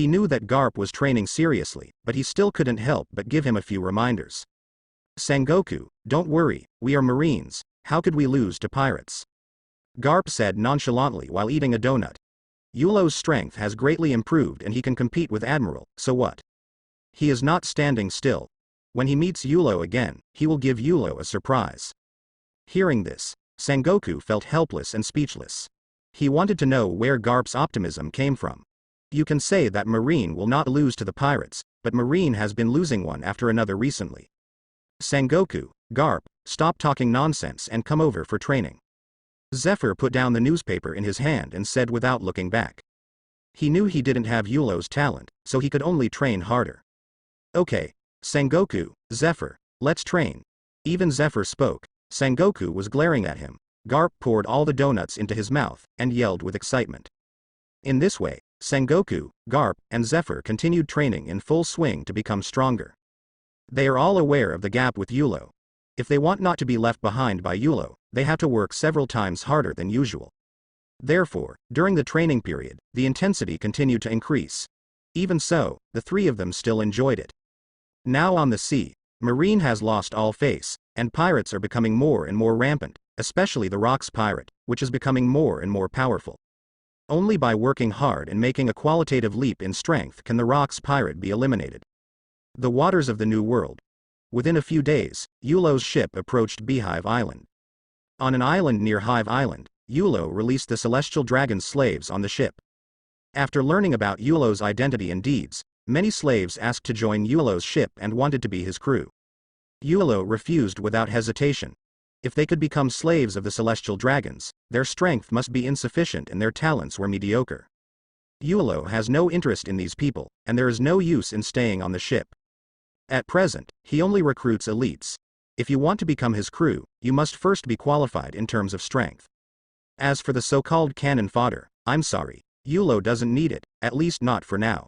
He knew that Garp was training seriously, but he still couldn't help but give him a few reminders. Sengoku, don't worry, we are Marines, how could we lose to pirates? Garp said nonchalantly while eating a donut. Yulo's strength has greatly improved and he can compete with Admiral, so what? He is not standing still. When he meets Yulo again, he will give Yulo a surprise. Hearing this, Sengoku felt helpless and speechless. He wanted to know where Garp's optimism came from. You can say that Marine will not lose to the pirates, but Marine has been losing one after another recently. Sengoku, Garp, stop talking nonsense and come over for training. Zephyr put down the newspaper in his hand and said without looking back. He knew he didn't have Yulo's talent, so he could only train harder. Okay, Sengoku, Zephyr, let's train. Even Zephyr spoke. Sengoku was glaring at him. Garp poured all the donuts into his mouth and yelled with excitement. In this way, Sengoku, Garp, and Zephyr continued training in full swing to become stronger. They are all aware of the gap with Yulo. If they want not to be left behind by Yulo, they have to work several times harder than usual. Therefore, during the training period, the intensity continued to increase. Even so, the three of them still enjoyed it. Now on the sea, Marine has lost all face, and pirates are becoming more and more rampant, especially the Rocks pirate, which is becoming more and more powerful. Only by working hard and making a qualitative leap in strength can the Rocks pirate be eliminated. The waters of the New World. Within a few days, Yulo's ship approached Beehive Island. On an island near Hive Island, Yulo released the Celestial Dragon's slaves on the ship. After learning about Yulo's identity and deeds, many slaves asked to join Yulo's ship and wanted to be his crew. Yulo refused without hesitation. If they could become slaves of the Celestial Dragons, their strength must be insufficient and their talents were mediocre. Yulo has no interest in these people, and there is no use in staying on the ship. At present, he only recruits elites. If you want to become his crew, you must first be qualified in terms of strength. As for the so-called cannon fodder, I'm sorry, Yulo doesn't need it, at least not for now.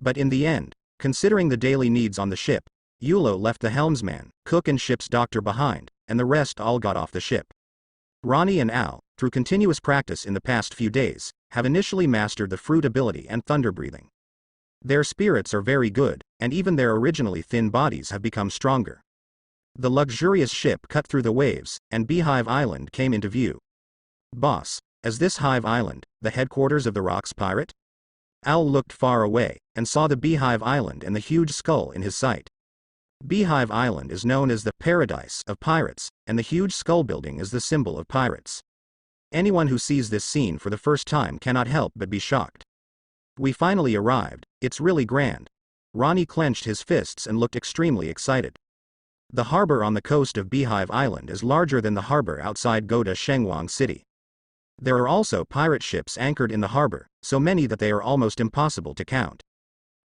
But in the end, considering the daily needs on the ship, Yulo left the helmsman, cook and ship's doctor behind, and the rest all got off the ship. Ronnie and Al, through continuous practice in the past few days, have initially mastered the fruit ability and thunder breathing. Their spirits are very good, and even their originally thin bodies have become stronger. The luxurious ship cut through the waves, and Beehive Island came into view. Boss, is this Hive Island, the headquarters of the Rocks pirate? Al looked far away, and saw the Beehive Island and the huge skull in his sight. Beehive Island is known as the paradise of pirates, and the huge skull building is the symbol of pirates. Anyone who sees this scene for the first time cannot help but be shocked. We finally arrived, it's really grand. Ronnie clenched his fists and looked extremely excited. The harbor on the coast of Beehive Island is larger than the harbor outside Goda Shengwang City. There are also pirate ships anchored in the harbor, so many that they are almost impossible to count.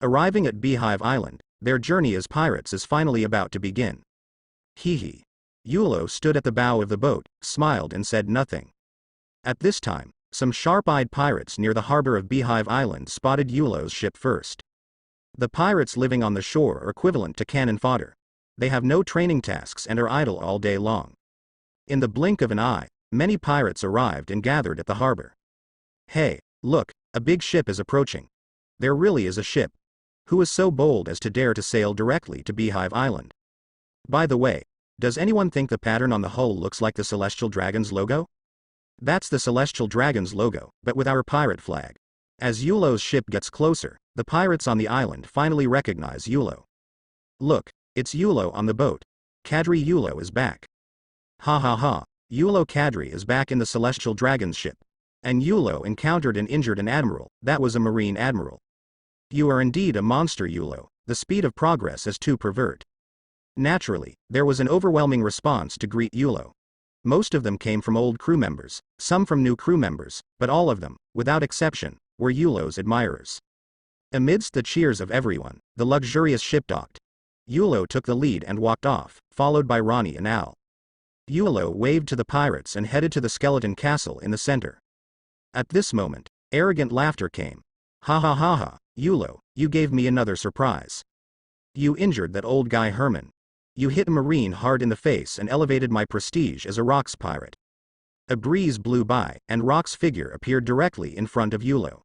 Arriving at Beehive Island, their journey as pirates is finally about to begin. Hee. Yulo stood at the bow of the boat, smiled and said nothing. At this time, some sharp-eyed pirates near the harbor of Beehive Island spotted Yulo's ship first. The pirates living on the shore are equivalent to cannon fodder. They have no training tasks and are idle all day long. In the blink of an eye, many pirates arrived and gathered at the harbor. Hey, look, a big ship is approaching. There really is a ship. Who is so bold as to dare to sail directly to Beehive Island? By the way, does anyone think the pattern on the hull looks like the Celestial Dragon's logo? That's the Celestial Dragon's logo, but with our pirate flag. As Yulo's ship gets closer, the pirates on the island finally recognize Yulo. Look, it's Yulo on the boat. Kadri Yulo is back. Ha ha ha, Yulo Kadri is back in the Celestial Dragon's ship. And Yulo encountered and injured an admiral, that was a marine admiral. You are indeed a monster, Yulo, the speed of progress is too pervert. Naturally, there was an overwhelming response to greet Yulo. Most of them came from old crew members, some from new crew members, but all of them, without exception, were Yulo's admirers. Amidst the cheers of everyone, the luxurious ship docked. Yulo took the lead and walked off, followed by Ronnie and Al. Yulo waved to the pirates and headed to the skeleton castle in the center. At this moment, arrogant laughter came. Ha ha ha ha, Yulo, you gave me another surprise. You injured that old guy Herman. You hit a marine hard in the face and elevated my prestige as a Rocks pirate. A breeze blew by, and Rock's figure appeared directly in front of Yulo.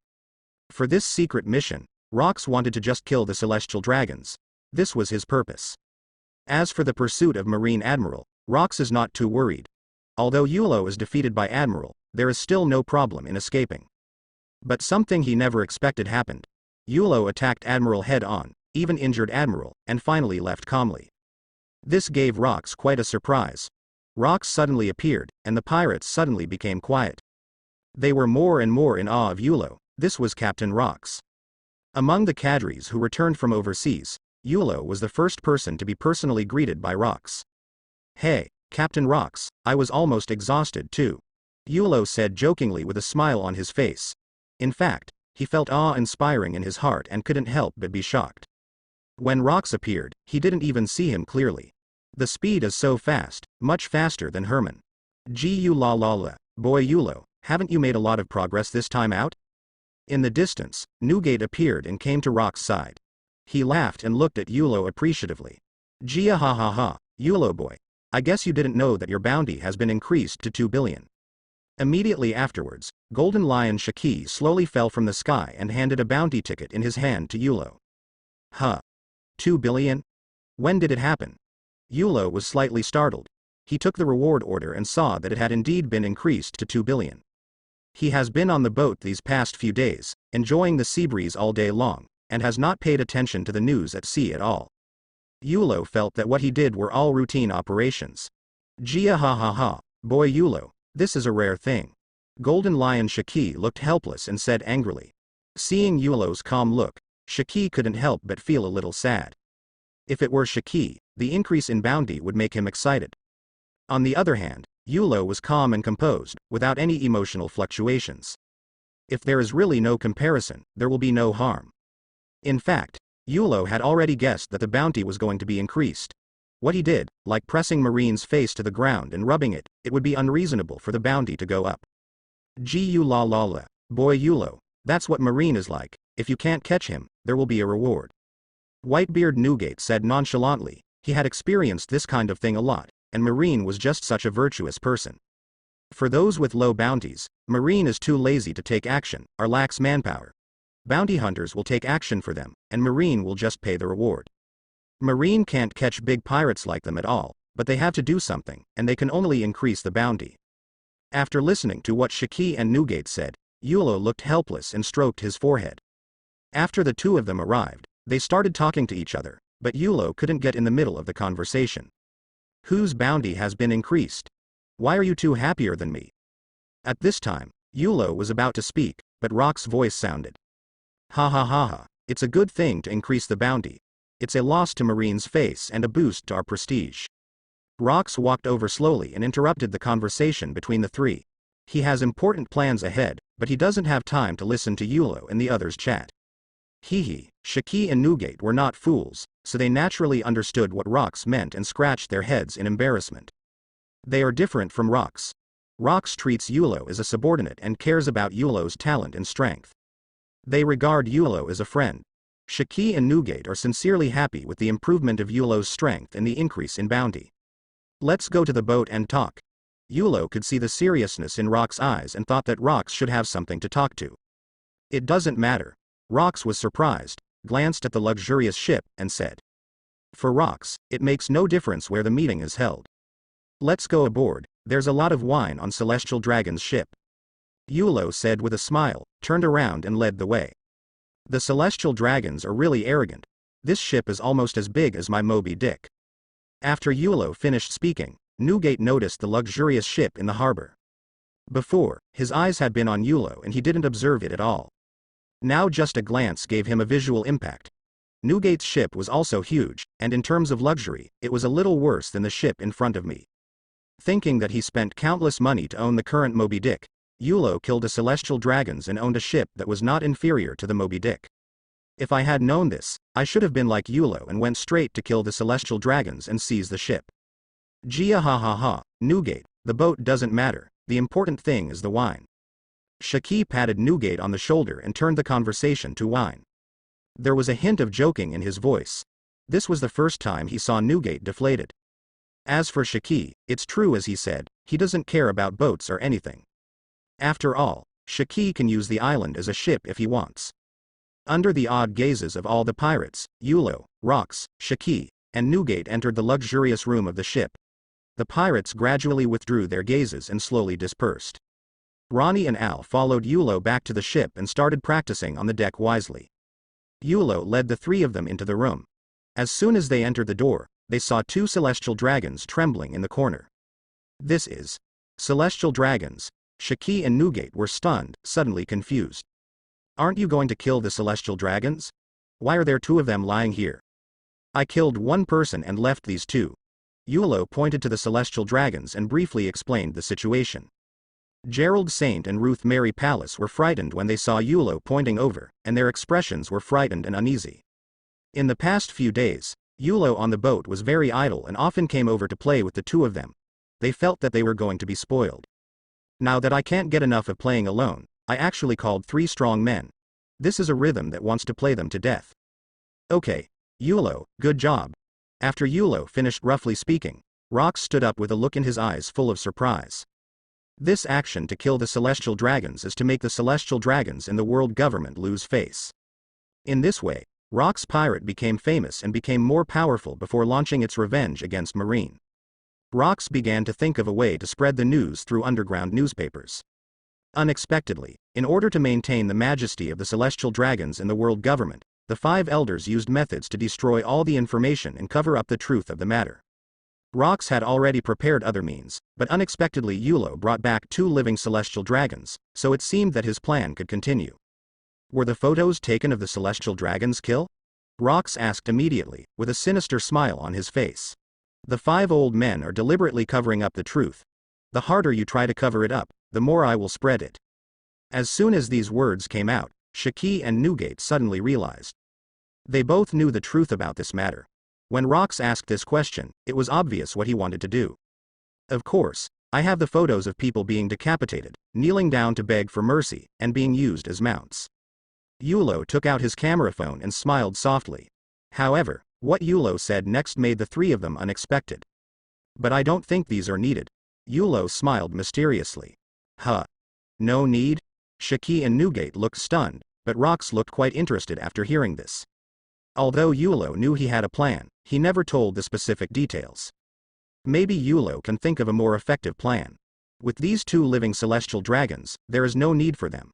For this secret mission, Rox wanted to just kill the celestial dragons. This was his purpose. As for the pursuit of Marine Admiral, Rox is not too worried. Although Yulo is defeated by Admiral, there is still no problem in escaping. But something he never expected happened. Yulo attacked Admiral head-on, even injured Admiral, and finally left calmly. This gave Rox quite a surprise. Rox suddenly appeared, and the pirates suddenly became quiet. They were more and more in awe of Yulo. This was Captain Rox. Among the cadres who returned from overseas, Yulo was the first person to be personally greeted by Rox. "Hey, Captain Rox, I was almost exhausted too," Yulo said jokingly with a smile on his face. In fact, he felt awe-inspiring in his heart and couldn't help but be shocked. When Rox appeared, he didn't even see him clearly. The speed is so fast, much faster than Herman. "Gu la la la, boy Yulo, haven't you made a lot of progress this time out?" In the distance, Newgate appeared and came to Rox's side. He laughed and looked at Yulo appreciatively. "Gia ha ha ha, Yulo boy. I guess you didn't know that your bounty has been increased to 2 billion. Immediately afterwards, Golden Lion Shaki slowly fell from the sky and handed a bounty ticket in his hand to Yulo. "Huh? 2 billion? When did it happen?" Yulo was slightly startled. He took the reward order and saw that it had indeed been increased to 2 billion. He has been on the boat these past few days, enjoying the sea breeze all day long, and has not paid attention to the news at sea at all. Yulo felt that what he did were all routine operations. "Gia ha ha ha, boy Yulo, this is a rare thing." Golden Lion Shaki looked helpless and said angrily. Seeing Yulo's calm look, Shaki couldn't help but feel a little sad. If it were Shaki, the increase in bounty would make him excited. On the other hand, Yulo was calm and composed, without any emotional fluctuations. If there is really no comparison, there will be no harm. In fact, Yulo had already guessed that the bounty was going to be increased. What he did, like pressing Marine's face to the ground and rubbing it, it would be unreasonable for the bounty to go up. "Gu la la la, boy Yulo, that's what Marine is like. If you can't catch him, there will be a reward." Whitebeard Newgate said nonchalantly. He had experienced this kind of thing a lot, and Marine was just such a virtuous person. For those with low bounties, Marine is too lazy to take action, or lacks manpower. Bounty hunters will take action for them, and Marine will just pay the reward. Marine can't catch big pirates like them at all, but they have to do something, and they can only increase the bounty. After listening to what Shaki and Newgate said, Yulo looked helpless and stroked his forehead. After the two of them arrived, they started talking to each other, but Yulo couldn't get in the middle of the conversation. "Whose bounty has been increased? Why are you two happier than me?" At this time, Yulo was about to speak, but Rox's voice sounded. "Ha ha ha ha, it's a good thing to increase the bounty. It's a loss to Marine's face and a boost to our prestige." Rox walked over slowly and interrupted the conversation between the three. He has important plans ahead, but he doesn't have time to listen to Yulo and the others chat. Shaki and Newgate were not fools, so they naturally understood what Rox meant and scratched their heads in embarrassment. They are different from Rox. Rox treats Yulo as a subordinate and cares about Yulo's talent and strength. They regard Yulo as a friend. Shaki and Newgate are sincerely happy with the improvement of Yulo's strength and the increase in bounty. "Let's go to the boat and talk." Yulo could see the seriousness in Rox's eyes and thought that Rox should have something to talk to. "It doesn't matter." Rox was surprised, glanced at the luxurious ship, and said. For Rox, it makes no difference where the meeting is held. "Let's go aboard, there's a lot of wine on Celestial Dragon's ship." Yulo said with a smile, turned around and led the way. "The Celestial Dragons are really arrogant. This ship is almost as big as my Moby Dick." After Yulo finished speaking, Newgate noticed the luxurious ship in the harbor. Before, his eyes had been on Yulo and he didn't observe it at all. Now just a glance gave him a visual impact. Newgate's ship was also huge, and in terms of luxury, it was a little worse than the ship in front of me. Thinking that he spent countless money to own the current Moby Dick, Yulo killed a Celestial Dragons and owned a ship that was not inferior to the Moby Dick. If I had known this, I should have been like Yulo and went straight to kill the Celestial Dragons and seize the ship. "Gia ha ha ha, Newgate, the boat doesn't matter, the important thing is the wine." Shaki patted Newgate on the shoulder and turned the conversation to wine. There was a hint of joking in his voice. This was the first time he saw Newgate deflated. As for Shaki, it's true as he said, he doesn't care about boats or anything. After all, Shaki can use the island as a ship if he wants. Under the odd gazes of all the pirates, Yulo, Rox, Shiki, and Newgate entered the luxurious room of the ship. The pirates gradually withdrew their gazes and slowly dispersed. Ronnie and Al followed Yulo back to the ship and started practicing on the deck wisely. Yulo led the three of them into the room. As soon as they entered the door, they saw two celestial dragons trembling in the corner. This is celestial dragons. Shiki and Newgate were stunned, suddenly confused. Aren't you going to kill the celestial dragons? Why are there two of them lying here? I killed one person and left these two. Yulo pointed to the celestial dragons and briefly explained the situation. Gerald Saint and Ruth Mary Palace were frightened when they saw Yulo pointing over, and their expressions were frightened and uneasy. In the past few days, Yulo on the boat was very idle and often came over to play with the two of them. They felt that they were going to be spoiled. Now that I can't get enough of playing alone, I actually called 3 strong men. This is a rhythm that wants to play them to death. Okay, Yulo, good job. After Yulo finished roughly speaking, Rox stood up with a look in his eyes full of surprise. This action to kill the celestial dragons is to make the celestial dragons in the world government lose face. In this way, Rox pirate became famous and became more powerful before launching its revenge against Marine. Rox began to think of a way to spread the news through underground newspapers. Unexpectedly, in order to maintain the majesty of the celestial dragons in the world government, the 5 elders used methods to destroy all the information and cover up the truth of the matter. Rox had already prepared other means, but unexpectedly Yulo brought back 2 living celestial dragons, so it seemed that his plan could continue. Were the photos taken of the celestial dragons' kill? Rox asked immediately, with a sinister smile on his face. The 5 old men are deliberately covering up the truth. The harder you try to cover it up, the more I will spread it. As soon as these words came out, Shiki and Newgate suddenly realized. They both knew the truth about this matter. When Rox asked this question, it was obvious what he wanted to do. Of course, I have the photos of people being decapitated, kneeling down to beg for mercy, and being used as mounts. Yulo took out his camera phone and smiled softly. However, what Yulo said next made the 3 of them unexpected. But I don't think these are needed. Yulo smiled mysteriously. Huh. No need? Shiki and Newgate looked stunned, but Rox looked quite interested after hearing this. Although Yulo knew he had a plan, he never told the specific details. Maybe Yulo can think of a more effective plan. With these 2 living celestial dragons, there is no need for them.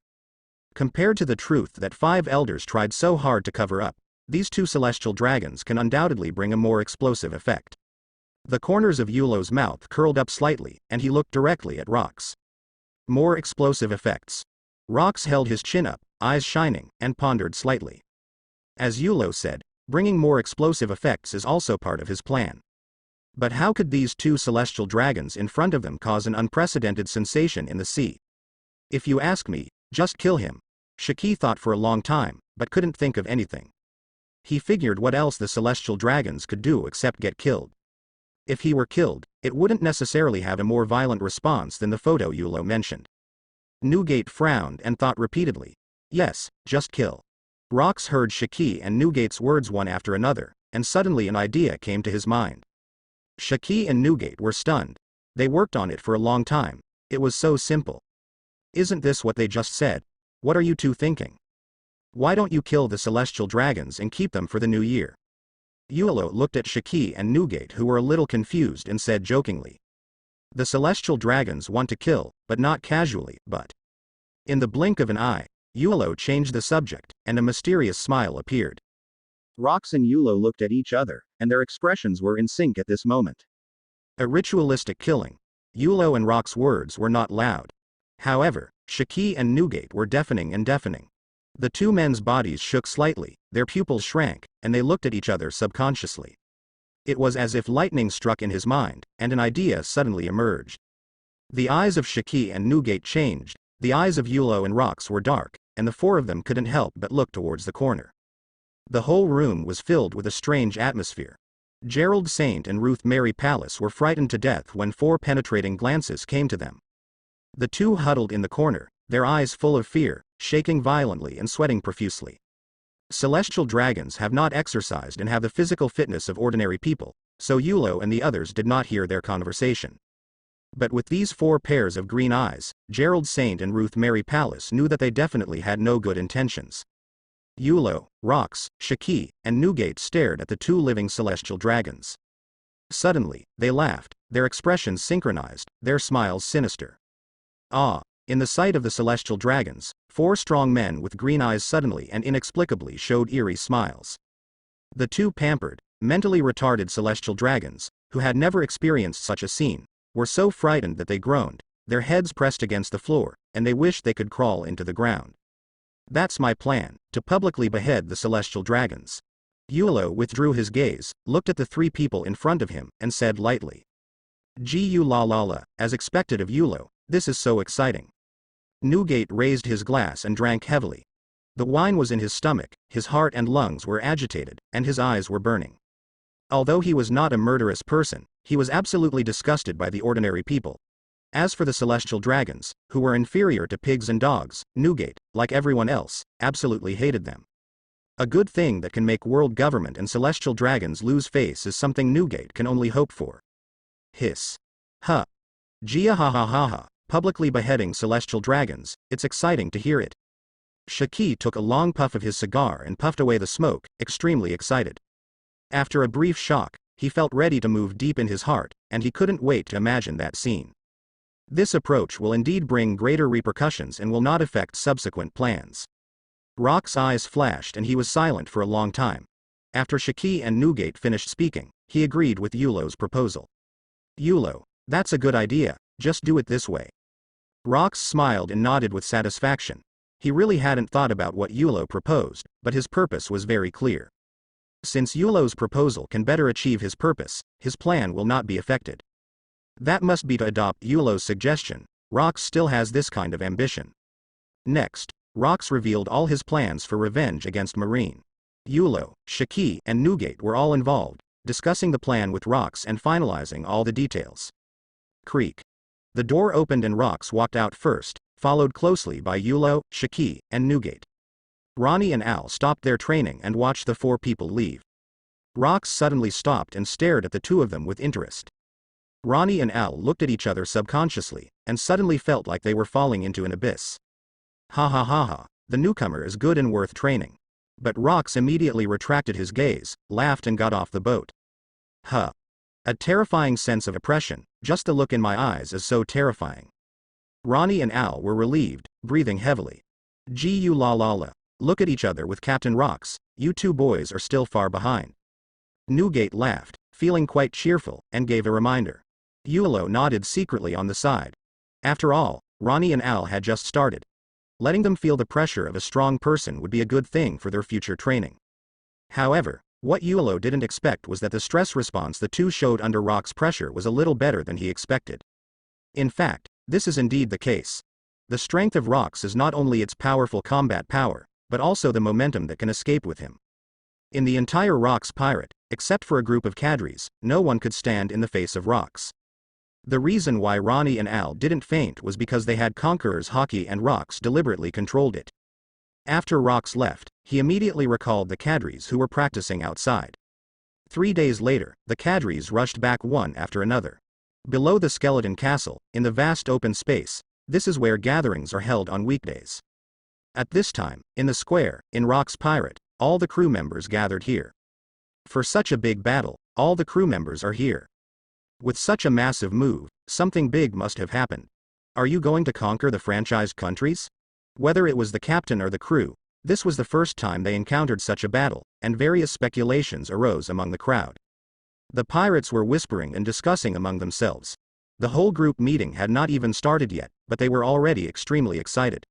Compared to the truth that 5 elders tried so hard to cover up, these 2 celestial dragons can undoubtedly bring a more explosive effect. The corners of Yulo's mouth curled up slightly, and he looked directly at Rox. More explosive effects. Rox held his chin up, eyes shining, and pondered slightly. As Yulo said, bringing more explosive effects is also part of his plan. But how could these 2 celestial dragons in front of them cause an unprecedented sensation in the sea? If you ask me, just kill him. Shiki thought for a long time, but couldn't think of anything. He figured what else the celestial dragons could do except get killed. If he were killed, it wouldn't necessarily have a more violent response than the photo Yulo mentioned. Newgate frowned and thought repeatedly. Yes, just kill. Rox heard Shiki and Newgate's words one after another, and suddenly an idea came to his mind. Shiki and Newgate were stunned. They worked on it for a long time. It was so simple. Isn't this what they just said? What are you 2 thinking? Why don't you kill the celestial dragons and keep them for the new year? Yulo looked at Shiki and Newgate, who were a little confused, and said jokingly. The celestial dragons want to kill, but not casually, but. In the blink of an eye, Yulo changed the subject, and a mysterious smile appeared. Rox and Yulo looked at each other, and their expressions were in sync at this moment. A ritualistic killing. Yulo and Rox's words were not loud. However, Shiki and Newgate were deafening and deafening. The 2 men's bodies shook slightly, their pupils shrank, and they looked at each other subconsciously. It was as if lightning struck in his mind, and an idea suddenly emerged. The eyes of Shiki and Newgate changed, the eyes of Yulo and Rox were dark, and the 4 of them couldn't help but look towards the corner. The whole room was filled with a strange atmosphere. Gerald Saint and Ruth Mary Palace were frightened to death when 4 penetrating glances came to them. The 2 huddled in the corner, their eyes full of fear, shaking violently and sweating profusely. Celestial dragons have not exercised and have the physical fitness of ordinary people, so Yulo and the others did not hear their conversation. But with these 4 pairs of green eyes, Gerald Saint and Ruth Mary Palace knew that they definitely had no good intentions. Yulo, Rox, Shiki, and Newgate stared at the two living celestial dragons. Suddenly, they laughed, their expressions synchronized, their smiles sinister. Ah! In the sight of the celestial dragons, four strong men with green eyes suddenly and inexplicably showed eerie smiles. The two pampered, mentally retarded celestial dragons, who had never experienced such a scene, were so frightened that they groaned, their heads pressed against the floor, and they wished they could crawl into the ground. That's my plan, to publicly behead the celestial dragons. Yulo withdrew his gaze, looked at the three people in front of him, and said lightly. Gu la la la, as expected of Yulo, this is so exciting. Newgate raised his glass and drank heavily. The wine was in his stomach, his heart and lungs were agitated, and his eyes were burning. Although he was not a murderous person, he was absolutely disgusted by the ordinary people. As for the celestial dragons, who were inferior to pigs and dogs, Newgate, like everyone else, absolutely hated them. A good thing that can make world government and celestial dragons lose face is something Newgate can only hope for. Hiss. Huh. Gia ha ha ha ha, publicly beheading celestial dragons, it's exciting to hear it. Shiki took a long puff of his cigar and puffed away the smoke, extremely excited. After a brief shock, he felt ready to move deep in his heart, and he couldn't wait to imagine that scene. This approach will indeed bring greater repercussions and will not affect subsequent plans. Rock's eyes flashed and he was silent for a long time. After Shiki and Newgate finished speaking, he agreed with Yulo's proposal. Yulo, that's a good idea, just do it this way. Rox smiled and nodded with satisfaction. He really hadn't thought about what Yulo proposed, but his purpose was very clear. Since Yulo's proposal can better achieve his purpose, his plan will not be affected. That must be to adopt Yulo's suggestion. Rox still has this kind of ambition. Next, Rox revealed all his plans for revenge against Marine. Yulo, Shiki, and Newgate were all involved, discussing the plan with Rox and finalizing all the details. Creak. The door opened and Rox walked out first, followed closely by Yulo, Shiki, and Newgate. Ronnie and Al stopped their training and watched the four people leave. Rox suddenly stopped and stared at the two of them with interest. Ronnie and Al looked at each other subconsciously, and suddenly felt like they were falling into an abyss. Ha ha ha ha, the newcomer is good and worth training. But Rox immediately retracted his gaze, laughed and got off the boat. Huh. A terrifying sense of oppression, just the look in my eyes is so terrifying. Ronnie and Al were relieved, breathing heavily. Gee la la la, look at each other with Captain Rox, you two boys are still far behind. Newgate laughed, feeling quite cheerful, and gave a reminder. Yulo nodded secretly on the side. After all, Ronnie and Al had just started. Letting them feel the pressure of a strong person would be a good thing for their future training. However, what Yulo didn't expect was that the stress response the two showed under Rock's pressure was a little better than he expected. In fact, this is indeed the case. The strength of Rox is not only its powerful combat power, but also the momentum that can escape with him. In the entire Rox pirate, except for a group of cadres, no one could stand in the face of Rox. The reason why Ronnie and Al didn't faint was because they had Conqueror's Haki and Rox deliberately controlled it. After Rox left, he immediately recalled the cadres who were practicing outside. 3 days later, the cadres rushed back one after another. Below the skeleton castle, in the vast open space, this is where gatherings are held on weekdays. At this time, in the square, in Rox Pirate, all the crew members gathered here. For such a big battle, all the crew members are here. With such a massive move, something big must have happened. Are you going to conquer the franchised countries? Whether it was the captain or the crew, this was the first time they encountered such a battle, and various speculations arose among the crowd. The pirates were whispering and discussing among themselves. The whole group meeting had not even started yet, but they were already extremely excited.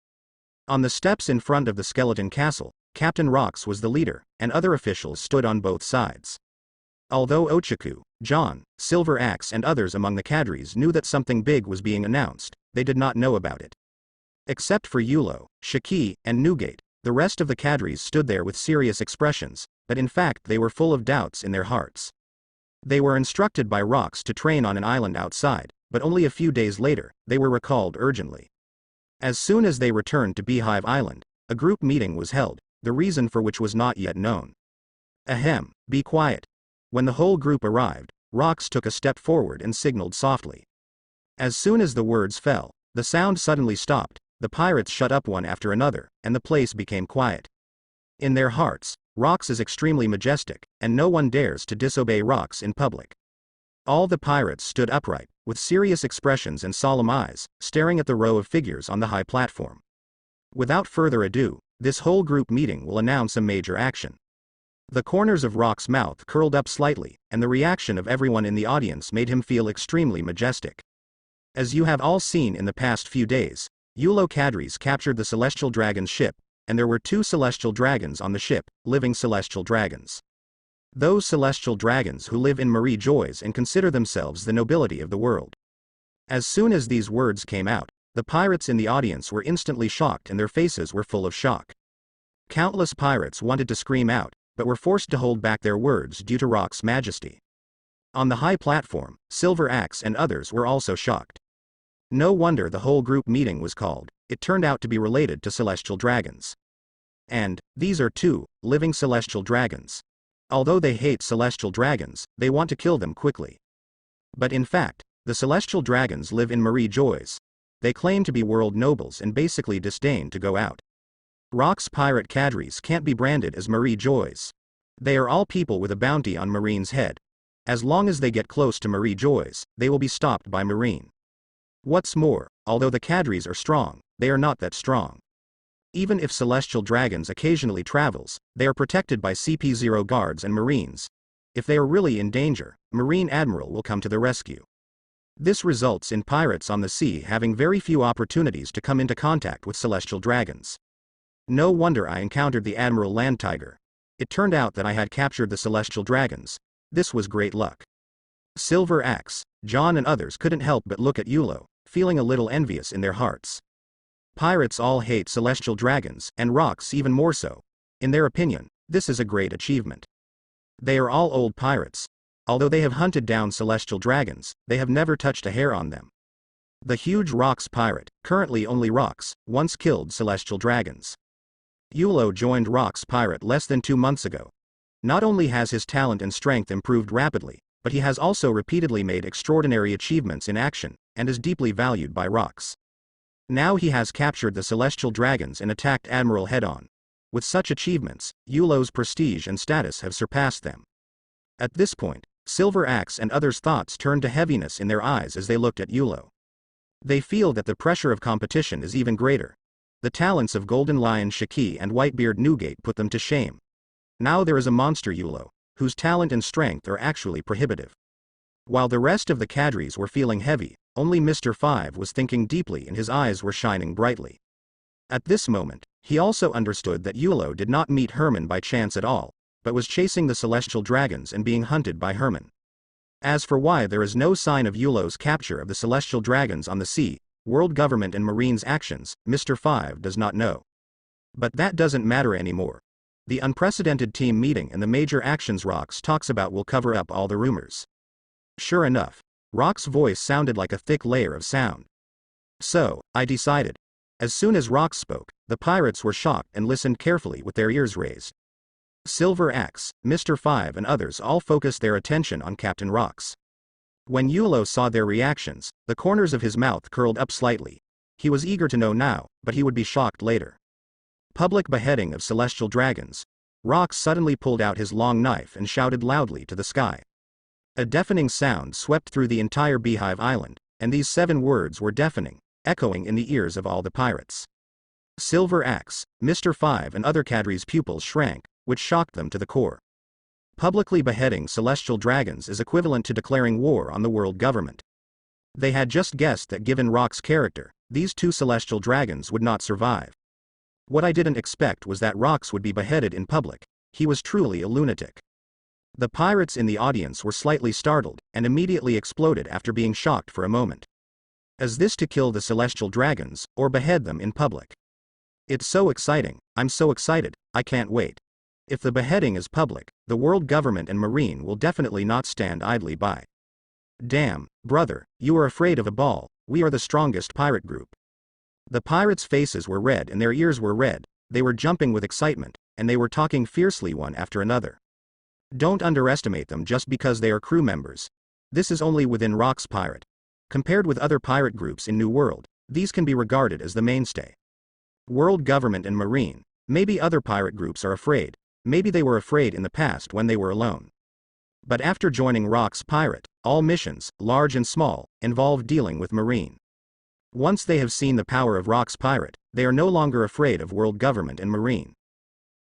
On the steps in front of the skeleton castle, Captain Rox was the leader, and other officials stood on both sides. Although Ochaku, John, Silver Axe and others among the cadres knew that something big was being announced, they did not know about it. Except for Yulo, Shiki, and Newgate, the rest of the cadres stood there with serious expressions, but in fact they were full of doubts in their hearts. They were instructed by Rox to train on an island outside, but only a few days later, they were recalled urgently. As soon as they returned to Beehive Island, a group meeting was held, the reason for which was not yet known. Ahem, be quiet. When the whole group arrived, Rox took a step forward and signaled softly. As soon as the words fell, the sound suddenly stopped, the pirates shut up one after another, and the place became quiet. In their hearts, Rocks is extremely majestic, and no one dares to disobey Rocks in public. All the pirates stood upright, with serious expressions and solemn eyes, staring at the row of figures on the high platform. Without further ado, this whole group meeting will announce a major action. The corners of Rock's mouth curled up slightly, and the reaction of everyone in the audience made him feel extremely majestic. As you have all seen in the past few days, Yulo Cadres captured the Celestial Dragon's ship, and there were 2 Celestial Dragons on the ship, living Celestial Dragons. Those Celestial Dragons who live in Marie Joys and consider themselves the nobility of the world. As soon as these words came out, the pirates in the audience were instantly shocked and their faces were full of shock. Countless pirates wanted to scream out, but were forced to hold back their words due to Rock's majesty. On the high platform, Silver Axe and others were also shocked. No wonder the whole group meeting was called. It turned out to be related to Celestial Dragons. And, these are 2 living Celestial Dragons. Although they hate Celestial Dragons, they want to kill them quickly. But in fact, the Celestial Dragons live in Marie Joys. They claim to be world nobles and basically disdain to go out. Rock's pirate cadres can't be branded as Marie Joys. They are all people with a bounty on Marine's head. As long as they get close to Marie Joys, they will be stopped by Marine. What's more, although the cadres are strong, they are not that strong. Even if Celestial Dragons occasionally travels, they are protected by CP0 guards and Marines. If they are really in danger, Marine Admiral will come to the rescue. This results in pirates on the sea having very few opportunities to come into contact with Celestial Dragons. No wonder I encountered the Admiral Land Tiger. It turned out that I had captured the Celestial Dragons. This was great luck. Silver Axe, John and others couldn't help but look at Yulo, feeling a little envious in their hearts. Pirates all hate Celestial Dragons, and Rocks even more so. In their opinion, this is a great achievement. They are all old pirates. Although they have hunted down Celestial Dragons, they have never touched a hair on them. The huge Rocks pirate, currently only Rocks, once killed Celestial Dragons. Yulo joined Rocks pirate less than 2 months ago. Not only has his talent and strength improved rapidly, but he has also repeatedly made extraordinary achievements in action, and is deeply valued by Rocks. Now he has captured the Celestial Dragons and attacked Admiral head-on. With such achievements, Yulo's prestige and status have surpassed them. At this point, Silver Axe and others' thoughts turned to heaviness in their eyes as they looked at Yulo. They feel that the pressure of competition is even greater. The talents of Golden Lion Shiki and Whitebeard Newgate put them to shame. Now there is a monster Yulo, whose talent and strength are actually prohibitive. While the rest of the cadres were feeling heavy, only Mr. 5 was thinking deeply and his eyes were shining brightly. At this moment, he also understood that Yulo did not meet Herman by chance at all, but was chasing the Celestial Dragons and being hunted by Herman. As for why there is no sign of Yulo's capture of the Celestial Dragons on the sea, world government and Marine's actions, Mr. 5 does not know. But that doesn't matter anymore. The unprecedented team meeting and the major actions Rocks talks about will cover up all the rumors. Sure enough, Rock's voice sounded like a thick layer of sound. So, I decided. As soon as Rocks spoke, the pirates were shocked and listened carefully with their ears raised. Silver Axe, Mr. 5 and others all focused their attention on Captain Rocks. When Yulo saw their reactions, the corners of his mouth curled up slightly. He was eager to know now, but he would be shocked later. Public beheading of Celestial Dragons. Rocks suddenly pulled out his long knife and shouted loudly to the sky. A deafening sound swept through the entire Beehive Island, and these 7 words were deafening, echoing in the ears of all the pirates. Silver Axe, Mr. 5 and other cadres' pupils shrank, which shocked them to the core. Publicly beheading Celestial Dragons is equivalent to declaring war on the world government. They had just guessed that given Rock's character, these 2 Celestial Dragons would not survive. What I didn't expect was that Rocks would be beheaded in public. He was truly a lunatic. The pirates in the audience were slightly startled, and immediately exploded after being shocked for a moment. Is this to kill the Celestial Dragons, or behead them in public? It's so exciting, I'm so excited, I can't wait. If the beheading is public, the world government and Marine will definitely not stand idly by. Damn, brother, you are afraid of a ball, we are the strongest pirate group. The pirates' faces were red and their ears were red, they were jumping with excitement, and they were talking fiercely one after another. Don't underestimate them just because they are crew members. This is only within Rock's pirate. Compared with other pirate groups in New World, these can be regarded as the mainstay. World government and Marine, Maybe other pirate groups are afraid. Maybe they were afraid in the past when they were alone. But after joining Rock's Pirate, all missions, large and small, involve dealing with Marine. Once they have seen the power of Rock's Pirate, they are no longer afraid of world government and Marine.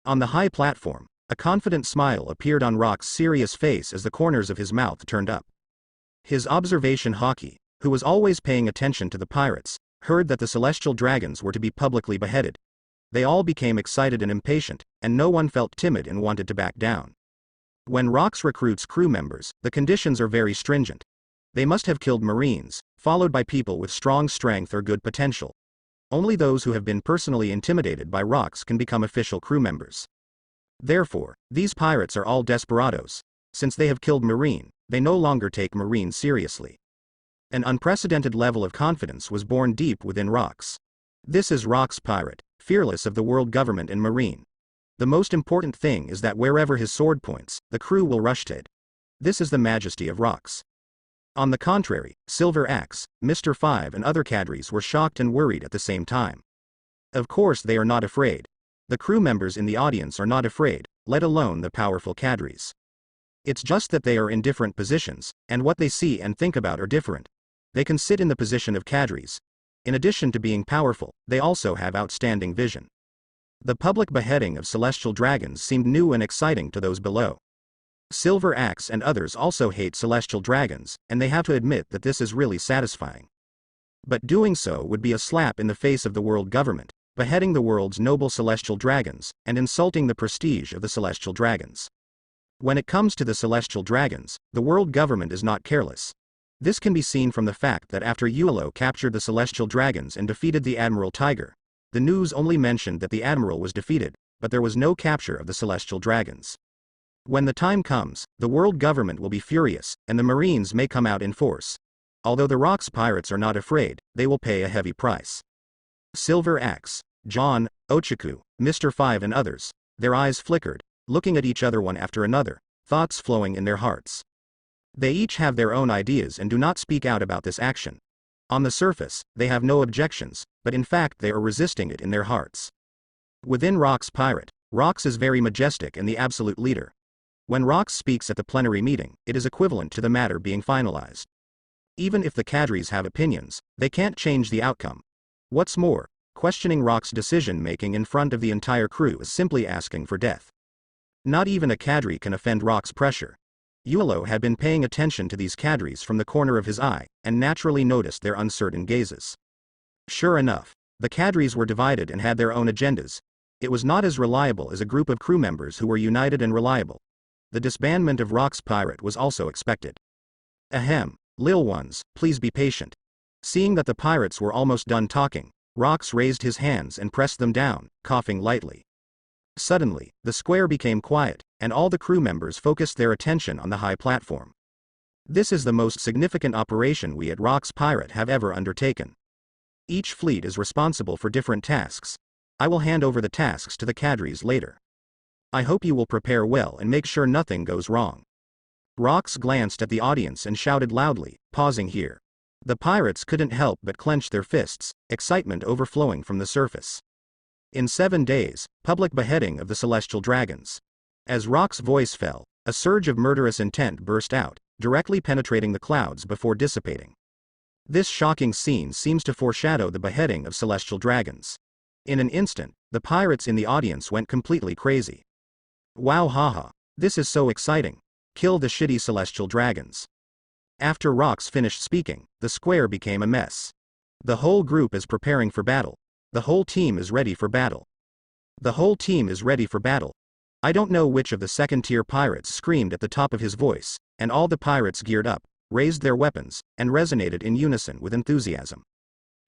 On the high platform, a confident smile appeared on Rock's serious face as the corners of his mouth turned up. His observation Haki, who was always paying attention to the pirates, heard that the celestial dragons were to be publicly beheaded. They all became excited and impatient, and no one felt timid and wanted to back down. When Rox recruits crew members, the conditions are very stringent. They must have killed Marines, followed by people with strong strength or good potential. Only those who have been personally intimidated by Rox can become official crew members. Therefore, these pirates are all desperados. Since they have killed Marine, they no longer take Marine seriously. An unprecedented level of confidence was born deep within Rox. This is Rox Pirate, fearless of the world government and Marine. The most important thing is that wherever his sword points, the crew will rush to it. This is the majesty of Rox. On the contrary, Silver Axe, Mr. Five and other cadres were shocked and worried at the same time. Of course they are not afraid. The crew members in the audience are not afraid, let alone the powerful cadres. It's just that they are in different positions, and what they see and think about are different. They can sit in the position of cadres. In addition to being powerful, they also have outstanding vision. The public beheading of celestial dragons seemed new and exciting to those below. Silver Axe and others also hate celestial dragons, and they have to admit that this is really satisfying. But doing so would be a slap in the face of the world government, beheading the world's noble celestial dragons, and insulting the prestige of the celestial dragons. When it comes to the celestial dragons, the world government is not careless. This can be seen from the fact that after Yuelo captured the celestial dragons and defeated the Admiral Tiger, the news only mentioned that the Admiral was defeated, but there was no capture of the celestial dragons. When the time comes, the world government will be furious, and the Marines may come out in force. Although the Rox pirates are not afraid, they will pay a heavy price. Silver Axe, John, Ochaku, Mr. Five and others, their eyes flickered, looking at each other one after another, thoughts flowing in their hearts. They each have their own ideas and do not speak out about this action. On the surface, they have no objections, but in fact they are resisting it in their hearts. Within Rox Pirate, Rox is very majestic and the absolute leader. When Rox speaks at the plenary meeting, it is equivalent to the matter being finalized. Even if the cadres have opinions, they can't change the outcome. What's more, questioning Rox's decision-making in front of the entire crew is simply asking for death. Not even a cadre can offend Rox's pressure. Yuelo had been paying attention to these cadres from the corner of his eye, and naturally noticed their uncertain gazes. Sure enough, the cadres were divided and had their own agendas. It was not as reliable as a group of crew members who were united and reliable. The disbandment of Rox Pirate was also expected. Ahem, Lil ones, please be patient. Seeing that the pirates were almost done talking, Rox raised his hands and pressed them down, coughing lightly. Suddenly, the square became quiet, and all the crew members focused their attention on the high platform. This is the most significant operation we at Rox Pirate have ever undertaken. Each fleet is responsible for different tasks. I will hand over the tasks to the cadres later. I hope you will prepare well and make sure nothing goes wrong. Rox glanced at the audience and shouted loudly, pausing here. The pirates couldn't help but clench their fists, excitement overflowing from the surface. In 7 days, public beheading of the celestial dragons. As Rox's voice fell, a surge of murderous intent burst out, directly penetrating the clouds before dissipating. This shocking scene seems to foreshadow the beheading of celestial dragons. In an instant, the pirates in the audience went completely crazy. Wow, haha, this is so exciting. Kill the shitty celestial dragons. After Rox finished speaking, the square became a mess. The whole group is preparing for battle. The whole team is ready for battle. The whole team is ready for battle. I don't know which of the second-tier pirates screamed at the top of his voice, and all the pirates geared up, raised their weapons, and resonated in unison with enthusiasm.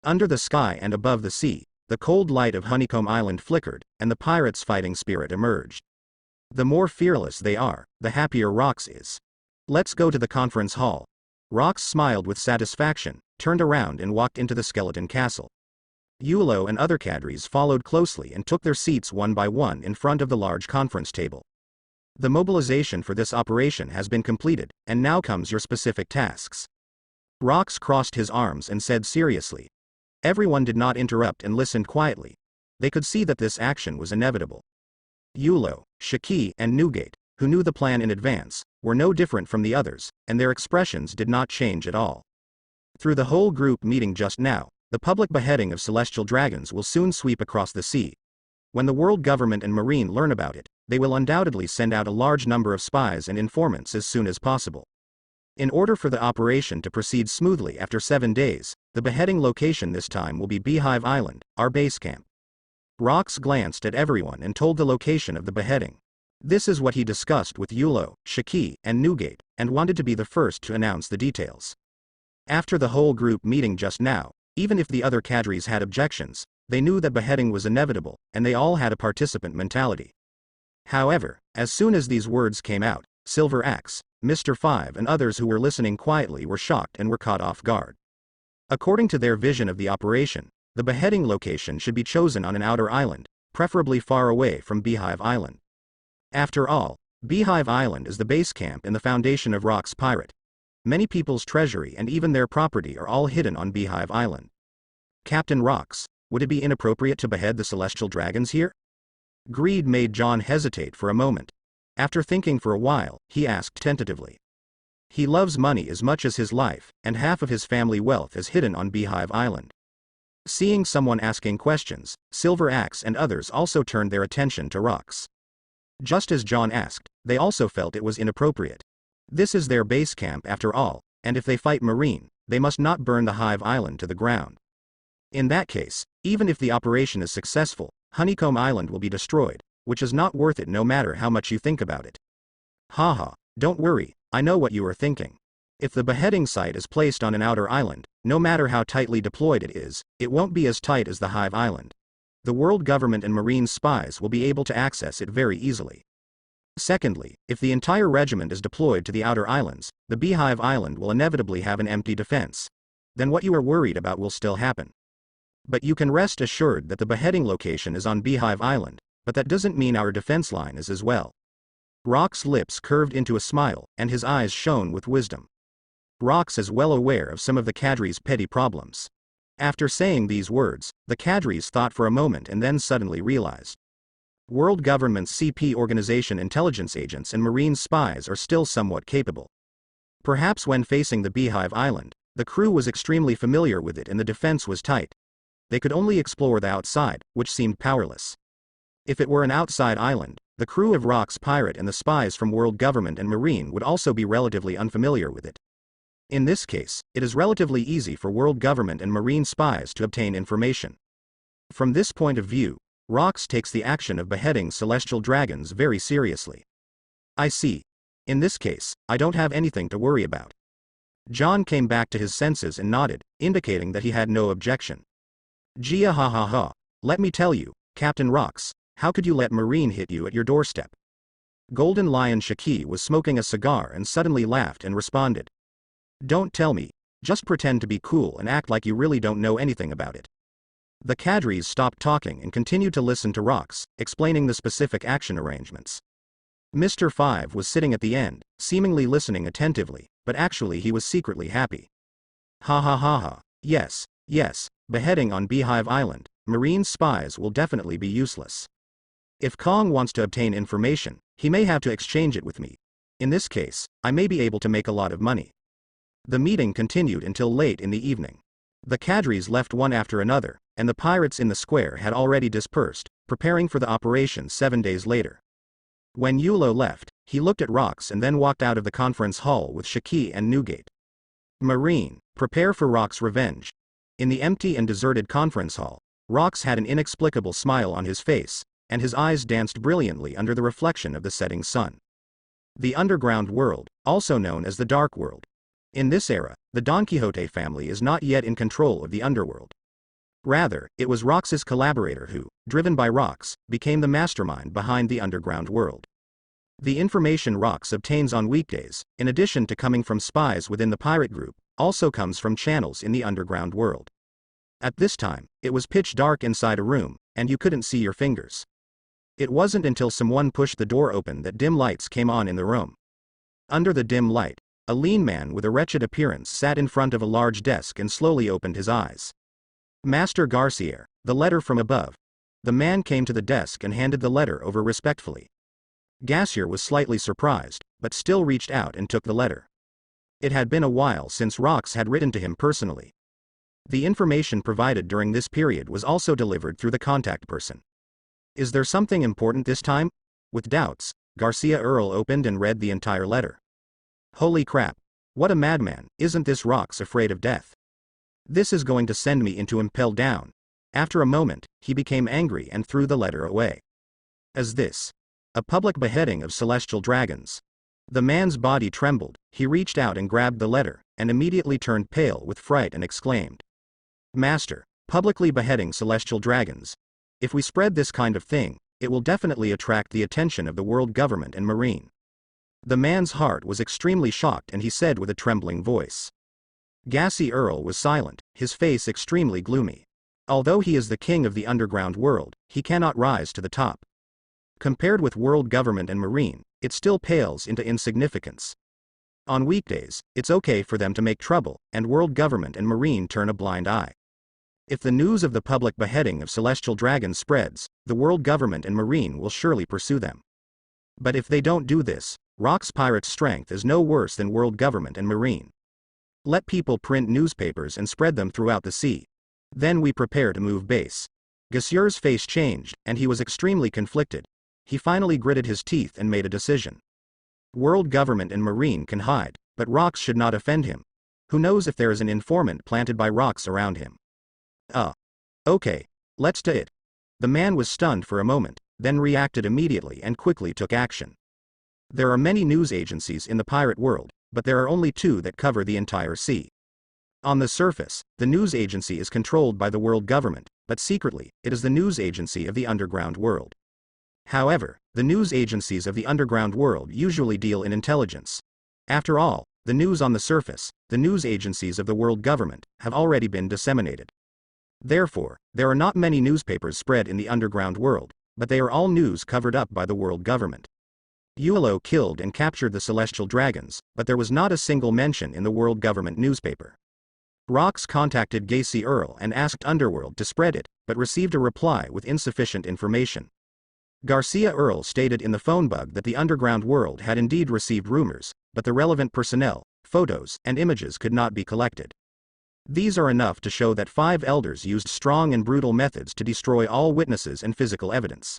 Under the sky and above the sea, the cold light of Honeycomb Island flickered, and the pirates' fighting spirit emerged. The more fearless they are, the happier Rox is. Let's go to the conference hall. Rox smiled with satisfaction, turned around and walked into the skeleton castle. Yuelo and other cadres followed closely and took their seats one by one in front of the large conference table. The mobilization for this operation has been completed, and now comes your specific tasks. Rox crossed his arms and said seriously. Everyone did not interrupt and listened quietly. they could see that this action was inevitable. Yulo, Shiki, and Newgate, who knew the plan in advance, were no different from the others, and their expressions did not change at all. Through the whole group meeting just now, the public beheading of celestial dragons will soon sweep across the sea. When the world government and Marine learn about it, they will undoubtedly send out a large number of spies and informants as soon as possible. In order for the operation to proceed smoothly after 7 days, the beheading location this time will be Beehive Island, our base camp. Rox glanced at everyone and told the location of the beheading. This is what he discussed with Yulo, Shiki, and Newgate, and wanted to be the first to announce the details. After the whole group meeting just now, even if the other cadres had objections, they knew that beheading was inevitable, and they all had a participant mentality. However, as soon as these words came out, Silver Axe, Mr. 5 and others who were listening quietly were shocked and were caught off guard. According to their vision of the operation, the beheading location should be chosen on an outer island, preferably far away from Beehive Island. After all, Beehive Island is the base camp and the foundation of Rock's pirate. Many people's treasury and even their property are all hidden on Beehive Island. Captain Rox, would it be inappropriate to behead the celestial dragons here? Greed made John hesitate for a moment. After thinking for a while, he asked tentatively. He loves money as much as his life, and half of his family wealth is hidden on Beehive Island. Seeing someone asking questions, Silver Axe and others also turned their attention to Rox. Just as John asked, they also felt it was inappropriate. This is their base camp after all, and if they fight Marine, they must not burn the Hive Island to the ground. In that case, even if the operation is successful, Honeycomb Island will be destroyed, which is not worth it no matter how much you think about it. Haha, don't worry, I know what you are thinking. If the beheading site is placed on an outer island, no matter how tightly deployed it is, it won't be as tight as the Hive Island. The world government and Marine spies will be able to access it very easily. Secondly, if the entire regiment is deployed to the outer islands, the Beehive Island will inevitably have an empty defense. Then what you are worried about will still happen. But you can rest assured that the beheading location is on Beehive Island, but that doesn't mean our defense line is as well. Rock's lips curved into a smile, and his eyes shone with wisdom. Rox is well aware of some of the cadres' petty problems. After saying these words, the cadres thought for a moment and then suddenly realized. World government's CP organization intelligence agents and Marine spies are still somewhat capable. Perhaps when facing the Beehive Island, the crew was extremely familiar with it and the defense was tight. They could only explore the outside, which seemed powerless. If it were an outside island, the crew of Rock's pirate and the spies from world government and Marine would also be relatively unfamiliar with it. In this case, it is relatively easy for world government and Marine spies to obtain information. From this point of view, Rox takes the action of beheading celestial dragons very seriously. I see. In this case, I don't have anything to worry about. John came back to his senses and nodded, indicating that he had no objection. Gia ha ha ha, let me tell you, Captain Rox, how could you let Marine hit you at your doorstep? Golden Lion Shaki was smoking a cigar and suddenly laughed and responded. Don't tell me, just pretend to be cool and act like you really don't know anything about it. The cadres stopped talking and continued to listen to Rox, explaining the specific action arrangements. Mr. 5 was sitting at the end, seemingly listening attentively, but actually he was secretly happy. Ha ha ha ha, yes, beheading on Beehive Island, Marine spies will definitely be useless. If Kong wants to obtain information, he may have to exchange it with me. In this case, I may be able to make a lot of money. The meeting continued until late in the evening. The cadres left one after another, and the pirates in the square had already dispersed, preparing for the operation 7 days later. When Yulo left, he looked at Rox and then walked out of the conference hall with Shaki and Newgate. Marine, prepare for Rox's revenge. In the empty and deserted conference hall, Rox had an inexplicable smile on his face, and his eyes danced brilliantly under the reflection of the setting sun. The underground world, also known as the Dark World. In this era, the Don Quixote family is not yet in control of the underworld. Rather, it was Rox's collaborator who, driven by Rox, became the mastermind behind the underground world. The information Rox obtains on weekdays, in addition to coming from spies within the pirate group, also comes from channels in the underground world. At this time, it was pitch dark inside a room, and you couldn't see your fingers. It wasn't until someone pushed the door open that dim lights came on in the room. Under the dim light, a lean man with a wretched appearance sat in front of a large desk and slowly opened his eyes. Master Garcier, the letter from above. The man came to the desk and handed the letter over respectfully. Gassier was slightly surprised, but still reached out and took the letter. It had been a while since Rox had written to him personally. The information provided during this period was also delivered through the contact person. Is there something important this time? With doubts, Garcia Earl opened and read the entire letter. Holy crap. What a madman, isn't this Rox afraid of death? This is going to send me into impel down. After a moment, he became angry and threw the letter away. As this? A public beheading of celestial dragons. The man's body trembled, he reached out and grabbed the letter, and immediately turned pale with fright and exclaimed. Master, publicly beheading celestial dragons. If we spread this kind of thing, it will definitely attract the attention of the world government and marine. The man's heart was extremely shocked and he said with a trembling voice. Gassy Earl was silent, his face extremely gloomy. Although he is the king of the underground world, he cannot rise to the top. Compared with world government and marine, it still pales into insignificance. On weekdays, it's okay for them to make trouble, and world government and marine turn a blind eye. If the news of the public beheading of celestial dragons spreads, the world government and marine will surely pursue them. But if they don't do this, Rox Pirate's strength is no worse than world government and marine. Let people print newspapers and spread them throughout the sea. Then we prepare to move base. Gassier's face changed, and he was extremely conflicted. He finally gritted his teeth and made a decision. World government and marine can hide, but Rox should not offend him. Who knows if there is an informant planted by Rox around him. Okay, let's do it. The man was stunned for a moment, then reacted immediately and quickly took action. There are many news agencies in the pirate world, but there are only two that cover the entire sea. On the surface, the news agency is controlled by the world government, but secretly, it is the news agency of the underground world. However, the news agencies of the underground world usually deal in intelligence. After all, the news on the surface, the news agencies of the world government, have already been disseminated. Therefore, there are not many newspapers spread in the underground world, but they are all news covered up by the world government. Yuelo killed and captured the celestial dragons, but there was not a single mention in the world government newspaper. Rox contacted Gacy Earl and asked Underworld to spread it, but received a reply with insufficient information. Garcia Earl stated in the phone bug that the underground world had indeed received rumors, but the relevant personnel, photos, and images could not be collected. These are enough to show that 5 elders used strong and brutal methods to destroy all witnesses and physical evidence.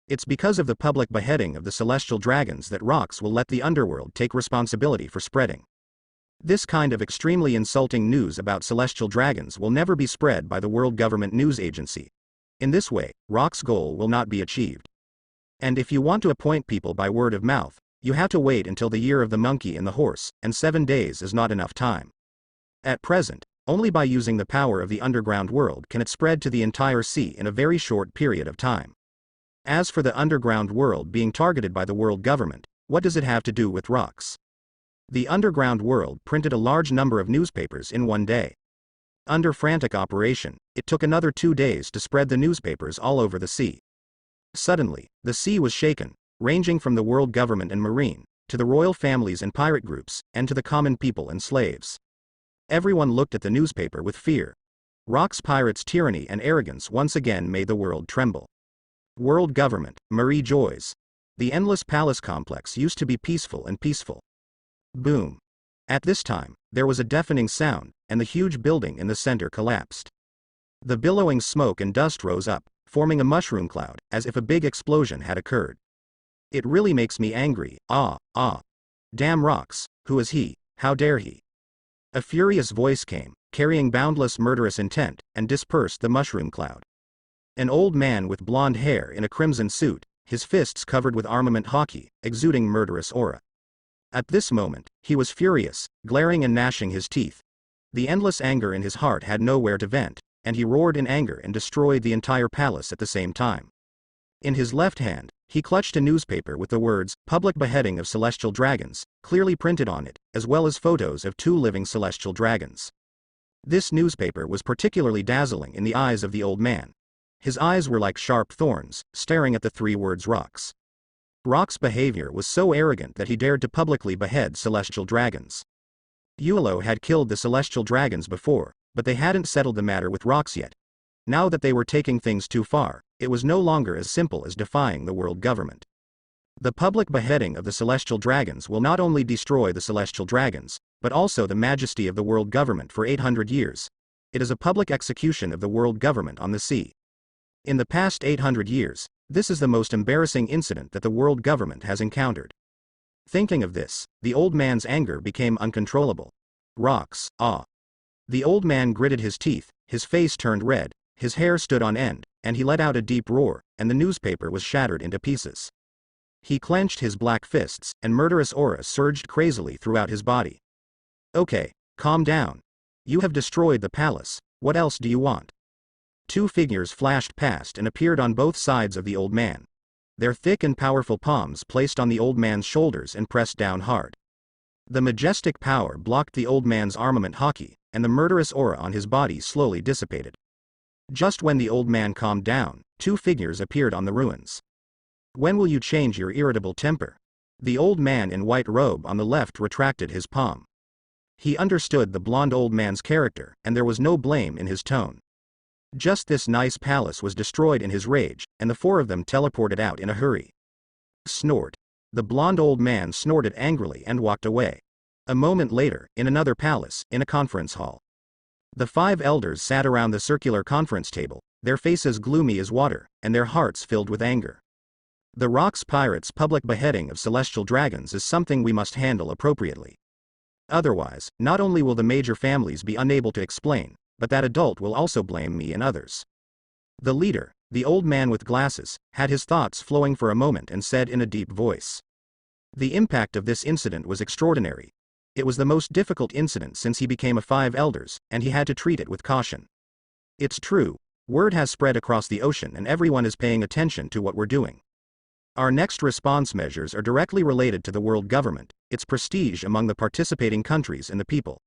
It's because of the public beheading of the celestial dragons that Rox will let the underworld take responsibility for spreading. This kind of extremely insulting news about celestial dragons will never be spread by the world government news agency. In this way, Rox's goal will not be achieved. And if you want to appoint people by word of mouth, you have to wait until the year of the monkey and the horse, and 7 days is not enough time. At present, only by using the power of the underground world can it spread to the entire sea in a very short period of time. As for the underground world being targeted by the world government, what does it have to do with Rox? The underground world printed a large number of newspapers in one day. Under frantic operation, it took another 2 days to spread the newspapers all over the sea. Suddenly, the sea was shaken, ranging from the world government and marine, to the royal families and pirate groups, and to the common people and slaves. Everyone looked at the newspaper with fear. Rox Pirate's tyranny and arrogance once again made the world tremble. World government, Marie Joyce. The endless palace complex used to be peaceful and peaceful. Boom. At this time, there was a deafening sound, and the huge building in the center collapsed. The billowing smoke and dust rose up, forming a mushroom cloud, as if a big explosion had occurred. It really makes me angry. Damn Rox, who is he? How dare he? A furious voice came, carrying boundless murderous intent, and dispersed the mushroom cloud. An old man with blonde hair in a crimson suit, his fists covered with armament hockey, exuding murderous aura. At this moment, he was furious, glaring and gnashing his teeth. The endless anger in his heart had nowhere to vent, and he roared in anger and destroyed the entire palace at the same time. In his left hand, he clutched a newspaper with the words, "Public Beheading of Celestial Dragons," clearly printed on it, as well as photos of 2 living celestial dragons. This newspaper was particularly dazzling in the eyes of the old man. His eyes were like sharp thorns, staring at the 3 words Rox. Rox's behavior was so arrogant that he dared to publicly behead celestial dragons. Yuelo had killed the celestial dragons before, but they hadn't settled the matter with Rox yet. Now that they were taking things too far, it was no longer as simple as defying the world government. The public beheading of the celestial dragons will not only destroy the celestial dragons, but also the majesty of the world government for 800 years. It is a public execution of the world government on the sea. In the past 800 years, this is the most embarrassing incident that the world government has encountered. Thinking of this, the old man's anger became uncontrollable. Rocks, ah. The old man gritted his teeth, his face turned red, his hair stood on end, and he let out a deep roar, and the newspaper was shattered into pieces. He clenched his black fists, and murderous aura surged crazily throughout his body. Okay, calm down. You have destroyed the palace, what else do you want? Two figures flashed past and appeared on both sides of the old man. Their thick and powerful palms placed on the old man's shoulders and pressed down hard. The majestic power blocked the old man's armament hockey, and the murderous aura on his body slowly dissipated. Just when the old man calmed down, two figures appeared on the ruins. When will you change your irritable temper? The old man in white robe on the left retracted his palm. He understood the blonde old man's character, and there was no blame in his tone. Just this nice palace was destroyed in his rage, and the four of them teleported out in a hurry. Snort. The blonde old man snorted angrily and walked away. A moment later, in another palace, in a conference hall. The five elders sat around the circular conference table, their faces gloomy as water, and their hearts filled with anger. The Rocks Pirates' public beheading of celestial dragons is something we must handle appropriately. Otherwise, not only will the major families be unable to explain, but that adult will also blame me and others. The leader, the old man with glasses, had his thoughts flowing for a moment and said in a deep voice. The impact of this incident was extraordinary. It was the most difficult incident since he became a five elders, and he had to treat it with caution. It's true, word has spread across the ocean and everyone is paying attention to what we're doing. Our next response measures are directly related to the world government, its prestige among the participating countries and the people.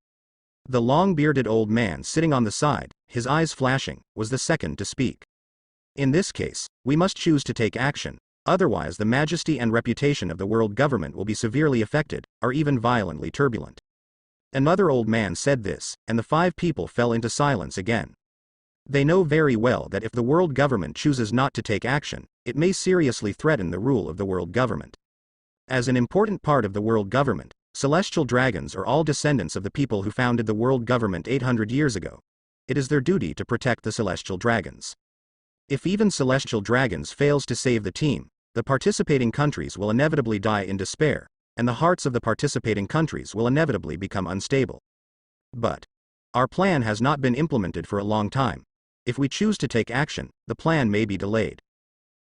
The long-bearded old man sitting on the side, his eyes flashing, was the second to speak. In this case, we must choose to take action, otherwise the majesty and reputation of the world government will be severely affected, or even violently turbulent. Another old man said this, and the five people fell into silence again. They know very well that if the world government chooses not to take action, it may seriously threaten the rule of the world government. As an important part of the world government, celestial dragons are all descendants of the people who founded the world government 800 years ago. It is their duty to protect the celestial dragons. If even celestial dragons fails to save the team, the participating countries will inevitably die in despair, and the hearts of the participating countries will inevitably become unstable. But our plan has not been implemented for a long time. If we choose to take action, the plan may be delayed.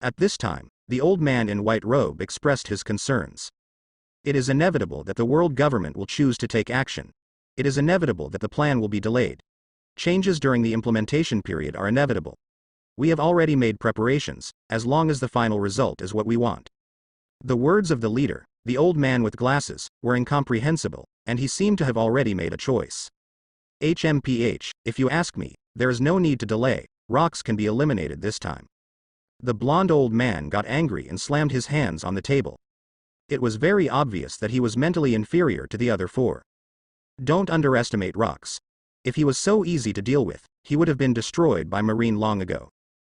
At this time, the old man in white robe expressed his concerns. It is inevitable that the world government will choose to take action. It is inevitable that the plan will be delayed. Changes during the implementation period are inevitable. We have already made preparations, as long as the final result is what we want. The words of the leader, the old man with glasses, were incomprehensible, and he seemed to have already made a choice. HMPH, if you ask me, there is no need to delay, rocks can be eliminated this time. The blonde old man got angry and slammed his hands on the table. It was very obvious that he was mentally inferior to the other four. Don't underestimate rocks. If he was so easy to deal with, he would have been destroyed by Marine long ago.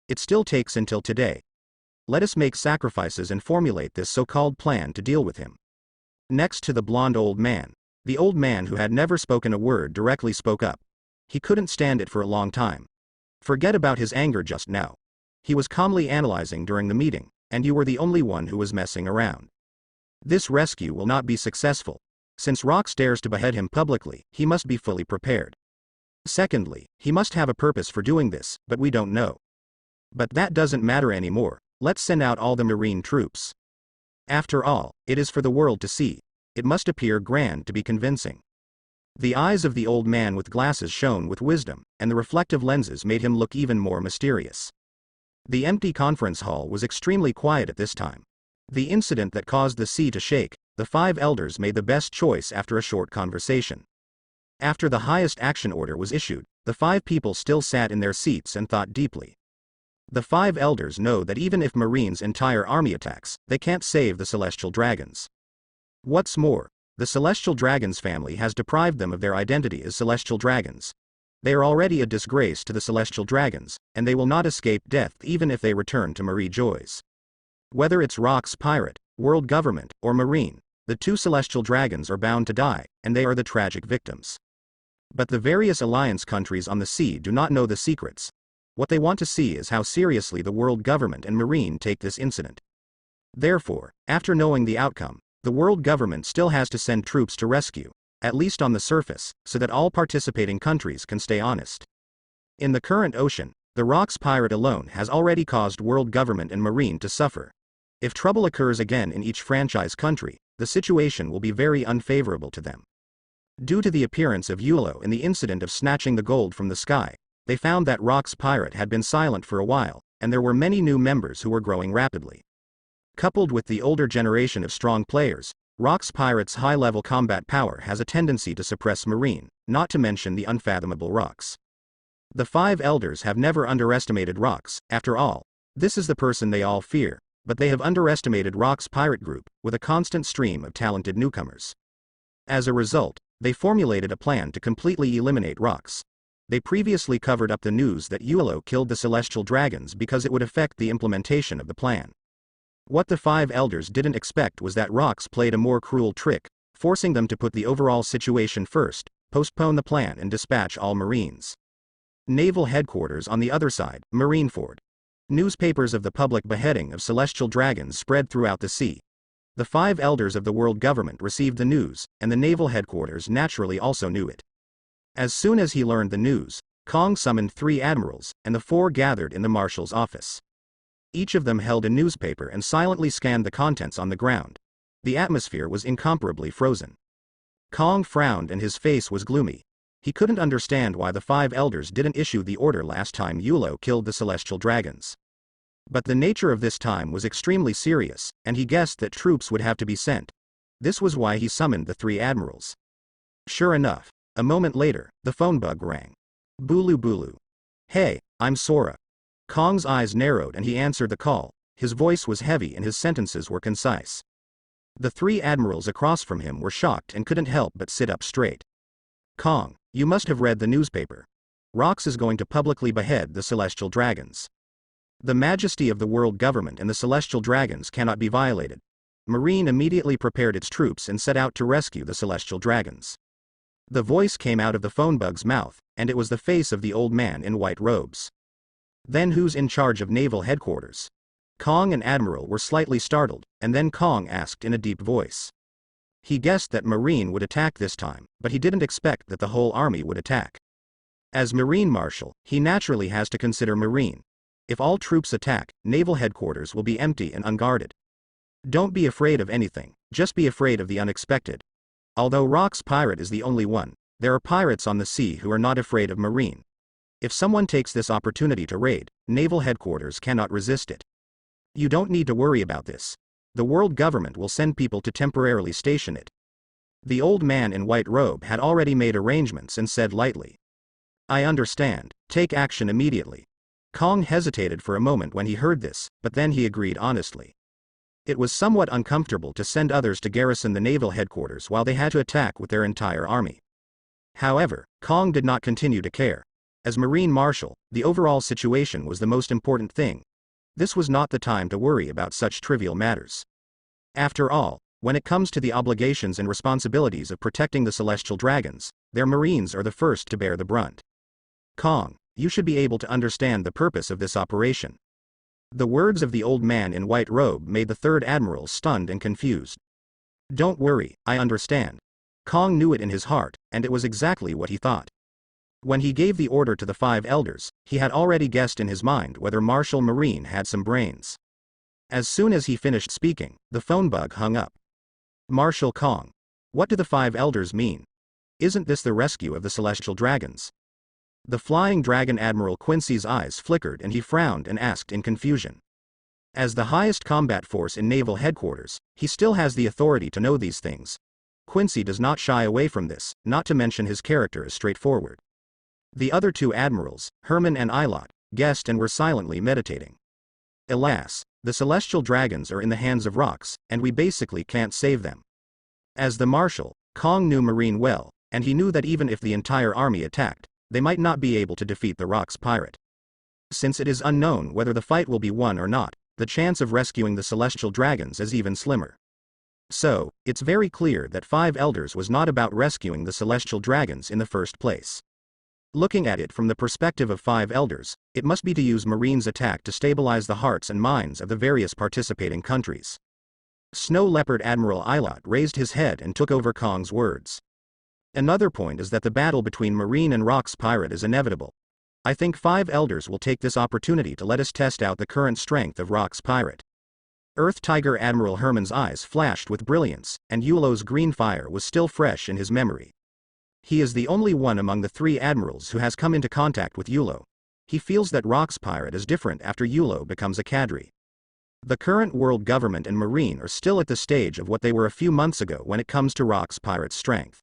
It still takes until today. Let us make sacrifices and formulate this so-called plan to deal with him. Next to the blonde old man, the old man who had never spoken a word directly spoke up. He couldn't stand it for a long time. Forget about his anger just now. He was calmly analyzing during the meeting, and you were the only one who was messing around. This rescue will not be successful. Since Rox dares to behead him publicly, he must be fully prepared. Secondly, he must have a purpose for doing this, but we don't know. But that doesn't matter anymore. Let's send out all the marine troops. After all, it is for the world to see. It must appear grand to be convincing. The eyes of the old man with glasses shone with wisdom, and the reflective lenses made him look even more mysterious. The empty conference hall was extremely quiet at this time. The incident that caused the sea to shake, the five elders made the best choice after a short conversation. After the highest action order was issued, the five people still sat in their seats and thought deeply. The five elders know that even if Marine's entire army attacks, they can't save the celestial dragons. What's more, the celestial dragons family has deprived them of their identity as celestial dragons. They are already a disgrace to the celestial dragons, and they will not escape death even if they return to Marie Joy's. Whether it's Rock's pirate, world government, or Marine, the two celestial dragons are bound to die, and they are the tragic victims. But the various alliance countries on the sea do not know the secrets. What they want to see is how seriously the world government and Marine take this incident. Therefore, after knowing the outcome, the world government still has to send troops to rescue, at least on the surface, so that all participating countries can stay honest. In the current ocean, the Rock's pirate alone has already caused world government and Marine to suffer. If trouble occurs again in each franchise country, the situation will be very unfavorable to them. Due to the appearance of Yulo in the incident of snatching the gold from the sky, they found that Rock's pirate had been silent for a while, and there were many new members who were growing rapidly. Coupled with the older generation of strong players, Rock's pirate's high-level combat power has a tendency to suppress Marine, not to mention the unfathomable Rocks. The five elders have never underestimated Rocks. After all, this is the person they all fear, but they have underestimated Rock's pirate group, with a constant stream of talented newcomers. As a result, they formulated a plan to completely eliminate Rocks. They previously covered up the news that Yulo killed the celestial dragons because it would affect the implementation of the plan. What the five elders didn't expect was that Rocks played a more cruel trick, forcing them to put the overall situation first, postpone the plan and dispatch all Marines. Naval headquarters on the other side, Marineford. Newspapers of the public beheading of celestial dragons spread throughout the sea. The five elders of the world government received the news, and the naval headquarters naturally also knew it. As soon as he learned the news, Kong summoned 3 admirals, and the 4 gathered in the marshal's office. Each of them held a newspaper and silently scanned the contents on the ground. The atmosphere was incomparably frozen. Kong frowned and his face was gloomy. He couldn't understand why the 5 elders didn't issue the order last time Yulo killed the celestial dragons. But the nature of this time was extremely serious, and he guessed that troops would have to be sent. This was why he summoned the 3 admirals. Sure enough, a moment later, the phone bug rang. Bulu Bulu. Hey, I'm Sora. Kong's eyes narrowed and he answered the call. His voice was heavy and his sentences were concise. The 3 admirals across from him were shocked and couldn't help but sit up straight. Kong, you must have read the newspaper. Rocks is going to publicly behead the celestial dragons. The majesty of the world government and the celestial dragons cannot be violated. Marine immediately prepared its troops and set out to rescue the celestial dragons. The voice came out of the phone bug's mouth, and it was the face of the old man in white robes. Then who's in charge of naval headquarters? Kong and Admiral were slightly startled, and then Kong asked in a deep voice. He guessed that Marine would attack this time, but he didn't expect that the whole army would attack. As Marine Marshal, he naturally has to consider Marine. If all troops attack, naval headquarters will be empty and unguarded. Don't be afraid of anything, just be afraid of the unexpected. Although Rock's pirate is the only one, there are pirates on the sea who are not afraid of Marine. If someone takes this opportunity to raid, naval headquarters cannot resist it. You don't need to worry about this. The world government will send people to temporarily station it. The old man in white robe had already made arrangements and said lightly. I understand, take action immediately. Kong hesitated for a moment when he heard this, but then he agreed honestly. It was somewhat uncomfortable to send others to garrison the naval headquarters while they had to attack with their entire army. However, Kong did not continue to care. As Marine Marshal, the overall situation was the most important thing. This was not the time to worry about such trivial matters. After all, when it comes to the obligations and responsibilities of protecting the celestial dragons, their Marines are the first to bear the brunt. Kong, you should be able to understand the purpose of this operation. The words of the old man in white robe made the 3rd Admiral stunned and confused. Don't worry, I understand. Kong knew it in his heart, and it was exactly what he thought. When he gave the order to the 5 elders, he had already guessed in his mind whether Marshal Marine had some brains. As soon as he finished speaking, the phone bug hung up. Marshal Kong. What do the 5 elders mean? Isn't this the rescue of the celestial dragons? The Flying Dragon Admiral Quincy's eyes flickered and he frowned and asked in confusion. As the highest combat force in naval headquarters, he still has the authority to know these things. Quincy does not shy away from this, not to mention his character is straightforward. The other 2 admirals, Herman and Ilot, guessed and were silently meditating. Alas, the celestial dragons are in the hands of Rocks, and we basically can't save them. As the Marshal, Kong knew Marine well, and he knew that even if the entire army attacked, they might not be able to defeat the Rocks pirate. Since it is unknown whether the fight will be won or not, the chance of rescuing the celestial dragons is even slimmer. So, it's very clear that Five Elders was not about rescuing the celestial dragons in the first place. Looking at it from the perspective of Five Elders, it must be to use Marine's attack to stabilize the hearts and minds of the various participating countries. Snow Leopard Admiral Ilot raised his head and took over Kong's words. Another point is that the battle between Marine and Rocks pirate is inevitable. I think Five Elders will take this opportunity to let us test out the current strength of Rocks pirate. Earth Tiger Admiral Herman's eyes flashed with brilliance, and Yulo's green fire was still fresh in his memory. He is the only one among the three admirals who has come into contact with Yulo. He feels that Rocks pirate is different after Yulo becomes a cadre. The current world government and Marine are still at the stage of what they were a few months ago when it comes to Rocks pirate's strength.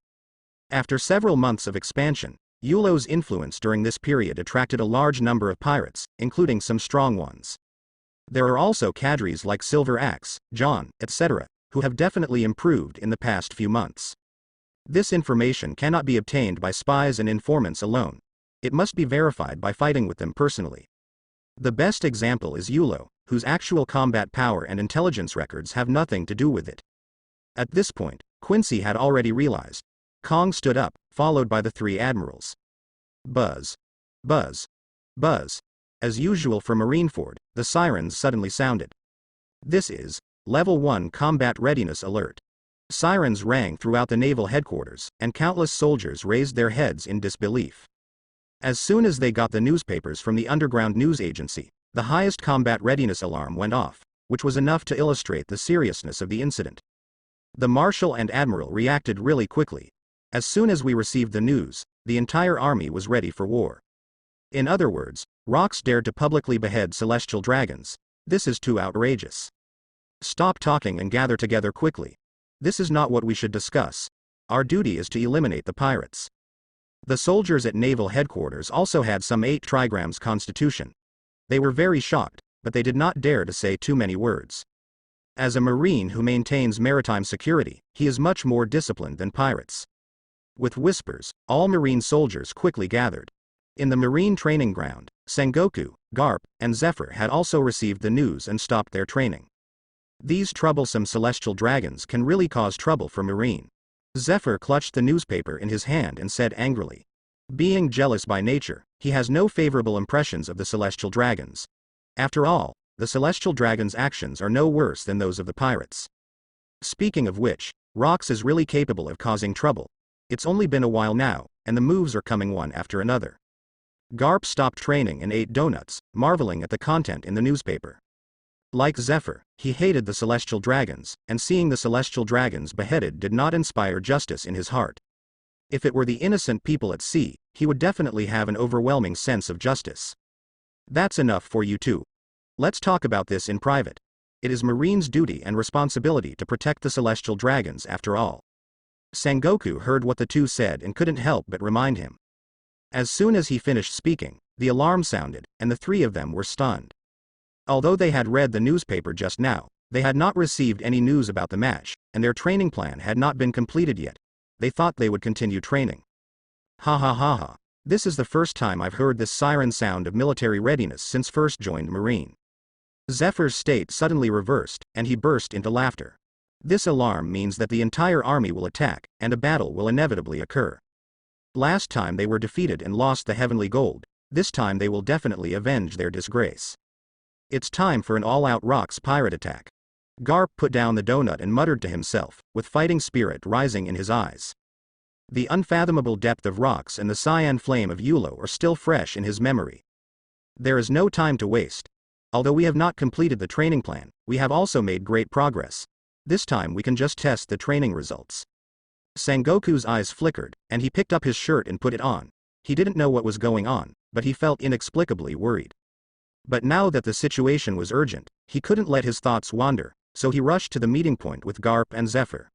After several months of expansion, Yulo's influence during this period attracted a large number of pirates, including some strong ones. There are also cadres like Silver Axe, John, etc., who have definitely improved in the past few months. This information cannot be obtained by spies and informants alone. It must be verified by fighting with them personally. The best example is Yulo, whose actual combat power and intelligence records have nothing to do with it. At this point, Quincy had already realized. Kong stood up, followed by the three admirals. Buzz. Buzz. Buzz. As usual for Marineford, the sirens suddenly sounded. This is Level 1 Combat Readiness Alert. Sirens rang throughout the naval headquarters, and countless soldiers raised their heads in disbelief. As soon as they got the newspapers from the underground news agency, the highest combat readiness alarm went off, which was enough to illustrate the seriousness of the incident. The Marshal and Admiral reacted really quickly. As soon as we received the news, the entire army was ready for war. In other words, Rocks dared to publicly behead celestial dragons. This is too outrageous. Stop talking and gather together quickly. This is not what we should discuss. Our duty is to eliminate the pirates. The soldiers at naval headquarters also had some 8 trigrams constitution. They were very shocked, but they did not dare to say too many words. As a Marine who maintains maritime security, he is much more disciplined than pirates. With whispers, all Marine soldiers quickly gathered. In the Marine training ground, Sengoku, Garp, and Zephyr had also received the news and stopped their training. These troublesome celestial dragons can really cause trouble for Marine. Zephyr clutched the newspaper in his hand and said angrily. Being jealous by nature, he has no favorable impressions of the celestial dragons. After all, the celestial dragons' actions are no worse than those of the pirates. Speaking of which, Rocks is really capable of causing trouble. It's only been a while now, and the moves are coming one after another. Garp stopped training and ate donuts, marveling at the content in the newspaper. Like Zephyr, he hated the celestial dragons, and seeing the celestial dragons beheaded did not inspire justice in his heart. If it were the innocent people at sea, he would definitely have an overwhelming sense of justice. That's enough for you two. Let's talk about this in private. It is Marine's duty and responsibility to protect the celestial dragons after all. Sengoku heard what the two said and couldn't help but remind him. As soon as he finished speaking, the alarm sounded, and the three of them were stunned. Although they had read the newspaper just now, they had not received any news about the match, and their training plan had not been completed yet. They thought they would continue training. Ha ha ha ha. This is the first time I've heard this siren sound of military readiness since first joined Marine. Zephyr's state suddenly reversed, and he burst into laughter. This alarm means that the entire army will attack, and a battle will inevitably occur. Last time they were defeated and lost the heavenly gold, this time they will definitely avenge their disgrace. It's time for an all-out Rocks pirate attack. Garp put down the donut and muttered to himself, with fighting spirit rising in his eyes. The unfathomable depth of Rocks and the cyan flame of Yulo are still fresh in his memory. There is no time to waste. Although we have not completed the training plan, we have also made great progress. This time we can just test the training results. Sengoku's eyes flickered, and he picked up his shirt and put it on. He didn't know what was going on, but he felt inexplicably worried. But now that the situation was urgent, he couldn't let his thoughts wander, so he rushed to the meeting point with Garp and Zephyr.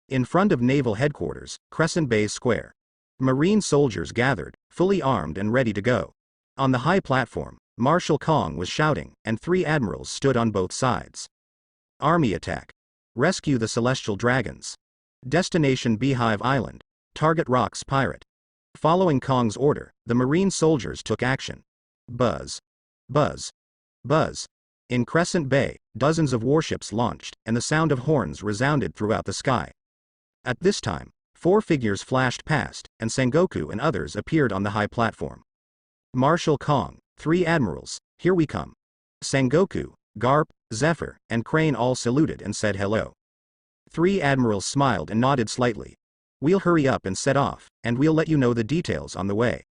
In front of Naval Headquarters, Crescent Bay Square. Marine soldiers gathered, fully armed and ready to go. On the high platform, Marshal Kong was shouting, and 3 admirals stood on both sides. Army attack. Rescue the celestial dragons. Destination Beehive Island. Target Rocks pirate. Following Kong's order, the Marine soldiers took action. Buzz. Buzz. Buzz. In Crescent Bay, dozens of warships launched, and the sound of horns resounded throughout the sky. At this time, 4 figures flashed past, and Sengoku and others appeared on the high platform. Marshal Kong, 3 admirals, here we come. Sengoku, Garp, Zephyr, and Crane all saluted and said hello. 3 admirals smiled and nodded slightly. We'll hurry up and set off, and we'll let you know the details on the way.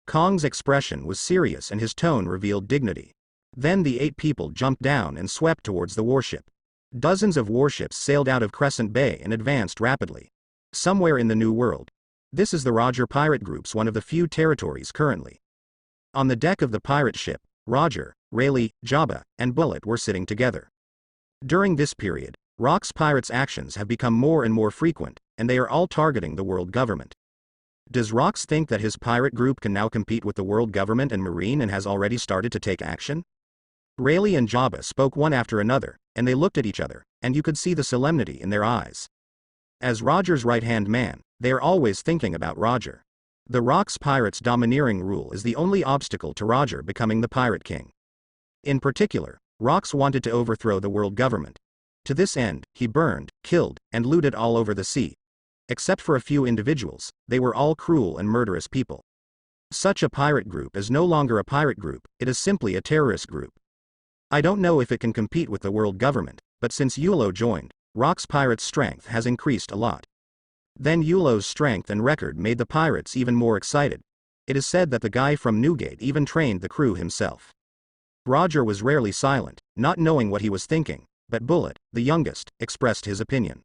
Kong's expression was serious and his tone revealed dignity. Then the 8 people jumped down and swept towards the warship. Dozens of warships sailed out of Crescent Bay and advanced rapidly. Somewhere in the New World. This is the Roger Pirate Group's one of the few territories currently. On the deck of the pirate ship, Roger, Rayleigh, Jabba, and Bullet were sitting together. During this period, Rock's pirates' actions have become more and more frequent, and they are all targeting the world government. Does Rox think that his pirate group can now compete with the world government and Marine and has already started to take action? Rayleigh and Jabba spoke one after another, and they looked at each other, and you could see the solemnity in their eyes. As Roger's right-hand man, they are always thinking about Roger. The Rox pirates' domineering rule is the only obstacle to Roger becoming the Pirate King. In particular, Rox wanted to overthrow the world government. To this end, he burned, killed, and looted all over the sea. Except for a few individuals, they were all cruel and murderous people. Such a pirate group is no longer a pirate group, it is simply a terrorist group. I don't know if it can compete with the world government, but since Yulo joined, Rock's pirates' strength has increased a lot. Then Yulo's strength and record made the pirates even more excited. It is said that the guy from Newgate even trained the crew himself. Roger was rarely silent, not knowing what he was thinking, but Bullet, the youngest, expressed his opinion.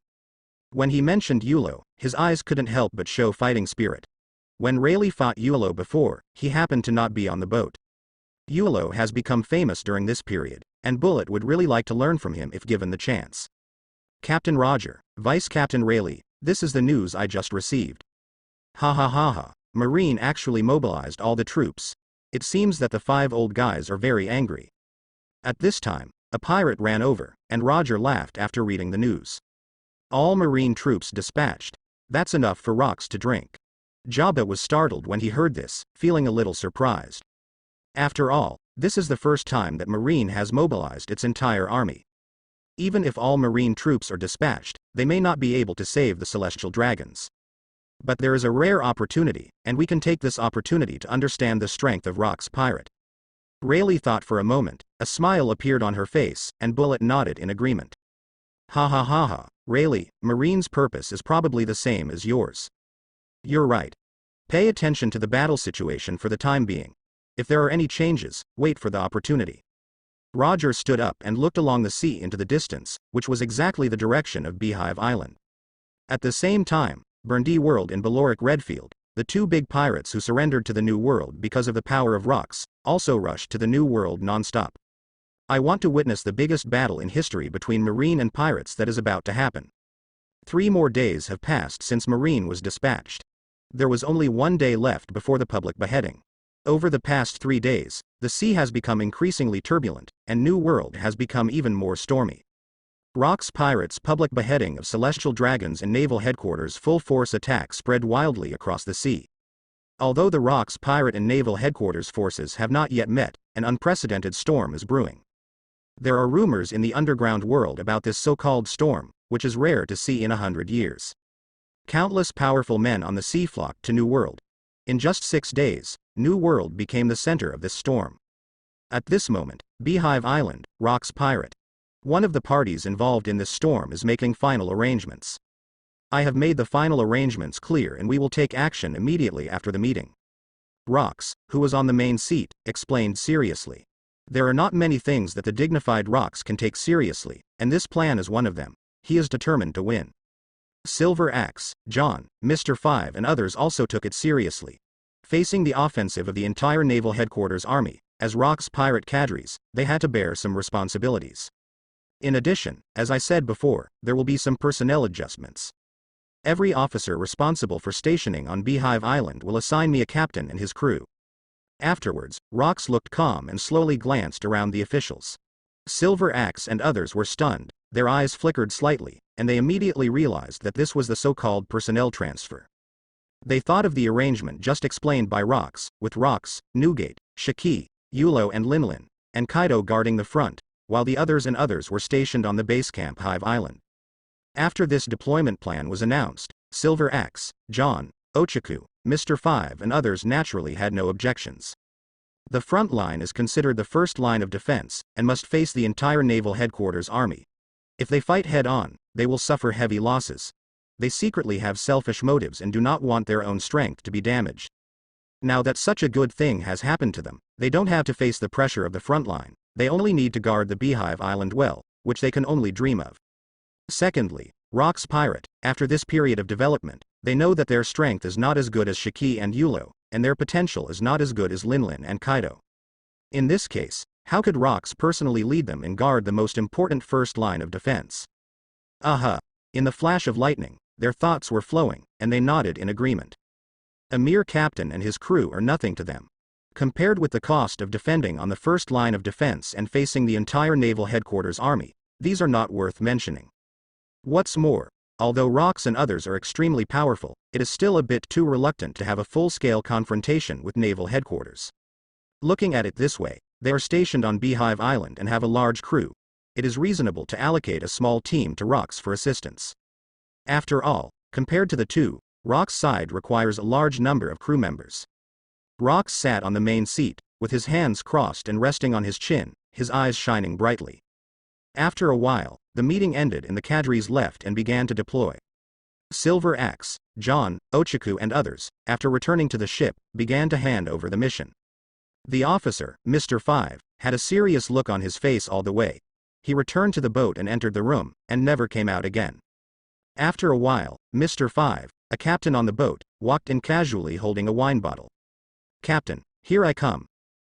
When he mentioned Yulo, his eyes couldn't help but show fighting spirit. When Rayleigh fought Yulo before, he happened to not be on the boat. Yulo has become famous during this period, and Bullet would really like to learn from him if given the chance. Captain Roger, Vice Captain Rayleigh, this is the news I just received. Ha ha ha ha, Marine actually mobilized all the troops. It seems that the 5 old guys are very angry. At this time, a pirate ran over, and Roger laughed after reading the news. All Marine troops dispatched. That's enough for Rox to drink. Jabba was startled when he heard this, feeling a little surprised. After all, this is the first time that Marine has mobilized its entire army. Even if all Marine troops are dispatched, they may not be able to save the celestial dragons. But there is a rare opportunity, and we can take this opportunity to understand the strength of Rock's pirate. Rayleigh thought for a moment, a smile appeared on her face, and Bullet nodded in agreement. Ha ha ha ha, Rayleigh, Marine's purpose is probably the same as yours. You're right. Pay attention to the battle situation for the time being. If there are any changes, wait for the opportunity. Roger stood up and looked along the sea into the distance, which was exactly the direction of Beehive Island. At the same time, Burndy World and Baloric Redfield, the 2 big pirates who surrendered to the New World because of the power of Rox, also rushed to the New World non-stop. I want to witness the biggest battle in history between Marine and pirates that is about to happen. 3 more days have passed since Marine was dispatched. There was only 1 day left before the public beheading. Over the past 3 days, the sea has become increasingly turbulent, and New World has become even more stormy. Rock's pirates' public beheading of celestial dragons and naval headquarters full-force attack spread wildly across the sea. Although the Rock's pirate and naval headquarters forces have not yet met, an unprecedented storm is brewing. There are rumors in the underground world about this so-called storm, which is rare to see in 100 years. Countless powerful men on the sea flocked to New World. In just 6 days, New World became the center of this storm. At this moment, Beehive Island, Rock's pirate. One of the parties involved in this storm is making final arrangements. I have made the final arrangements clear and we will take action immediately after the meeting. Rox, who was on the main seat, explained seriously. There are not many things that the dignified Rox can take seriously, and this plan is one of them. He is determined to win. Silver Axe, John, Mr. 5 and others also took it seriously. Facing the offensive of the entire naval headquarters army, as Rock's pirate cadres, they had to bear some responsibilities. In addition, as I said before, there will be some personnel adjustments. Every officer responsible for stationing on Beehive Island will assign me a captain and his crew. Afterwards, Rox looked calm and slowly glanced around the officials. Silver Axe and others were stunned, their eyes flickered slightly, and they immediately realized that this was the so-called personnel transfer. They thought of the arrangement just explained by Rox, with Rox, Newgate, Shiki, Yulo and Linlin, and Kaido guarding the front, while the others were stationed on the base camp Hive Island. After this deployment plan was announced, Silver Axe, John, Ochaku, Mr. 5 and others naturally had no objections. The front line is considered the first line of defense, and must face the entire Naval Headquarters army. If they fight head-on, they will suffer heavy losses. They secretly have selfish motives and do not want their own strength to be damaged. Now that such a good thing has happened to them, they don't have to face the pressure of the front line, they only need to guard the Beehive Island well, which they can only dream of. Secondly, Rock's pirate, after this period of development, they know that their strength is not as good as Shiki and Yulo, and their potential is not as good as Linlin and Kaido. In this case, how could Rox personally lead them and guard the most important first line of defense? Aha! In the flash of lightning, their thoughts were flowing, and they nodded in agreement. A mere captain and his crew are nothing to them. Compared with the cost of defending on the first line of defense and facing the entire Naval Headquarters army, these are not worth mentioning. What's more, although Rox and others are extremely powerful, it is still a bit too reluctant to have a full-scale confrontation with Naval Headquarters. Looking at it this way, they are stationed on Beehive Island and have a large crew. It is reasonable to allocate a small team to Rox for assistance. After all, compared to the two, Rox's side requires a large number of crew members. Rox sat on the main seat, with his hands crossed and resting on his chin, his eyes shining brightly. After a while, the meeting ended and the cadres left and began to deploy. Silver Axe, John, Ochaku and others, after returning to the ship, began to hand over the mission. The officer, Mr. 5, had a serious look on his face all the way. He returned to the boat and entered the room, and never came out again. After a while, Mr. 5, a captain on the boat, walked in casually holding a wine bottle. "Captain, here I come."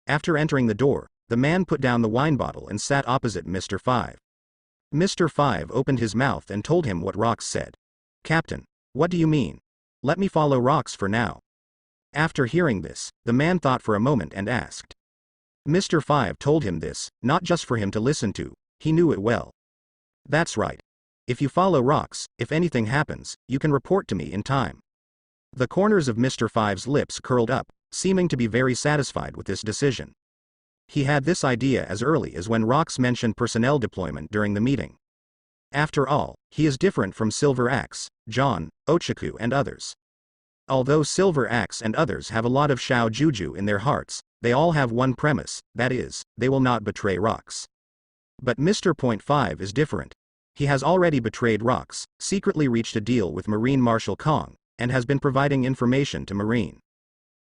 After entering the door, the man put down the wine bottle and sat opposite Mr. 5. Mr. 5 opened his mouth and told him what Rox said. "Captain, what do you mean? Let me follow Rox for now." After hearing this, the man thought for a moment and asked. Mr. 5 told him this, not just for him to listen to, he knew it well. "That's right. If you follow Rox, if anything happens, you can report to me in time." The corners of Mr. 5's lips curled up, seeming to be very satisfied with this decision. He had this idea as early as when Rox mentioned personnel deployment during the meeting. After all, he is different from Silver Axe, John, Ochaku and others. Although Silver Axe and others have a lot of Shao Juju in their hearts, they all have one premise, that is, they will not betray Rox. But Mr. Point 5 is different. He has already betrayed Rox, secretly reached a deal with Marine Marshal Kong, and has been providing information to Marine.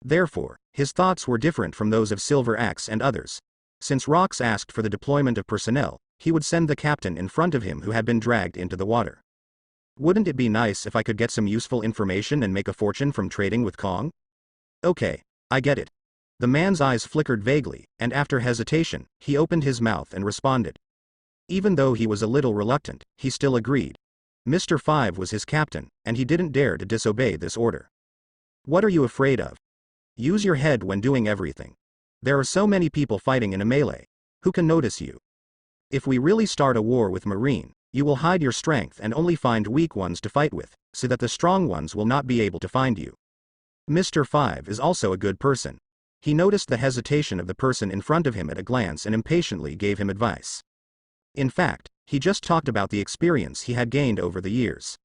Therefore, his thoughts were different from those of Silver Axe and others. Since Rox asked for the deployment of personnel, he would send the captain in front of him who had been dragged into the water. Wouldn't it be nice if I could get some useful information and make a fortune from trading with Kong? Okay, I get it. The man's eyes flickered vaguely, and after hesitation, he opened his mouth and responded. Even though he was a little reluctant, he still agreed. Mr. 5 was his captain, and he didn't dare to disobey this order. "What are you afraid of? Use your head when doing everything. There are so many people fighting in a melee. Who can notice you? If we really start a war with Marine, you will hide your strength and only find weak ones to fight with, so that the strong ones will not be able to find you." Mr. 5 is also a good person. He noticed the hesitation of the person in front of him at a glance and impatiently gave him advice. In fact, he just talked about the experience he had gained over the years.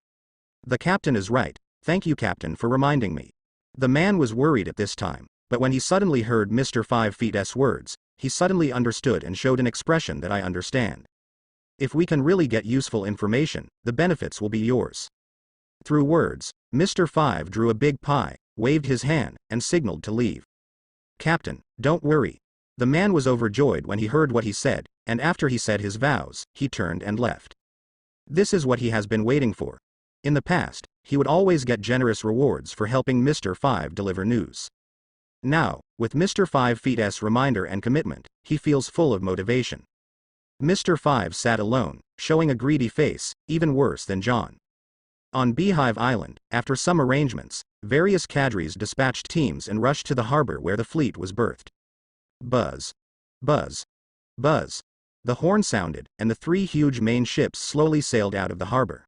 "The captain is right. Thank you, Captain, for reminding me." The man was worried at this time, but when he suddenly heard Mr. 5's words, he suddenly understood and showed an expression that I understand. "If we can really get useful information, the benefits will be yours." Through words, Mr. 5 drew a big pie, waved his hand, and signaled to leave. "Captain, don't worry." The man was overjoyed when he heard what he said, and after he said his vows, he turned and left. This is what he has been waiting for. In the past, he would always get generous rewards for helping Mr. 5 deliver news. Now, with Mr. 5's reminder and commitment, he feels full of motivation. Mr. 5 sat alone, showing a greedy face, even worse than John. On Beehive Island, after some arrangements, various cadres dispatched teams and rushed to the harbor where the fleet was berthed. Buzz. Buzz. Buzz. The horn sounded, and the three huge main ships slowly sailed out of the harbor.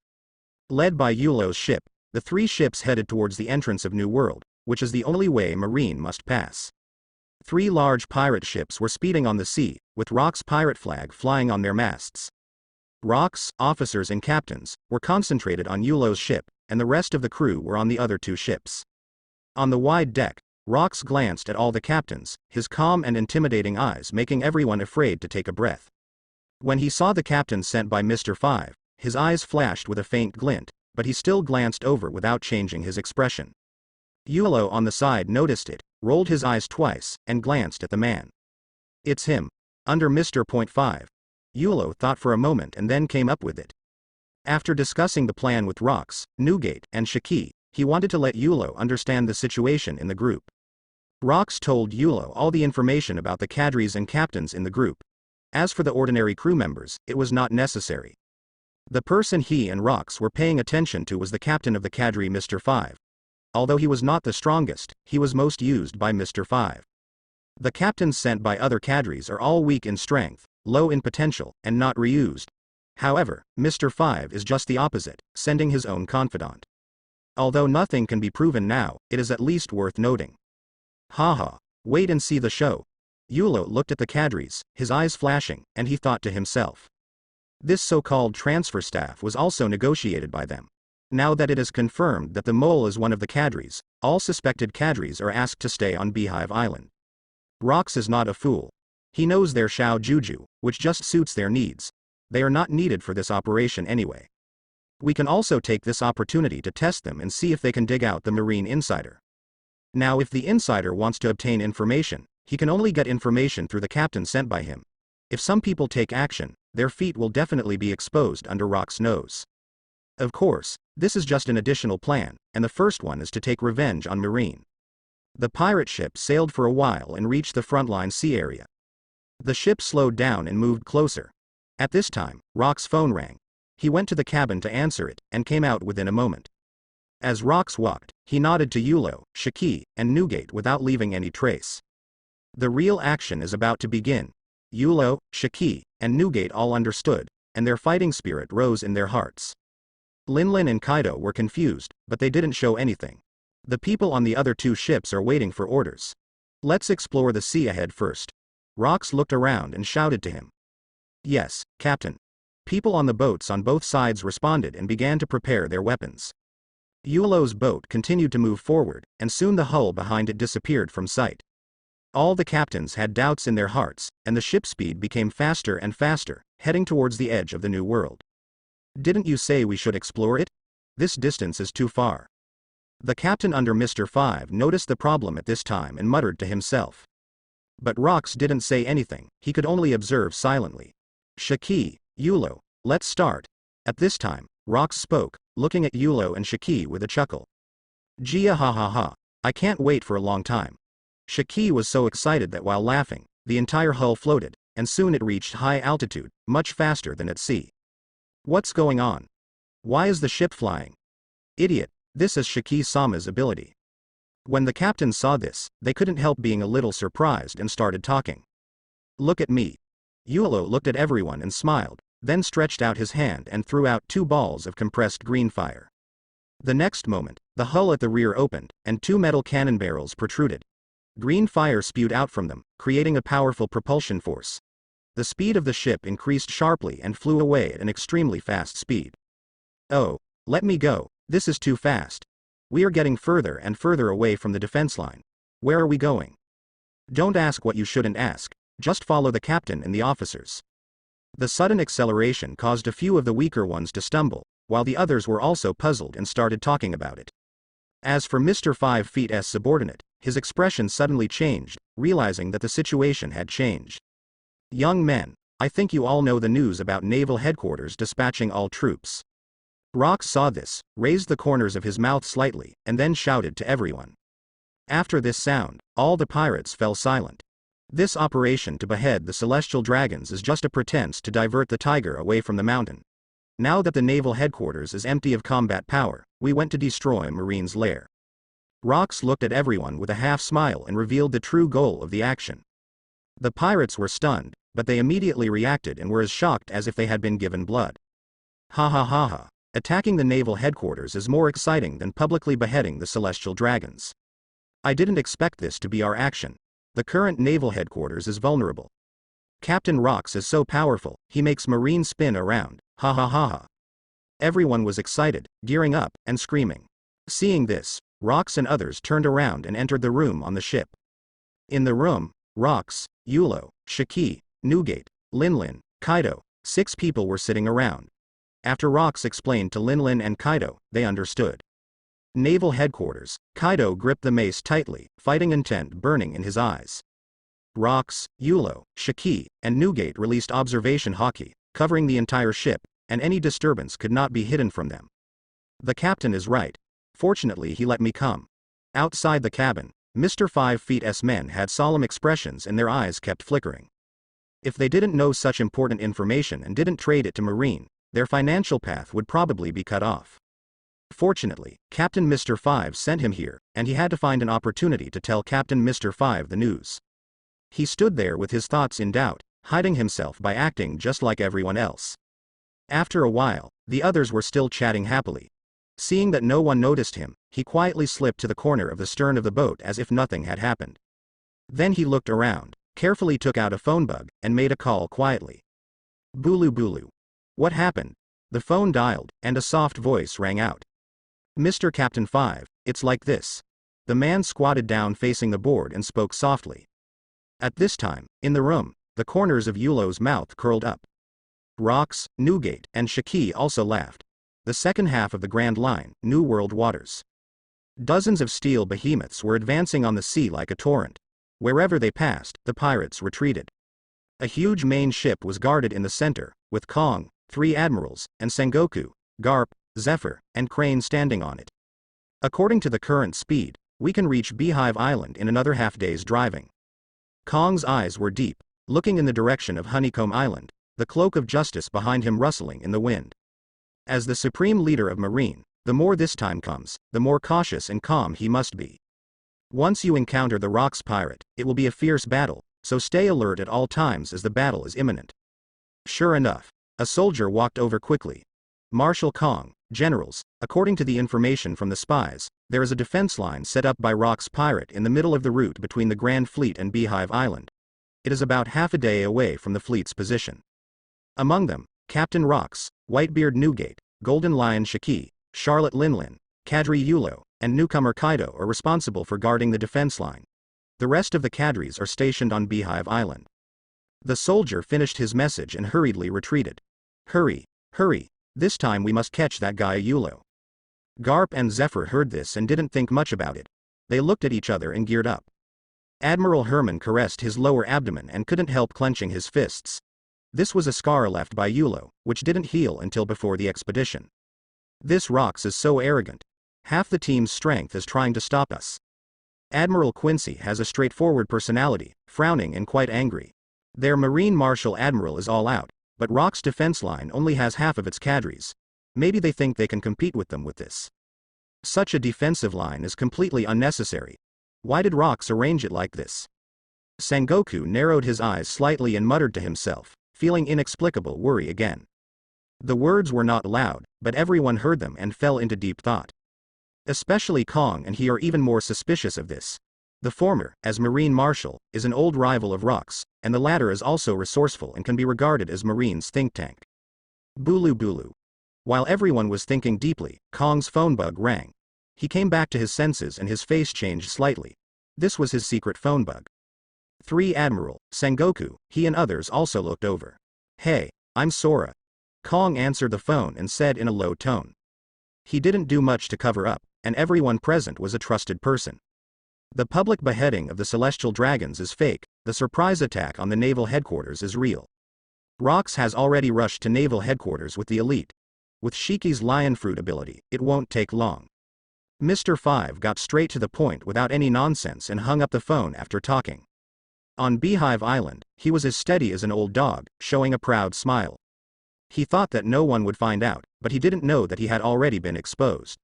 Led by Yulo's ship, The three ships headed towards the entrance of New World, which is the only way a marine must pass. Three large pirate ships were speeding on the sea, with Rock's pirate flag flying on their masts. Rock's officers and captains were concentrated on Yulo's ship, and the rest of the crew were on the other two ships. On the wide deck, Rox glanced at all the captains, his calm and intimidating eyes making everyone afraid to take a breath. When he saw the captain sent by Mr. 5, his eyes flashed with a faint glint, but he still glanced over without changing his expression. Yulo on the side noticed it, rolled his eyes twice, and glanced at the man. It's him. Under Mr. 5. Yulo thought for a moment and then came up with it. After discussing the plan with Rox, Newgate, and Shiki, he wanted to let Yulo understand the situation in the group. Rox told Yulo all the information about the cadres and captains in the group. As for the ordinary crew members, it was not necessary. The person he and Rox were paying attention to was the captain of the cadre Mr. 5. Although he was not the strongest, he was most used by Mr. 5. The captains sent by other cadres are all weak in strength, low in potential, and not reused. However, Mr. 5 is just the opposite, sending his own confidant. Although nothing can be proven now, it is at least worth noting. Haha, wait and see the show. Yulo looked at the cadres, his eyes flashing, and he thought to himself. This so-called transfer staff was also negotiated by them. Now that it is confirmed that the mole is one of the cadres, all suspected cadres are asked to stay on Beehive Island. Rox is not a fool. He knows their Shao Juju, which just suits their needs. They are not needed for this operation anyway. We can also take this opportunity to test them and see if they can dig out the Marine Insider. Now if the Insider wants to obtain information, he can only get information through the captain sent by him. If some people take action, their feet will definitely be exposed under Rock's nose. Of course, this is just an additional plan, and the first one is to take revenge on Marine. The pirate ship sailed for a while and reached the frontline sea area. The ship slowed down and moved closer. At this time, Rock's phone rang. He went to the cabin to answer it, and came out within a moment. As Rox walked, he nodded to Yulo, Shiki, and Newgate without leaving any trace. The real action is about to begin. Yulo, Shiki, and Newgate all understood, and their fighting spirit rose in their hearts. Linlin and Kaido were confused, but they didn't show anything. The people on the other two ships are waiting for orders. Let's explore the sea ahead first. Rox looked around and shouted to him. Yes, Captain. People on the boats on both sides responded and began to prepare their weapons. Yulo's boat continued to move forward, and soon the hull behind it disappeared from sight. All the captains had doubts in their hearts, and the ship's speed became faster and faster, heading towards the edge of the New World. Didn't you say we should explore it? This distance is too far. The captain under Mr. 5 noticed the problem at this time and muttered to himself. But Rox didn't say anything, he could only observe silently. Shiki, Yulo, let's start. At this time, Rox spoke, looking at Yulo and Shiki with a chuckle. Gia ha ha ha, I can't wait for a long time. Shiki was so excited that while laughing, the entire hull floated, and soon it reached high altitude, much faster than at sea. What's going on? Why is the ship flying? Idiot, this is Shiki-sama's ability. When the captains saw this, they couldn't help being a little surprised and started talking. Look at me. Yulo looked at everyone and smiled, then stretched out his hand and threw out 2 balls of compressed green fire. The next moment, the hull at the rear opened, and 2 metal cannon barrels protruded. Green fire spewed out from them, creating a powerful propulsion force. The speed of the ship increased sharply and flew away at an extremely fast speed. Oh, let me go, this is too fast. We are getting further and further away from the defense line. Where are we going? Don't ask what you shouldn't ask, just follow the captain and the officers. The sudden acceleration caused a few of the weaker ones to stumble, while the others were also puzzled and started talking about it. As for Mr. 5 Feet's subordinate, his expression suddenly changed, realizing that the situation had changed. Young men, I think you all know the news about Naval Headquarters dispatching all troops. Rox saw this, raised the corners of his mouth slightly, and then shouted to everyone. After this sound, all the pirates fell silent. This operation to behead the celestial dragons is just a pretense to divert the tiger away from the mountain. Now that the Naval Headquarters is empty of combat power, we went to destroy Marine's lair. Rox looked at everyone with a half smile and revealed the true goal of the action. The pirates were stunned, but they immediately reacted and were as shocked as if they had been given blood. Ha ha ha ha. Attacking the naval headquarters is more exciting than publicly beheading the celestial dragons. I didn't expect this to be our action. The current naval headquarters is vulnerable. Captain Rox is so powerful, he makes Marine spin around, ha ha ha ha. Everyone was excited, gearing up, and screaming. Seeing this, Rox and others turned around and entered the room on the ship. In the room, Rox, Yulo, Shiki, Newgate, Linlin, Kaido, 6 people were sitting around. After Rox explained to Linlin and Kaido, they understood. Naval headquarters, Kaido gripped the mace tightly, fighting intent burning in his eyes. Rox, Yulo, Shiki, and Newgate released observation hockey, covering the entire ship, and any disturbance could not be hidden from them. The captain is right. Fortunately he let me come. Outside the cabin, Mr. 5 Feet's men had solemn expressions and their eyes kept flickering. If they didn't know such important information and didn't trade it to Marine, their financial path would probably be cut off. Fortunately, Captain Mr. 5 sent him here, and he had to find an opportunity to tell Captain Mr. 5 the news. He stood there with his thoughts in doubt, hiding himself by acting just like everyone else. After a while, the others were still chatting happily. Seeing that no one noticed him, he quietly slipped to the corner of the stern of the boat as if nothing had happened. Then he looked around, carefully took out a phone bug, and made a call quietly. Bulu Bulu. What happened? The phone dialed, and a soft voice rang out. Mr. Captain 5, it's like this. The man squatted down facing the board and spoke softly. At this time, in the room, the corners of Yulo's mouth curled up. Rox, Newgate, and Shiki also laughed. The second half of the Grand Line, New World waters. Dozens of steel behemoths were advancing on the sea like a torrent. Wherever they passed, the pirates retreated. A huge main ship was guarded in the center, with Kong, 3 admirals, and Sengoku, Garp, Zephyr, and Crane standing on it. According to the current speed, we can reach Beehive Island in another half-day's driving. Kong's eyes were deep, looking in the direction of Honeycomb Island, the cloak of justice behind him rustling in the wind. As the supreme leader of Marine, the more this time comes, the more cautious and calm he must be. Once you encounter the Rox pirate, it will be a fierce battle, so stay alert at all times as the battle is imminent. Sure enough, a soldier walked over quickly. Marshal Kong, generals, according to the information from the spies, there is a defense line set up by Rox pirate in the middle of the route between the Grand Fleet and Beehive Island. It is about half a day away from the fleet's position. Among them, Captain Rox, Whitebeard Newgate, Golden Lion Shiki, Charlotte Linlin, Kadri Yulo, and newcomer Kaido are responsible for guarding the defense line. The rest of the cadres are stationed on Beehive Island. The soldier finished his message and hurriedly retreated. Hurry, hurry, this time we must catch that guy Yulo. Garp and Zephyr heard this and didn't think much about it. They looked at each other and geared up. Admiral Herman caressed his lower abdomen and couldn't help clenching his fists. This was a scar left by Yulo, which didn't heal until before the expedition. This Rox is so arrogant. Half the team's strength is trying to stop us. Admiral Quincy has a straightforward personality, frowning and quite angry. Their Marine Marshal Admiral is all out, but Rox defense line only has half of its cadres. Maybe they think they can compete with them with this. Such a defensive line is completely unnecessary. Why did Rox arrange it like this? Sengoku narrowed his eyes slightly and muttered to himself, feeling inexplicable worry again. The words were not loud, but everyone heard them and fell into deep thought. Especially Kong and he are even more suspicious of this. The former, as Marine Marshal, is an old rival of Rox, and the latter is also resourceful and can be regarded as Marine's think tank. Bulu Bulu. While everyone was thinking deeply, Kong's phone bug rang. He came back to his senses and his face changed slightly. This was his secret phone bug. 3 Admiral, Sengoku, he and others also looked over. Hey, I'm Sora. Kong answered the phone and said in a low tone. He didn't do much to cover up, and everyone present was a trusted person. The public beheading of the celestial dragons is fake, the surprise attack on the naval headquarters is real. Rox has already rushed to naval headquarters with the elite. With Shiki's lion fruit ability, it won't take long. Mr. 5 got straight to the point without any nonsense and hung up the phone after talking. On Beehive Island, he was as steady as an old dog, showing a proud smile. He thought that no one would find out, but he didn't know that he had already been exposed.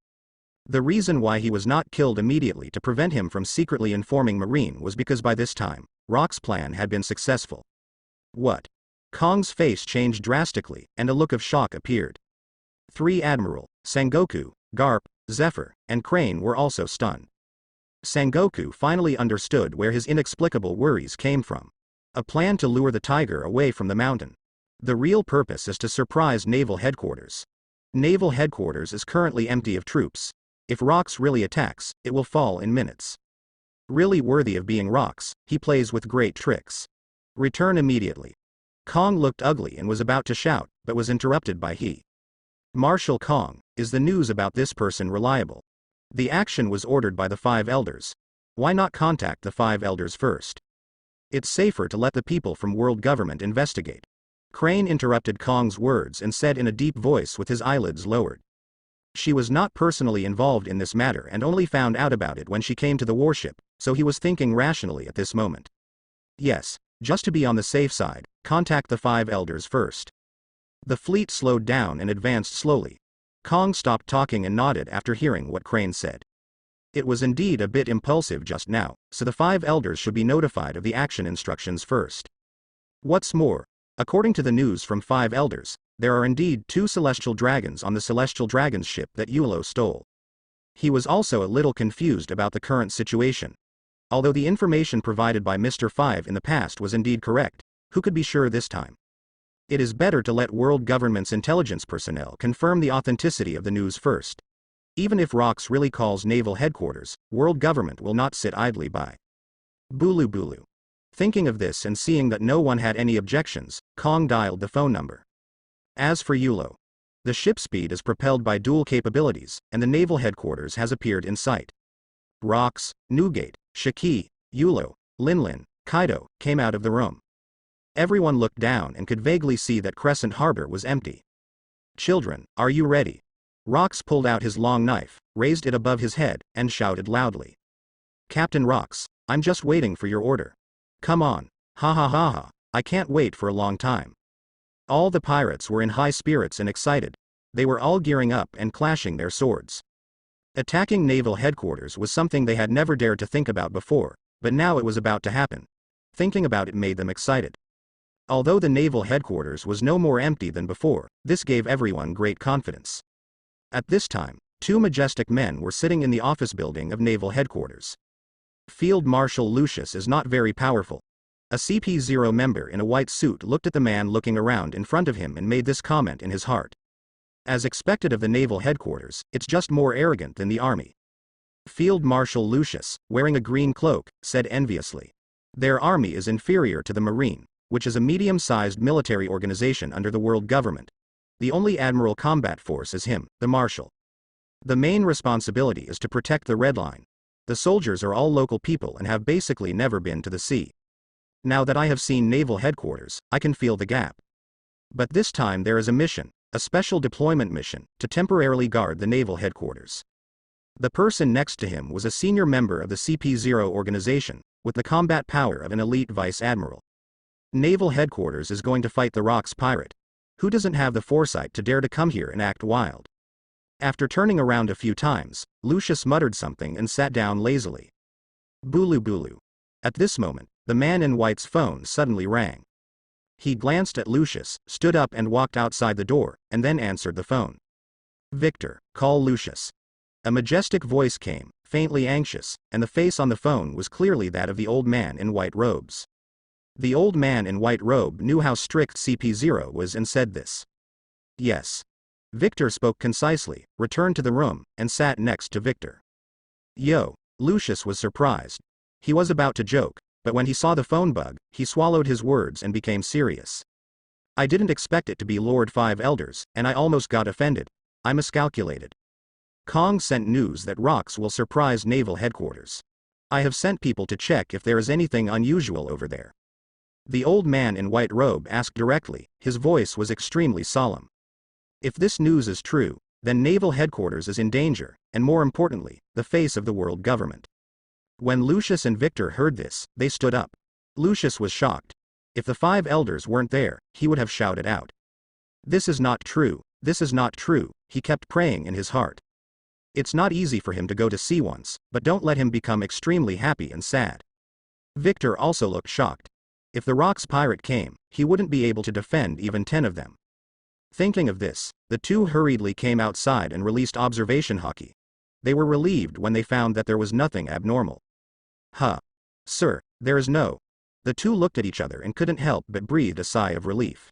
The reason why he was not killed immediately to prevent him from secretly informing Marine was because by this time, Rox's plan had been successful. What? Kong's face changed drastically, and a look of shock appeared. 3 Admiral, Sengoku, Garp, Zephyr, and Crane were also stunned. Sengoku finally understood where his inexplicable worries came from. A plan to lure the tiger away from the mountain. The real purpose is to surprise Naval Headquarters. Naval Headquarters is currently empty of troops. If Rox really attacks, it will fall in minutes. Really worthy of being Rox, he plays with great tricks. Return immediately. Kong looked ugly and was about to shout, but was interrupted by he. Marshal Kong, is the news about this person reliable? The action was ordered by the 5 elders. Why not contact the 5 elders first? It's safer to let the people from world government investigate. Crane interrupted Kong's words and said in a deep voice with his eyelids lowered. She was not personally involved in this matter and only found out about it when she came to the warship, so he was thinking rationally at this moment. Yes, just to be on the safe side, contact the 5 elders first. The fleet slowed down and advanced slowly. Kong stopped talking and nodded after hearing what Crane said. It was indeed a bit impulsive just now, so the 5 elders should be notified of the action instructions first. What's more, according to the news from 5 elders, there are indeed 2 celestial dragons on the celestial dragon's ship that Yulo stole. He was also a little confused about the current situation. Although the information provided by Mr. 5 in the past was indeed correct, who could be sure this time? It is better to let world government's intelligence personnel confirm the authenticity of the news first. Even if Rox really calls Naval Headquarters, world government will not sit idly by. Bulu Bulu. Thinking of this and seeing that no one had any objections, Kong dialed the phone number. As for Yulo, the ship speed is propelled by dual capabilities, and the Naval Headquarters has appeared in sight. Rox, Newgate, Shiki, Yulo, Linlin, Kaido, came out of the room. Everyone looked down and could vaguely see that Crescent Harbor was empty. Children, are you ready? Rox pulled out his long knife, raised it above his head, and shouted loudly. Captain Rox, I'm just waiting for your order. Come on. Ha ha ha ha, I can't wait for a long time. All the pirates were in high spirits and excited. They were all gearing up and clashing their swords. Attacking Naval Headquarters was something they had never dared to think about before, but now it was about to happen. Thinking about it made them excited. Although the Naval Headquarters was no more empty than before, this gave everyone great confidence. At this time, 2 majestic men were sitting in the office building of Naval Headquarters. Field Marshal Lucius is not very powerful. A CP0 member in a white suit looked at the man looking around in front of him and made this comment in his heart. As expected of the Naval Headquarters, it's just more arrogant than the army. Field Marshal Lucius, wearing a green cloak, said enviously. Their army is inferior to the Marine, which is a medium-sized military organization under the world government. The only Admiral combat force is him, the Marshal. The main responsibility is to protect the Red Line. The soldiers are all local people and have basically never been to the sea. Now that I have seen Naval Headquarters, I can feel the gap. But this time there is a mission, a special deployment mission, to temporarily guard the Naval Headquarters. The person next to him was a senior member of the CP0 organization, with the combat power of an elite vice admiral. Naval Headquarters is going to fight the Rox pirate. Who doesn't have the foresight to dare to come here and act wild? After turning around a few times, Lucius muttered something and sat down lazily. Bulu Bulu. At this moment, the man in white's phone suddenly rang. He glanced at Lucius, stood up and walked outside the door, and then answered the phone. Victor, call Lucius. A majestic voice came, faintly anxious, and the face on the phone was clearly that of the old man in white robes. The old man in white robe knew how strict CP0 was and said this. Yes. Victor spoke concisely, returned to the room, and sat next to Victor. Yo, Lucius was surprised. He was about to joke, but when he saw the phone bug, he swallowed his words and became serious. I didn't expect it to be Lord 5 Elders, and I almost got offended. I miscalculated. Kong sent news that Rox will surprise Naval Headquarters. I have sent people to check if there is anything unusual over there. The old man in white robe asked directly, his voice was extremely solemn. If this news is true, then Naval Headquarters is in danger, and more importantly, the face of the world government. When Lucius and Victor heard this, they stood up. Lucius was shocked. If the 5 elders weren't there, he would have shouted out. This is not true, this is not true, he kept praying in his heart. It's not easy for him to go to sea once, but don't let him become extremely happy and sad. Victor also looked shocked. If the Rox pirate came, he wouldn't be able to defend even 10 of them. Thinking of this, the two hurriedly came outside and released observation hockey. They were relieved when they found that there was nothing abnormal. Huh. Sir, there is no. The two looked at each other and couldn't help but breathe a sigh of relief.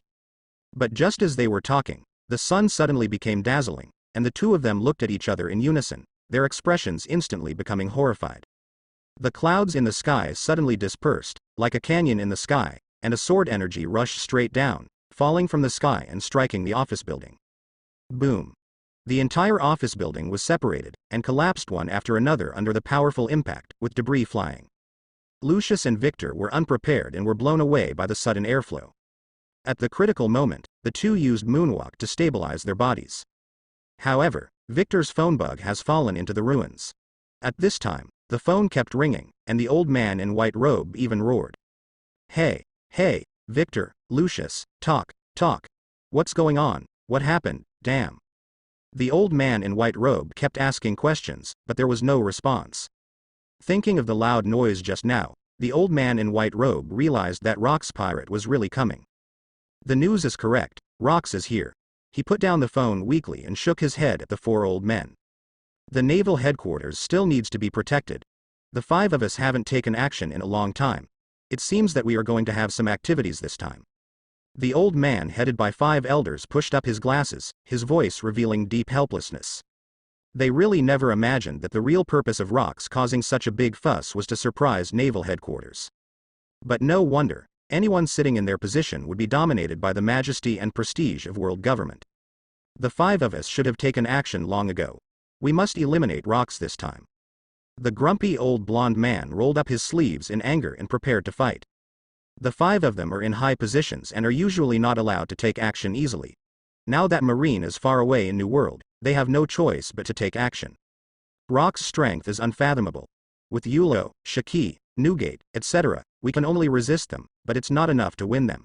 But just as they were talking, the sun suddenly became dazzling, and the two of them looked at each other in unison, their expressions instantly becoming horrified. The clouds in the sky suddenly dispersed, like a canyon in the sky, and a sword energy rushed straight down, falling from the sky and striking the office building. Boom. The entire office building was separated, and collapsed one after another under the powerful impact, with debris flying. Lucius and Victor were unprepared and were blown away by the sudden airflow. At the critical moment, the two used moonwalk to stabilize their bodies. However, Victor's phone bug has fallen into the ruins. At this time, the phone kept ringing, and the old man in white robe even roared. Hey, Victor, Lucius, talk. What's going on? What happened? Damn. The old man in white robe kept asking questions, but there was no response. Thinking of the loud noise just now, the old man in white robe realized that Rock's pirate was really coming. The news is correct, Rox is here. He put down the phone weakly and shook his head at the four old men. The naval headquarters still needs to be protected. The five of us haven't taken action in a long time. It seems that we are going to have some activities this time. The old man headed by five elders pushed up his glasses, his voice revealing deep helplessness. They really never imagined that the real purpose of Rox causing such a big fuss was to surprise naval headquarters. But no wonder, anyone sitting in their position would be dominated by the majesty and prestige of world government. The five of us should have taken action long ago. We must eliminate Rox this time. The grumpy old blonde man rolled up his sleeves in anger and prepared to fight. The five of them are in high positions and are usually not allowed to take action easily. Now that Marine is far away in New World, they have no choice but to take action. Rock's strength is unfathomable. With Yulo, Shaki, Newgate, etc., we can only resist them, but it's not enough to win them.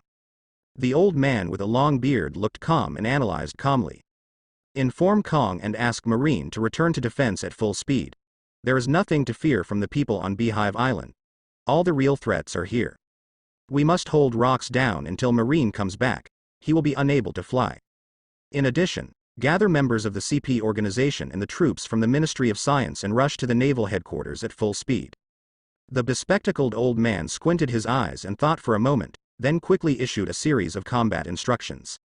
The old man with a long beard looked calm and analyzed calmly. Inform Kong and ask Marine to return to defense at full speed. There is nothing to fear from the people on Beehive Island. All the real threats are here. We must hold Rox down until Marine comes back. He will be unable to fly. In addition, gather members of the CP organization and the troops from the Ministry of Science and rush to the naval headquarters at full speed. The bespectacled old man squinted his eyes and thought for a moment, then quickly issued a series of combat instructions.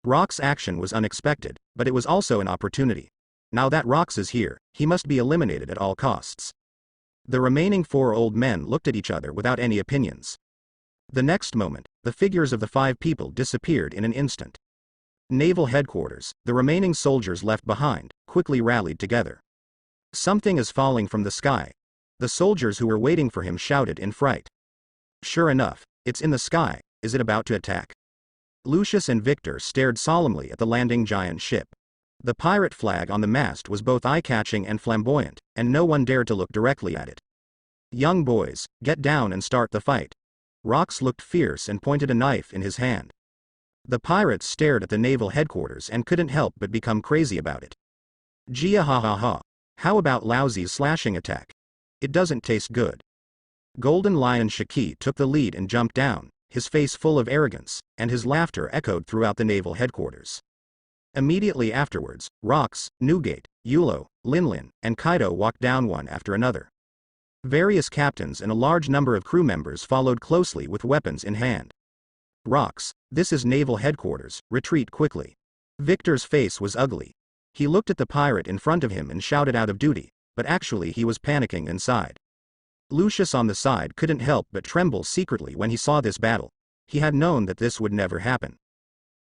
Rox's action was unexpected, but it was also an opportunity. Now that Rox is here, he must be eliminated at all costs. The remaining four old men looked at each other without any opinions. The next moment, the figures of the five people disappeared in an instant. Naval headquarters, the remaining soldiers left behind, quickly rallied together. Something is falling from the sky. The soldiers who were waiting for him shouted in fright. Sure enough, it's in the sky. Is it about to attack? Lucius and Victor stared solemnly at the landing giant ship. The pirate flag on the mast was both eye-catching and flamboyant, and no one dared to look directly at it. Young boys, get down and start the fight. Rox looked fierce and pointed a knife in his hand. The pirates stared at the naval headquarters and couldn't help but become crazy about it. Gia ha ha ha. How about Lousy's slashing attack? It doesn't taste good. Golden Lion Shaki took the lead and jumped down, his face full of arrogance, and his laughter echoed throughout the naval headquarters. Immediately afterwards, Rox, Newgate, Yulo, Linlin, and Kaido walked down one after another. Various captains and a large number of crew members followed closely with weapons in hand. Rox, this is naval headquarters, retreat quickly. Victor's face was ugly. He looked at the pirate in front of him and shouted out of duty, but actually he was panicking inside. Lucius on the side couldn't help but tremble secretly when he saw this battle. He had known that this would never happen.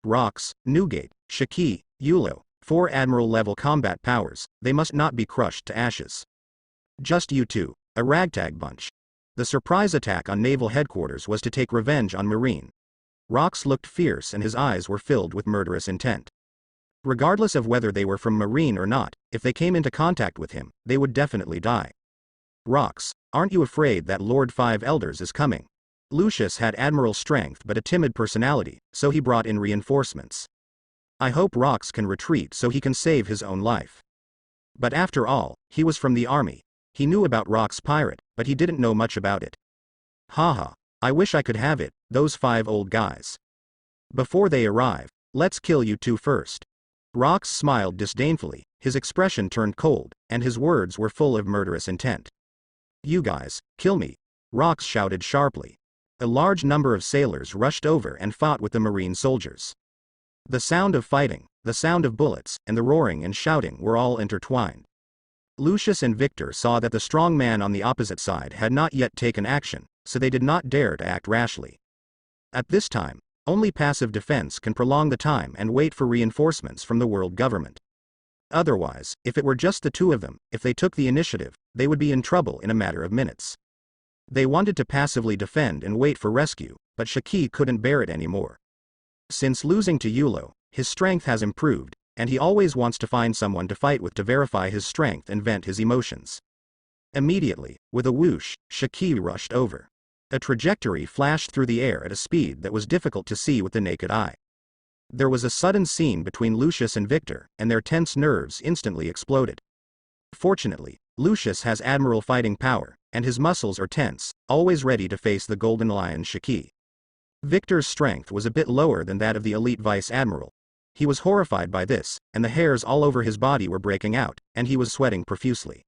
Rox, Newgate, Shaki, Yulo, four admiral-level combat powers, they must not be crushed to ashes. Just you two, a ragtag bunch. The surprise attack on naval headquarters was to take revenge on Marine. Rox looked fierce and his eyes were filled with murderous intent. Regardless of whether they were from Marine or not, if they came into contact with him, they would definitely die. Rox, aren't you afraid that Lord Five Elders is coming? Lucius had admiral strength but a timid personality, so he brought in reinforcements. I hope Rox can retreat so he can save his own life. But after all, he was from the army. He knew about Rox pirate, but he didn't know much about it. Haha, I wish I could have it, those five old guys. Before they arrive, Let's kill you two first. Rox smiled disdainfully, his expression turned cold, and his words were full of murderous intent. You guys, kill me, Rox shouted sharply. A large number of sailors rushed over and fought with the marine soldiers. The sound of fighting, the sound of bullets, and the roaring and shouting were all intertwined. Lucius and Victor saw that the strong man on the opposite side had not yet taken action, so they did not dare to act rashly. At this time, only passive defense can prolong the time and wait for reinforcements from the world government. Otherwise, if it were just the two of them, if they took the initiative, they would be in trouble in a matter of minutes. They wanted to passively defend and wait for rescue, but Shiki couldn't bear it anymore. Since losing to Yulo, his strength has improved, and he always wants to find someone to fight with to verify his strength and vent his emotions. Immediately, with a whoosh, Shiki rushed over. A trajectory flashed through the air at a speed that was difficult to see with the naked eye. There was a sudden scene between Lucius and Victor, and their tense nerves instantly exploded. Fortunately, Lucius has admiral fighting power, and his muscles are tense, always ready to face the Golden Lion Shiki. Victor's strength was a bit lower than that of the elite vice admiral. He was horrified by this, and the hairs all over his body were breaking out, and he was sweating profusely.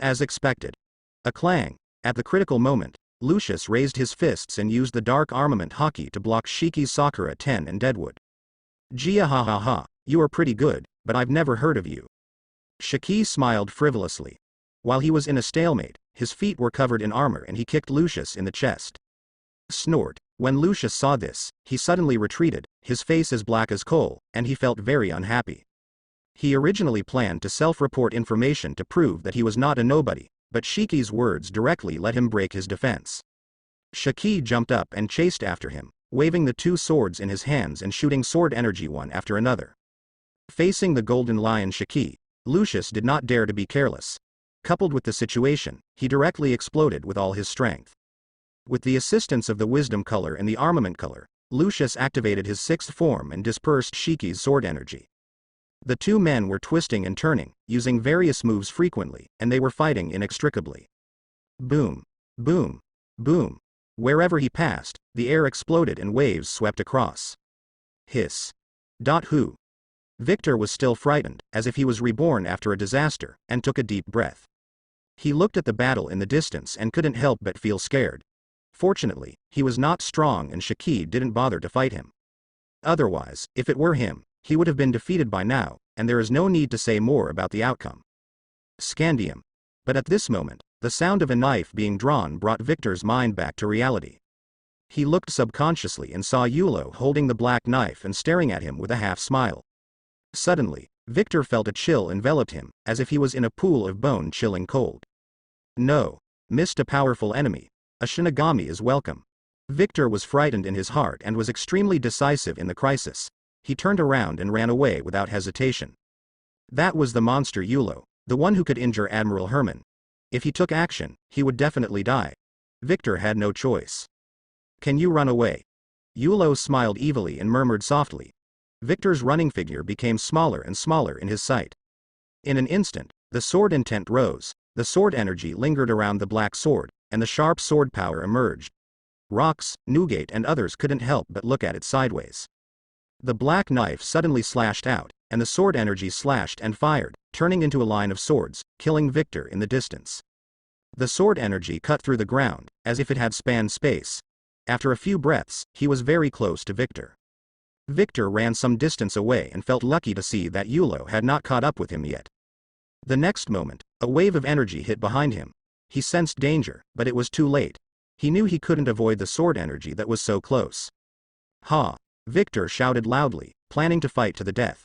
As expected. A clang. At the critical moment, Lucius raised his fists and used the dark armament haki to block Shiki's Sakura 10 and Deadwood. Gia ha ha ha, you are pretty good, but I've never heard of you. Shiki smiled frivolously. While he was in a stalemate, his feet were covered in armor and he kicked Lucius in the chest. Snort. When Lucius saw this, he suddenly retreated, his face as black as coal, and he felt very unhappy. He originally planned to self-report information to prove that he was not a nobody, but Shiki's words directly let him break his defense. Shiki jumped up and chased after him, waving the two swords in his hands and shooting sword energy one after another. Facing the Golden Lion Shiki, Lucius did not dare to be careless. Coupled with the situation, he directly exploded with all his strength. With the assistance of the Wisdom color and the Armament color, Lucius activated his sixth form and dispersed Shiki's sword energy. The two men were twisting and turning, using various moves frequently, and they were fighting inextricably. Boom. Boom. Boom. Wherever he passed, the air exploded and waves swept across. Hiss. Who? Victor was still frightened, as if he was reborn after a disaster, and took a deep breath. He looked at the battle in the distance and couldn't help but feel scared. Fortunately, he was not strong and Shiki didn't bother to fight him. Otherwise, if it were him, he would have been defeated by now, and there is no need to say more about the outcome. Scandium. But at this moment, the sound of a knife being drawn brought Victor's mind back to reality. He looked subconsciously and saw Yulo holding the black knife and staring at him with a half-smile. Suddenly, Victor felt a chill enveloped him, as if he was in a pool of bone-chilling cold. No. Missed a powerful enemy. A Shinigami is welcome. Victor was frightened in his heart and was extremely decisive in the crisis. He turned around and ran away without hesitation. That was the monster Yulo, the one who could injure Admiral Herman. If he took action, he would definitely die. Victor had no choice. Can you run away? Yulo smiled evilly and murmured softly. Victor's running figure became smaller and smaller in his sight. In an instant, the sword intent rose, the sword energy lingered around the black sword, and the sharp sword power emerged. Rox, Newgate and others couldn't help but look at it sideways. The black knife suddenly slashed out, and the sword energy slashed and fired, turning into a line of swords, killing Victor in the distance. The sword energy cut through the ground, as if it had spanned space. After a few breaths, he was very close to Victor. Victor ran some distance away and felt lucky to see that Yulo had not caught up with him yet. The next moment, a wave of energy hit behind him. He sensed danger, but it was too late. He knew he couldn't avoid the sword energy that was so close. Ha! Victor shouted loudly, planning to fight to the death.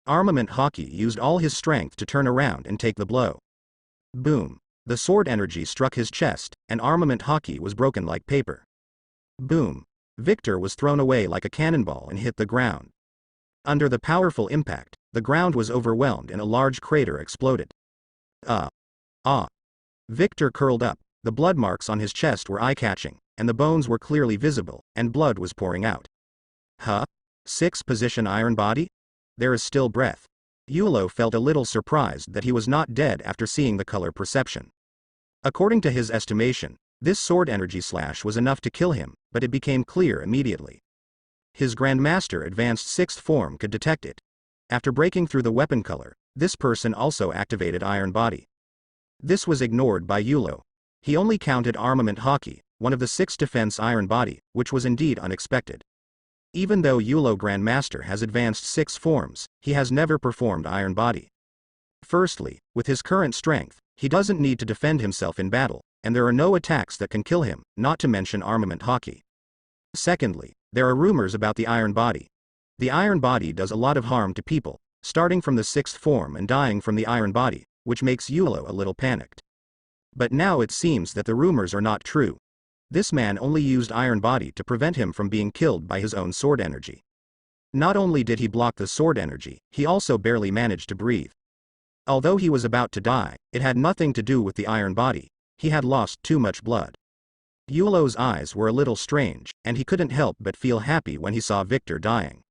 Armament Haki used all his strength to turn around and take the blow. Boom! The sword energy struck his chest, and Armament Haki was broken like paper. Boom! Victor was thrown away like a cannonball and hit the ground. Under the powerful impact, the ground was overwhelmed and a large crater exploded. Victor curled up, the blood marks on his chest were eye-catching, and the bones were clearly visible, and blood was pouring out. Huh? 6-position iron body? There is still breath. Yulo felt a little surprised that he was not dead after seeing the color perception. According to his estimation, this sword energy slash was enough to kill him, but it became clear immediately. His Grandmaster Advanced 6th form could detect it. After breaking through the weapon color, this person also activated Iron Body. This was ignored by Yulo. He only counted Armament Haki, one of the 6 defense Iron Body, which was indeed unexpected. Even though Yulo Grandmaster has advanced 6 forms, he has never performed Iron Body. Firstly, with his current strength, he doesn't need to defend himself in battle, and there are no attacks that can kill him, not to mention Armament Haki. Secondly, there are rumors about the Iron Body. The Iron Body does a lot of harm to people, starting from the 6th form and dying from the Iron Body, which makes Yulo a little panicked. But now it seems that the rumors are not true. This man only used Iron Body to prevent him from being killed by his own sword energy. Not only did he block the sword energy, he also barely managed to breathe. Although he was about to die, it had nothing to do with the Iron Body. He had lost too much blood. Yulo's eyes were a little strange, and he couldn't help but feel happy when he saw Victor dying.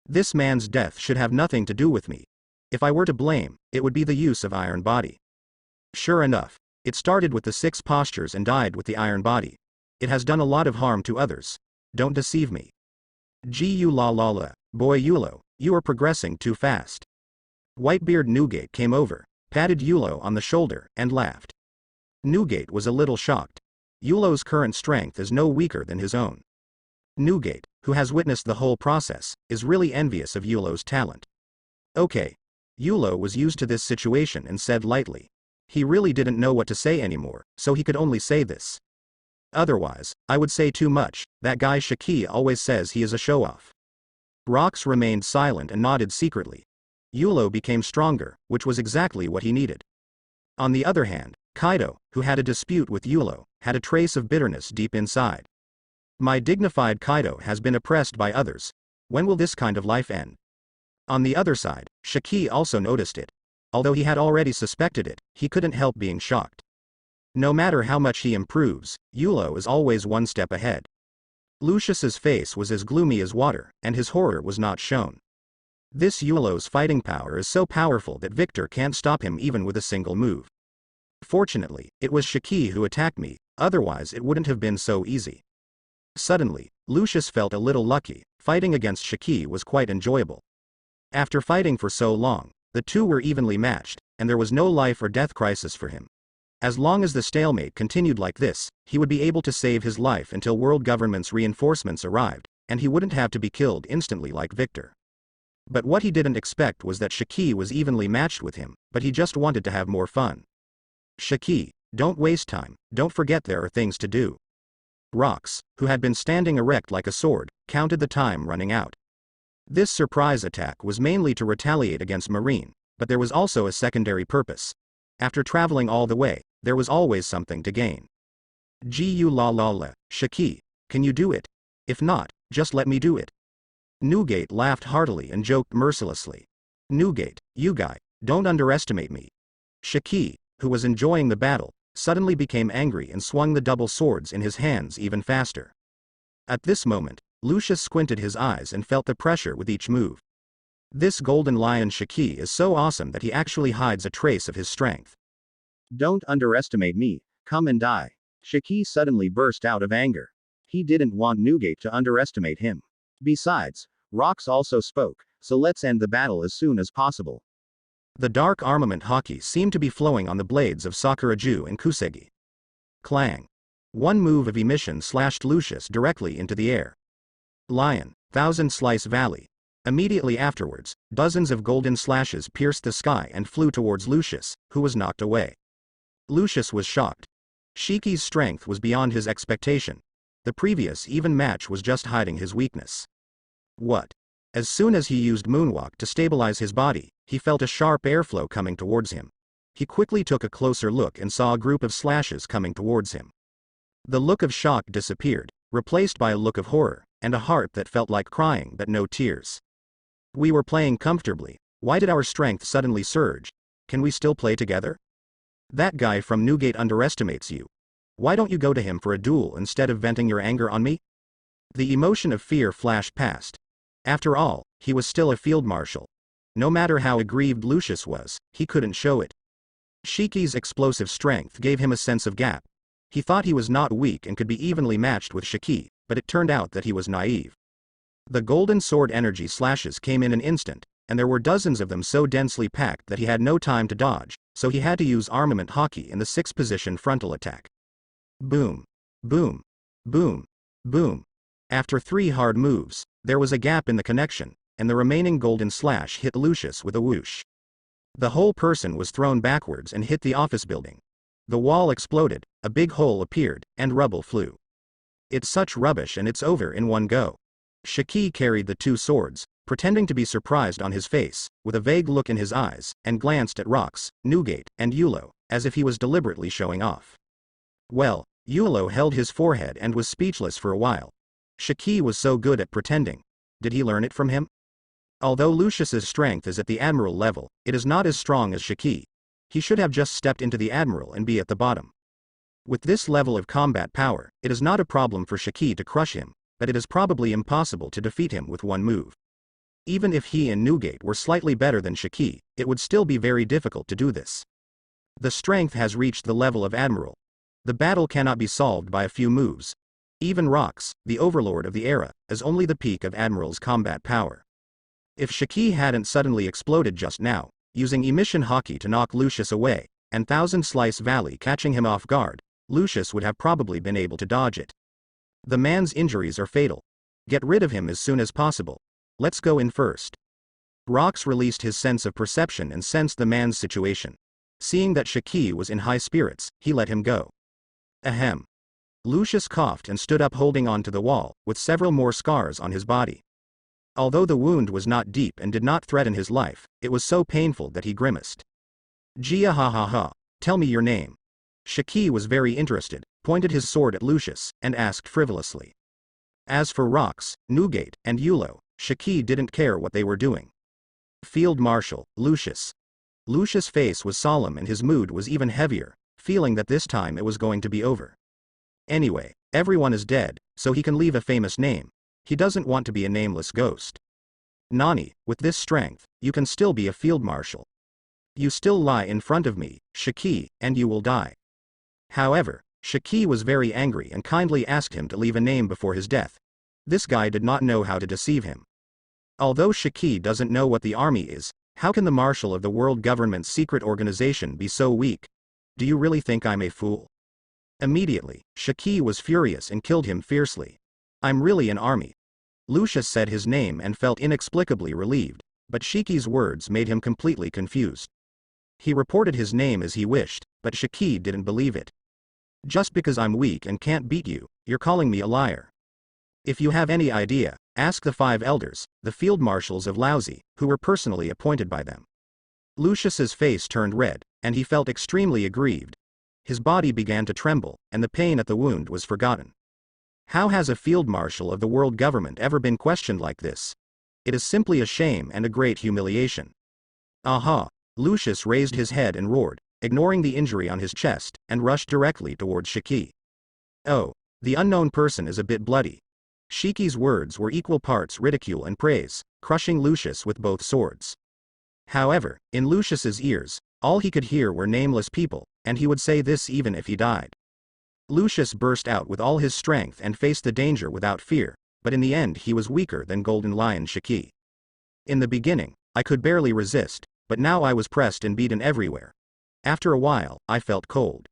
This man's death should have nothing to do with me. If I were to blame, it would be the use of Iron Body. Sure enough, it started with the 6 postures and died with the Iron Body. It has done a lot of harm to others. Don't deceive me. Gu la la la, boy Yulo, you are progressing too fast. Whitebeard Newgate came over, patted Yulo on the shoulder, and laughed. Newgate was a little shocked. Yulo's current strength is no weaker than his own. Newgate, who has witnessed the whole process, is really envious of Yulo's talent. Okay. Yulo was used to this situation and said lightly. He really didn't know what to say anymore, so he could only say this. Otherwise, I would say too much. That guy Shiki always says he is a show-off. Rox remained silent and nodded secretly. Yulo became stronger, which was exactly what he needed. On the other hand, Kaido, who had a dispute with Yulo, had a trace of bitterness deep inside. My dignified Kaido has been oppressed by others. When will this kind of life end? On the other side, Shiki also noticed it. Although he had already suspected it, he couldn't help being shocked. No matter how much he improves, Yulo is always one step ahead. Lucius's face was as gloomy as water, and his horror was not shown. This Yulo's fighting power is so powerful that Victor can't stop him even with a single move. Fortunately, it was Shiki who attacked me, otherwise it wouldn't have been so easy. Suddenly, Lucius felt a little lucky. Fighting against Shiki was quite enjoyable. After fighting for so long, the two were evenly matched, and there was no life or death crisis for him. As long as the stalemate continued like this, he would be able to save his life until world government's reinforcements arrived, and he wouldn't have to be killed instantly like Victor. But what he didn't expect was that Shiki was evenly matched with him, but he just wanted to have more fun. Shiki, don't waste time, don't forget there are things to do. Rox, who had been standing erect like a sword, counted the time running out. This surprise attack was mainly to retaliate against Marine, but there was also a secondary purpose. After traveling all the way, there was always something to gain. Gu la la la, Shiki, can you do it? If not, just let me do it. Newgate laughed heartily and joked mercilessly. Newgate, you guy, don't underestimate me. Shiki, who was enjoying the battle, suddenly became angry and swung the double swords in his hands even faster. At this moment, Lucius squinted his eyes and felt the pressure with each move. This golden lion Shiki is so awesome that he actually hides a trace of his strength. Don't underestimate me, come and die. Shiki suddenly burst out of anger. He didn't want Newgate to underestimate him. Besides, Rox also spoke, so let's end the battle as soon as possible. The dark armament Haki seemed to be flowing on the blades of Sakuraju and Kusegi. Clang. One move of emission slashed Lucius directly into the air. Lion, Thousand Slice Valley. Immediately afterwards, dozens of golden slashes pierced the sky and flew towards Lucius, who was knocked away. Lucius was shocked. Shiki's strength was beyond his expectation. The previous even match was just hiding his weakness. What? As soon as he used Moonwalk to stabilize his body, he felt a sharp airflow coming towards him. He quickly took a closer look and saw a group of slashes coming towards him. The look of shock disappeared, replaced by a look of horror, and a heart that felt like crying but no tears. We were playing comfortably. Why did our strength suddenly surge? Can we still play together? That guy from Newgate underestimates you. Why don't you go to him for a duel instead of venting your anger on me? The emotion of fear flashed past. After all, he was still a field marshal. No matter how aggrieved Lucius was, he couldn't show it. Shiki's explosive strength gave him a sense of gap. He thought he was not weak and could be evenly matched with Shiki, but it turned out that he was naive. The golden sword energy slashes came in an instant, and there were dozens of them so densely packed that he had no time to dodge, so he had to use armament hockey in the 6th position frontal attack. Boom. Boom. Boom. Boom. After 3 hard moves, there was a gap in the connection, and the remaining golden slash hit Lucius with a whoosh. The whole person was thrown backwards and hit the office building. The wall exploded, a big hole appeared, and rubble flew. It's such rubbish and it's over in one go. Shiki carried the 2 swords, pretending to be surprised on his face, with a vague look in his eyes, and glanced at Rox, Newgate, and Yulo, as if he was deliberately showing off. Well, Yulo held his forehead and was speechless for a while. Shiki was so good at pretending. Did he learn it from him? Although Lucius's strength is at the admiral level, it is not as strong as Shiki. He should have just stepped into the admiral and be at the bottom. With this level of combat power, it is not a problem for Shiki to crush him, but it is probably impossible to defeat him with one move. Even if he and Newgate were slightly better than Shiki, it would still be very difficult to do this. The strength has reached the level of admiral. The battle cannot be solved by a few moves. Even Rox, the overlord of the era, is only the peak of admiral's combat power. If Shiki hadn't suddenly exploded just now, using emission hockey to knock Lucius away, and Thousand Slice Valley catching him off guard, Lucius would have probably been able to dodge it. The man's injuries are fatal. Get rid of him as soon as possible. Let's go in first. Rox released his sense of perception and sensed the man's situation. Seeing that Shiki was in high spirits, he let him go. Ahem. Lucius coughed and stood up holding on to the wall, with several more scars on his body. Although the wound was not deep and did not threaten his life, it was so painful that he grimaced. Gia ha ha ha, tell me your name. Shiki was very interested, pointed his sword at Lucius, and asked frivolously. As for Rox, Newgate, and Yulo, Shiki didn't care what they were doing. Field Marshal, Lucius. Lucius' face was solemn and his mood was even heavier, feeling that this time it was going to be over. Anyway, everyone is dead, so he can leave a famous name. He doesn't want to be a nameless ghost. Nani, with this strength, you can still be a field marshal. You still lie in front of me, Shiki, and you will die. However, Shiki was very angry and kindly asked him to leave a name before his death. This guy did not know how to deceive him. Although Shiki doesn't know what the army is, how can the marshal of the world government's secret organization be so weak? Do you really think I'm a fool? Immediately, Shiki was furious and killed him fiercely. I'm really an army. Lucius said his name and felt inexplicably relieved, but Shiki's words made him completely confused. He reported his name as he wished, but Shiki didn't believe it. Just because I'm weak and can't beat you, you're calling me a liar. If you have any idea, ask the 5 elders, the field marshals of Laozi, who were personally appointed by them. Lucius's face turned red, and he felt extremely aggrieved. His body began to tremble, and the pain at the wound was forgotten. How has a field marshal of the world government ever been questioned like this? It is simply a shame and a great humiliation. Aha! Lucius raised his head and roared, ignoring the injury on his chest, and rushed directly towards Shiki. Oh, the unknown person is a bit bloody. Shiki's words were equal parts ridicule and praise, crushing Lucius with both swords. However, in Lucius's ears, all he could hear were nameless people, and he would say this even if he died. Lucius burst out with all his strength and faced the danger without fear, but in the end he was weaker than Golden Lion Shiki. In the beginning, I could barely resist, but now I was pressed and beaten everywhere. After a while, I felt cold.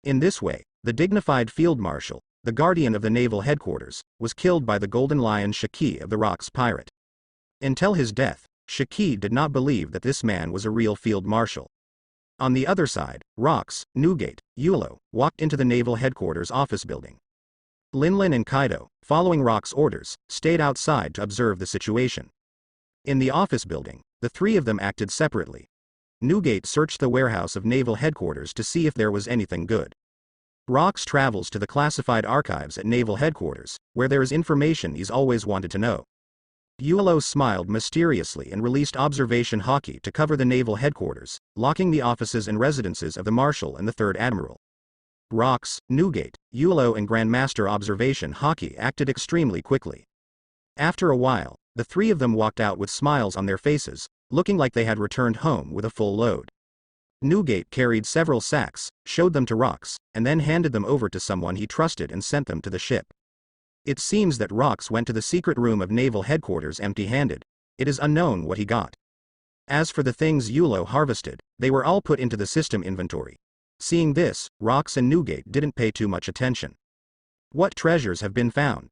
In this way, the dignified field marshal, the guardian of the naval headquarters, was killed by the Golden Lion Shiki of the Rocks pirate. Until his death, Shiki did not believe that this man was a real field marshal. On the other side, Rox, Newgate, Yulo, walked into the naval headquarters office building. Linlin and Kaido, following Rock's orders, stayed outside to observe the situation. In the office building, the 3 of them acted separately. Newgate searched the warehouse of naval headquarters to see if there was anything good. Rox travels to the classified archives at naval headquarters, where there is information he's always wanted to know. Yulo smiled mysteriously and released observation hockey to cover the naval headquarters, locking the offices and residences of the Marshal and the 3rd Admiral. Rox, Newgate, Yulo and Grandmaster Observation Hockey acted extremely quickly. After a while, the 3 of them walked out with smiles on their faces, looking like they had returned home with a full load. Newgate carried several sacks, showed them to Rox, and then handed them over to someone he trusted and sent them to the ship. It seems that Rox went to the secret room of naval headquarters empty-handed. It is unknown what he got. As for the things Yulo harvested, they were all put into the system inventory. Seeing this, Rox and Newgate didn't pay too much attention. What treasures have been found?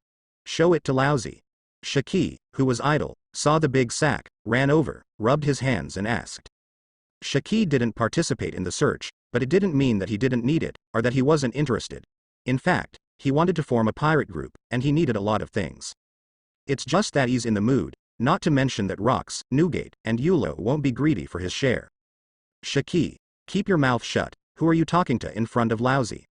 Show it to Lousy. Shaki, who was idle, saw the big sack, ran over, rubbed his hands and asked. Shaki didn't participate in the search, but it didn't mean that he didn't need it, or that he wasn't interested. In fact, he wanted to form a pirate group, and he needed a lot of things. It's just that he's in the mood, not to mention that Rox, Newgate, and Yulo won't be greedy for his share. Shaki, keep your mouth shut, who are you talking to in front of Lousy?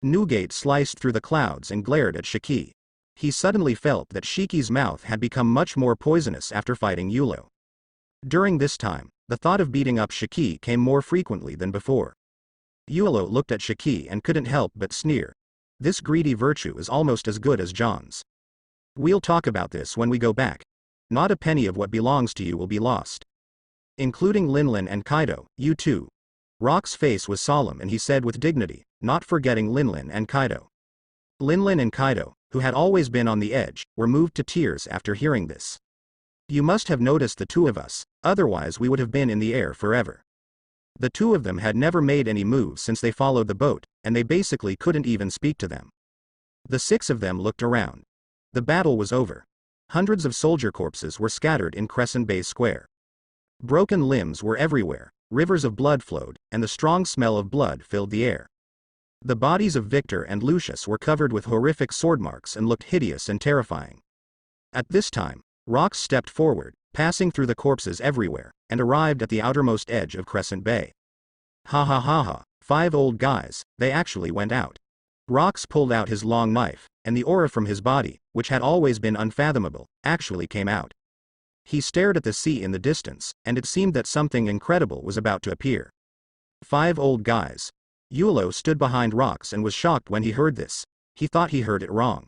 Newgate sliced through the clouds and glared at Shaki. He suddenly felt that Shiki's mouth had become much more poisonous after fighting Yulo. During this time, the thought of beating up Shaki came more frequently than before. Yulo looked at Shaki and couldn't help but sneer. This greedy virtue is almost as good as John's. We'll talk about this when we go back. Not a penny of what belongs to you will be lost. Including Linlin and Kaido, you too. Rock's face was solemn and he said with dignity, not forgetting Linlin and Kaido. Linlin and Kaido, who had always been on the edge, were moved to tears after hearing this. You must have noticed the two of us, otherwise we would have been in the air forever. The two of them had never made any moves since they followed the boat, and they basically couldn't even speak to them. The six of them looked around. The battle was over. Hundreds of soldier corpses were scattered in Crescent Bay Square. Broken limbs were everywhere, rivers of blood flowed, and the strong smell of blood filled the air. The bodies of Victor and Lucius were covered with horrific sword marks and looked hideous and terrifying. At this time, Rox stepped forward, passing through the corpses everywhere, and arrived at the outermost edge of Crescent Bay. Ha ha ha ha, 5 old guys, they actually went out. Rox pulled out his long knife, and the aura from his body, which had always been unfathomable, actually came out. He stared at the sea in the distance, and it seemed that something incredible was about to appear. 5 old guys. Yulo stood behind Rox and was shocked when he heard this. He thought he heard it wrong.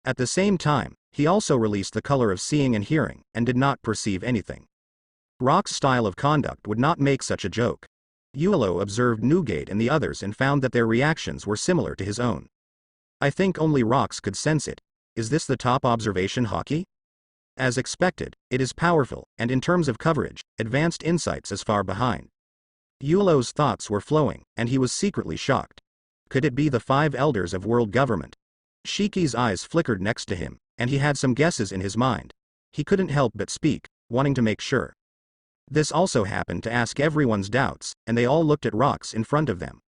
At the same time, he also released the color of seeing and hearing, and did not perceive anything. Rox's style of conduct would not make such a joke. Yulo observed Newgate and the others and found that their reactions were similar to his own. I think only Rox could sense it. Is this the top observation hockey? As expected, it is powerful, and in terms of coverage, advanced insights is far behind. Yulo's thoughts were flowing, and he was secretly shocked. Could it be the 5 elders of world government? Shiki's eyes flickered next to him, and he had some guesses in his mind. He couldn't help but speak, wanting to make sure. This also happened to ask everyone's doubts, and they all looked at Rox in front of them.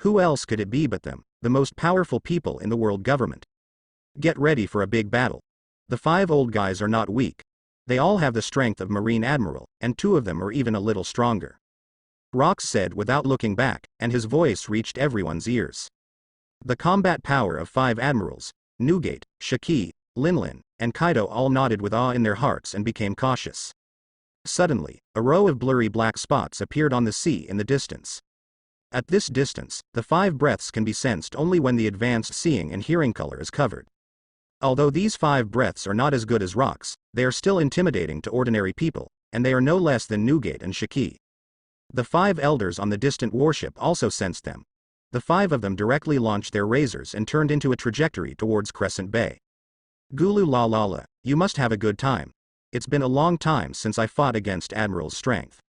Who else could it be but them, the most powerful people in the world government? Get ready for a big battle. The 5 old guys are not weak. They all have the strength of Marine Admiral, and 2 of them are even a little stronger. Rox said without looking back, and his voice reached everyone's ears. The combat power of 5 admirals, Newgate, Shaki, Linlin, and Kaido all nodded with awe in their hearts and became cautious. Suddenly, a row of blurry black spots appeared on the sea in the distance. At this distance, the 5 breaths can be sensed only when the advanced seeing and hearing color is covered. Although these 5 breaths are not as good as Rox, they are still intimidating to ordinary people, and they are no less than Newgate and Shaki. The 5 elders on the distant warship also sensed them. The 5 of them directly launched their razors and turned into a trajectory towards Crescent Bay. Gulu la la la, you must have a good time. It's been a long time since I fought against Admiral's strength.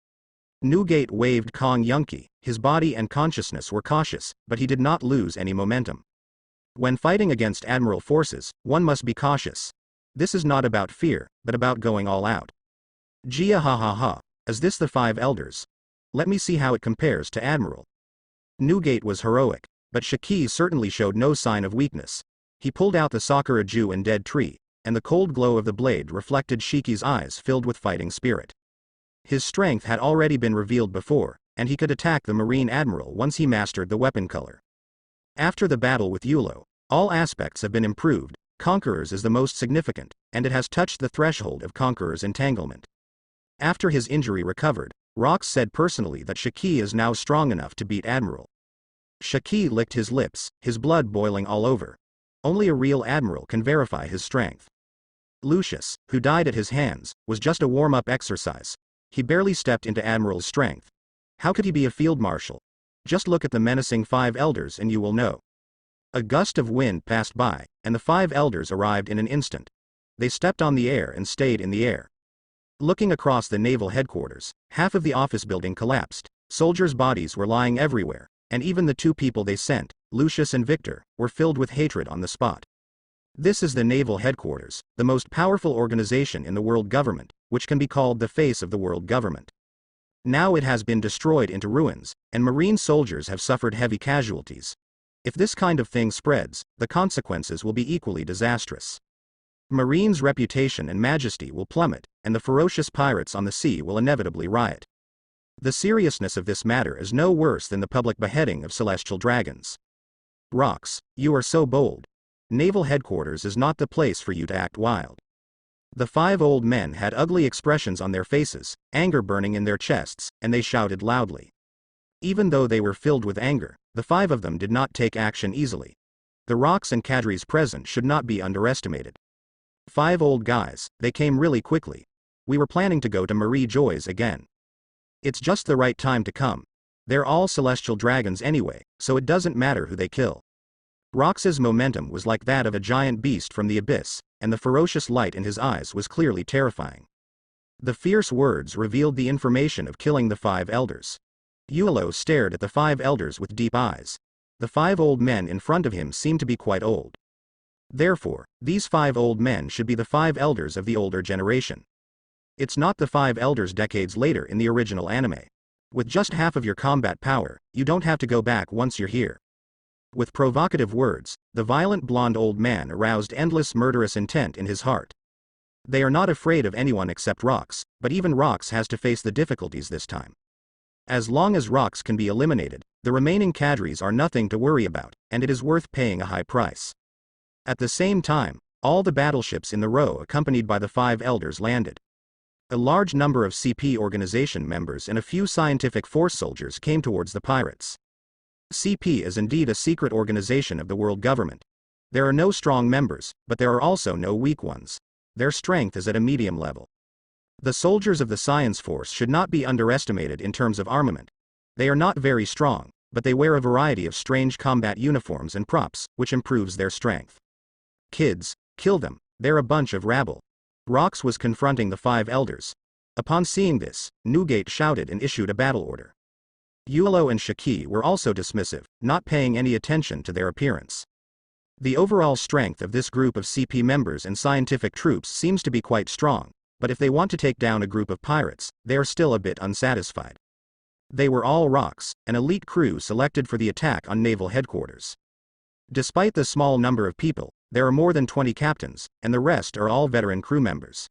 Newgate waved Kong Yunki, his body and consciousness were cautious, but he did not lose any momentum. When fighting against Admiral forces, one must be cautious. This is not about fear, but about going all out. Gia ha ha ha, is this the 5 elders? Let me see how it compares to Admiral. Newgate was heroic, but Shaki certainly showed no sign of weakness. He pulled out the Sakura Ju and dead tree, and the cold glow of the blade reflected Shiki's eyes filled with fighting spirit. His strength had already been revealed before, and he could attack the Marine Admiral once he mastered the weapon color. After the battle with Yulo, all aspects have been improved. Conqueror's is the most significant, and it has touched the threshold of Conqueror's entanglement. After his injury recovered, Rox said personally that Shaki is now strong enough to beat Admiral. Shaki licked his lips, his blood boiling all over. Only a real admiral can verify his strength. Lucius, who died at his hands, was just a warm-up exercise. He barely stepped into Admiral's strength. How could he be a field marshal? Just look at the menacing 5 elders and you will know. A gust of wind passed by, and the 5 elders arrived in an instant. They stepped on the air and stayed in the air. Looking across the naval headquarters, half of the office building collapsed, soldiers' bodies were lying everywhere, and even the 2 people they sent, Lucius and Victor, were filled with hatred on the spot. This is the naval headquarters, the most powerful organization in the world government, which can be called the face of the world government. Now it has been destroyed into ruins, and Marine soldiers have suffered heavy casualties. If this kind of thing spreads, the consequences will be equally disastrous. Marine's reputation and majesty will plummet, and the ferocious pirates on the sea will inevitably riot. The seriousness of this matter is no worse than the public beheading of celestial dragons. Rocks, you are so bold. Naval headquarters is not the place for you to act wild. The 5 old men had ugly expressions on their faces, anger burning in their chests, and they shouted loudly. Even though they were filled with anger, the 5 of them did not take action easily. The rocks and cadres present should not be underestimated. 5 old guys, they came really quickly. We were planning to go to Marie Joy's again. It's just the right time to come. They're all celestial dragons anyway, so it doesn't matter who they kill. Rox's momentum was like that of a giant beast from the abyss, and the ferocious light in his eyes was clearly terrifying. The fierce words revealed the information of killing the 5 elders. Yulo stared at the 5 elders with deep eyes. The 5 old men in front of him seemed to be quite old. Therefore, these 5 old men should be the 5 elders of the older generation. It's not the 5 elders decades later in the original anime. With just half of your combat power, you don't have to go back once you're here. With provocative words, the violent blonde old man aroused endless murderous intent in his heart. They are not afraid of anyone except Rox, but even Rox has to face the difficulties this time. As long as Rox can be eliminated, the remaining cadres are nothing to worry about, and it is worth paying a high price. At the same time, all the battleships in the row accompanied by the 5 elders landed. A large number of CP organization members and a few scientific force soldiers came towards the pirates. CP is indeed a secret organization of the world government. There are no strong members, but there are also no weak ones. Their strength is at a medium level. The soldiers of the science force should not be underestimated in terms of armament. They are not very strong, but they wear a variety of strange combat uniforms and props, which improves their strength. Kids, kill them, they're a bunch of rabble. Rox was confronting the 5 elders. Upon seeing this, Newgate shouted and issued a battle order. Yulo and Shiki were also dismissive, not paying any attention to their appearance. The overall strength of this group of CP members and scientific troops seems to be quite strong, but if they want to take down a group of pirates, they are still a bit unsatisfied. They were all Rox, an elite crew selected for the attack on naval headquarters. Despite the small number of people, there are more than 20 captains, and the rest are all veteran crew members.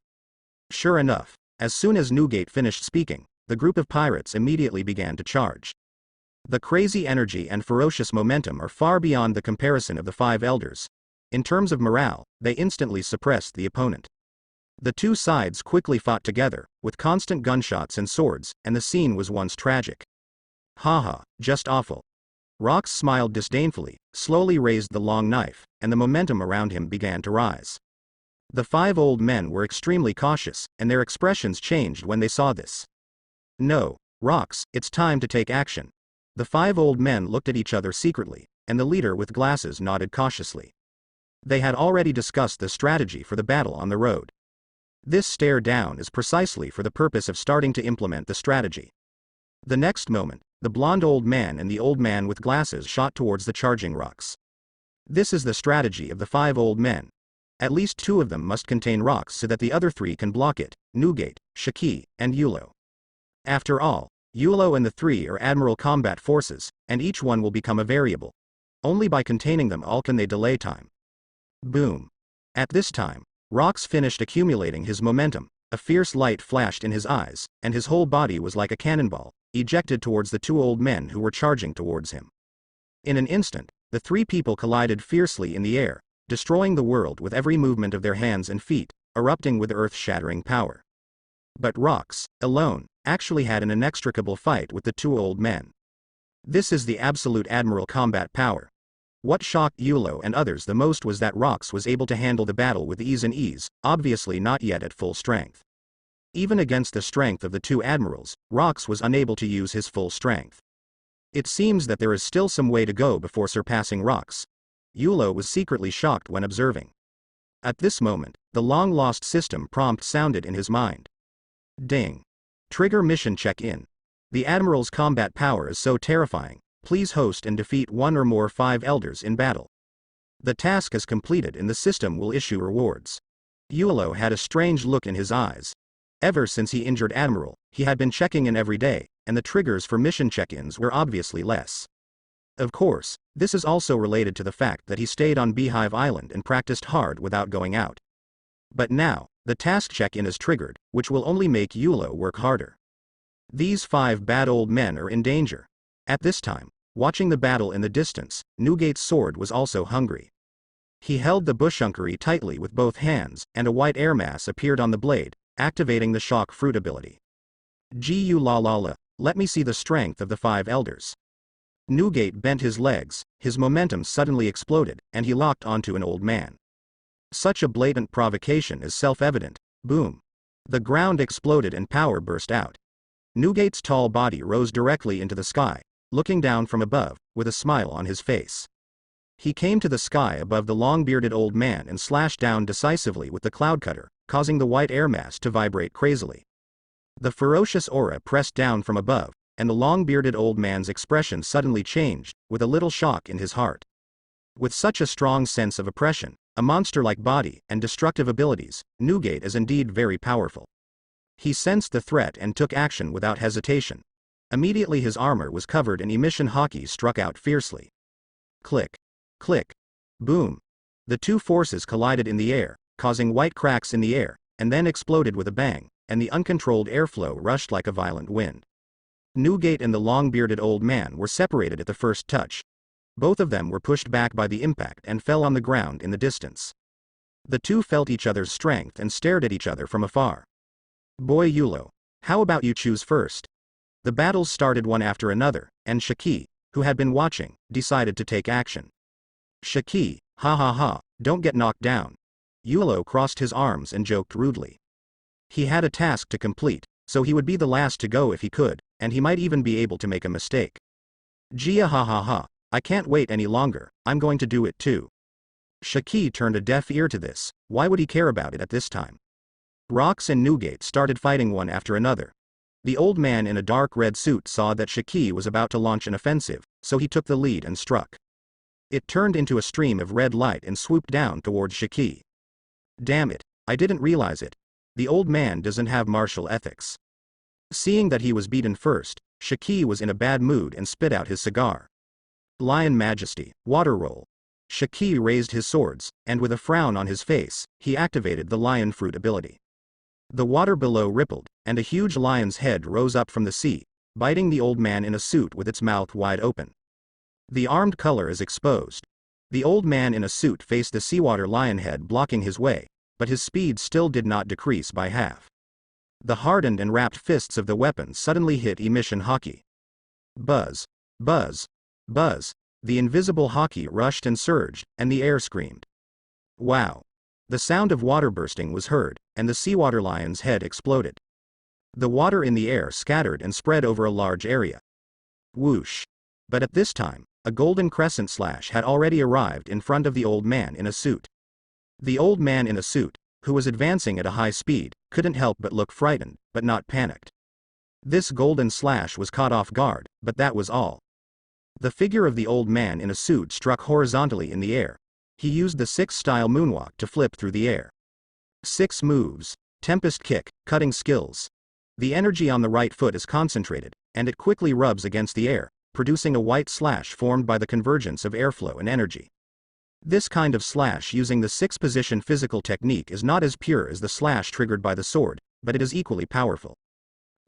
Sure enough, as soon as Newgate finished speaking, the group of pirates immediately began to charge. The crazy energy and ferocious momentum are far beyond the comparison of the 5 elders. In terms of morale, they instantly suppressed the opponent. The 2 sides quickly fought together, with constant gunshots and swords, and the scene was once tragic. Haha, just awful. Rox smiled disdainfully, slowly raised the long knife, and the momentum around him began to rise. The 5 old men were extremely cautious, and their expressions changed when they saw this. No, Rox, it's time to take action. The 5 old men looked at each other secretly, and the leader with glasses nodded cautiously. They had already discussed the strategy for the battle on the road. This stare down is precisely for the purpose of starting to implement the strategy. The next moment, the blonde old man and the old man with glasses shot towards the charging Rox. This is the strategy of the 5 old men. At least 2 of them must contain Rox so that the other 3 can block it, Newgate, Shiki, and Yulo. After all, Yulo and the 3 are admiral combat forces, and each one will become a variable. Only by containing them all can they delay time. Boom. At this time, Rox finished accumulating his momentum, a fierce light flashed in his eyes, and his whole body was like a cannonball, ejected towards the 2 old men who were charging towards him. In an instant, the 3 people collided fiercely in the air, destroying the world with every movement of their hands and feet, erupting with earth-shattering power. But Rox, alone, actually had an inextricable fight with the 2 old men. This is the absolute admiral combat power. What shocked Yulo and others the most was that Rox was able to handle the battle with ease, obviously not yet at full strength. Even against the strength of the 2 admirals, Rox was unable to use his full strength. It seems that there is still some way to go before surpassing Rox. Yulo was secretly shocked when observing. At this moment, the long-lost system prompt sounded in his mind. Ding. Trigger mission check-in. The Admiral's combat power is so terrifying. Please host and defeat one or more 5 elders in battle. The task is completed and the system will issue rewards. Yulo had a strange look in his eyes. Ever since he injured Admiral, he had been checking in every day, and the triggers for mission check-ins were obviously less. Of course, this is also related to the fact that he stayed on Beehive Island and practiced hard without going out. But now, the task check-in is triggered, which will only make Yulo work harder. These 5 bad old men are in danger. At this time, watching the battle in the distance, Newgate's sword was also hungry. He held the bushunkery tightly with both hands, and a white air mass appeared on the blade, activating the shock fruit ability. Gu la la la, let me see the strength of the 5 elders. Newgate bent his legs, his momentum suddenly exploded, and he locked onto an old man. Such a blatant provocation is self-evident. Boom. The ground exploded and power burst out. Newgate's tall body rose directly into the sky, looking down from above, with a smile on his face. He came to the sky above the long-bearded old man and slashed down decisively with the cloud cutter, causing the white air mass to vibrate crazily. The ferocious aura pressed down from above, and the long-bearded old man's expression suddenly changed, with a little shock in his heart. With such a strong sense of oppression, a monster-like body, and destructive abilities, Newgate is indeed very powerful. He sensed the threat and took action without hesitation. Immediately his armor was covered and emission hockey struck out fiercely. Click. Click. Boom. The 2 forces collided in the air, causing white cracks in the air, and then exploded with a bang, and the uncontrolled airflow rushed like a violent wind. Newgate and the long-bearded old man were separated at the first touch. Both of them were pushed back by the impact and fell on the ground in the distance. The 2 felt each other's strength and stared at each other from afar. Boy Yulo, how about you choose first? The battles started one after another, and Shiki, who had been watching, decided to take action. Shiki, ha ha ha, don't get knocked down. Yulo crossed his arms and joked rudely. He had a task to complete, so he would be the last to go if he could, and he might even be able to make a mistake. Gia ha ha ha, I can't wait any longer, I'm going to do it too. Shiki turned a deaf ear to this. Why would he care about it at this time? Rox and Newgate started fighting one after another. The old man in a dark red suit saw that Shiki was about to launch an offensive, so he took the lead and struck. It turned into a stream of red light and swooped down towards Shiki. Damn it, I didn't realize it. The old man doesn't have martial ethics. Seeing that he was beaten first, Shiki was in a bad mood and spit out his cigar. Lion Majesty, water roll. Shiki raised his swords, and with a frown on his face, he activated the lion fruit ability. The water below rippled, and a huge lion's head rose up from the sea, biting the old man in a suit with its mouth wide open. The armed color is exposed. The old man in a suit faced the seawater lion head blocking his way, but his speed still did not decrease by half. The hardened and wrapped fists of the weapon suddenly hit emission hockey. Buzz. Buzz. Buzz. The invisible hockey rushed and surged, and the air screamed. Wow. The sound of water bursting was heard, and the seawater lion's head exploded. The water in the air scattered and spread over a large area. Whoosh. But at this time, a golden crescent slash had already arrived in front of the old man in a suit. The old man in a suit, who was advancing at a high speed, couldn't help but look frightened, but not panicked. This golden slash was caught off guard, but that was all. The figure of the old man in a suit struck horizontally in the air. He used the 6-style moonwalk to flip through the air. 6 moves. Tempest kick, cutting skills. The energy on the right foot is concentrated, and it quickly rubs against the air, producing a white slash formed by the convergence of airflow and energy. This kind of slash using the 6-position physical technique is not as pure as the slash triggered by the sword, but it is equally powerful.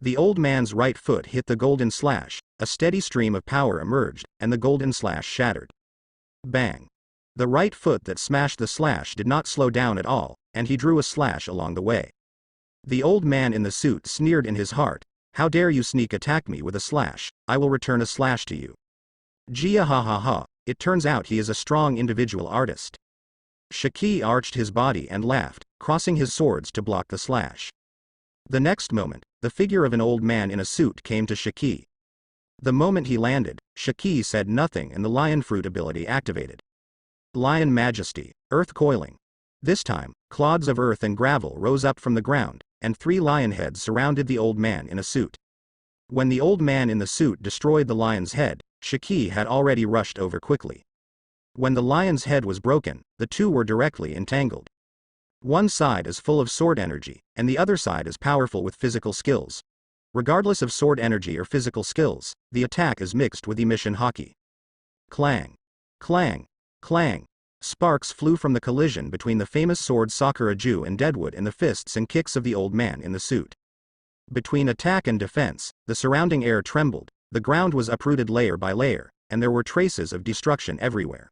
The old man's right foot hit the golden slash, a steady stream of power emerged, and the golden slash shattered. Bang. The right foot that smashed the slash did not slow down at all, and he drew a slash along the way. The old man in the suit sneered in his heart, "How dare you sneak attack me with a slash, I will return a slash to you." Gia ha ha ha, it turns out he is a strong individual artist. Shiki arched his body and laughed, crossing his swords to block the slash. The next moment, the figure of an old man in a suit came to Shiki. The moment he landed, Shiki said nothing and the lion fruit ability activated. Lion Majesty, earth coiling. This time, clods of earth and gravel rose up from the ground, and 3 lion heads surrounded the old man in a suit. When the old man in the suit destroyed the lion's head, Shiki had already rushed over quickly. When the lion's head was broken, the two were directly entangled. One side is full of sword energy, and the other side is powerful with physical skills. Regardless of sword energy or physical skills, the attack is mixed with emission hockey. Clang! Clang! Clang! Sparks flew from the collision between the famous swords Sakuraju and Deadwood and the fists and kicks of the old man in the suit. Between attack and defense, the surrounding air trembled, the ground was uprooted layer by layer, and there were traces of destruction everywhere.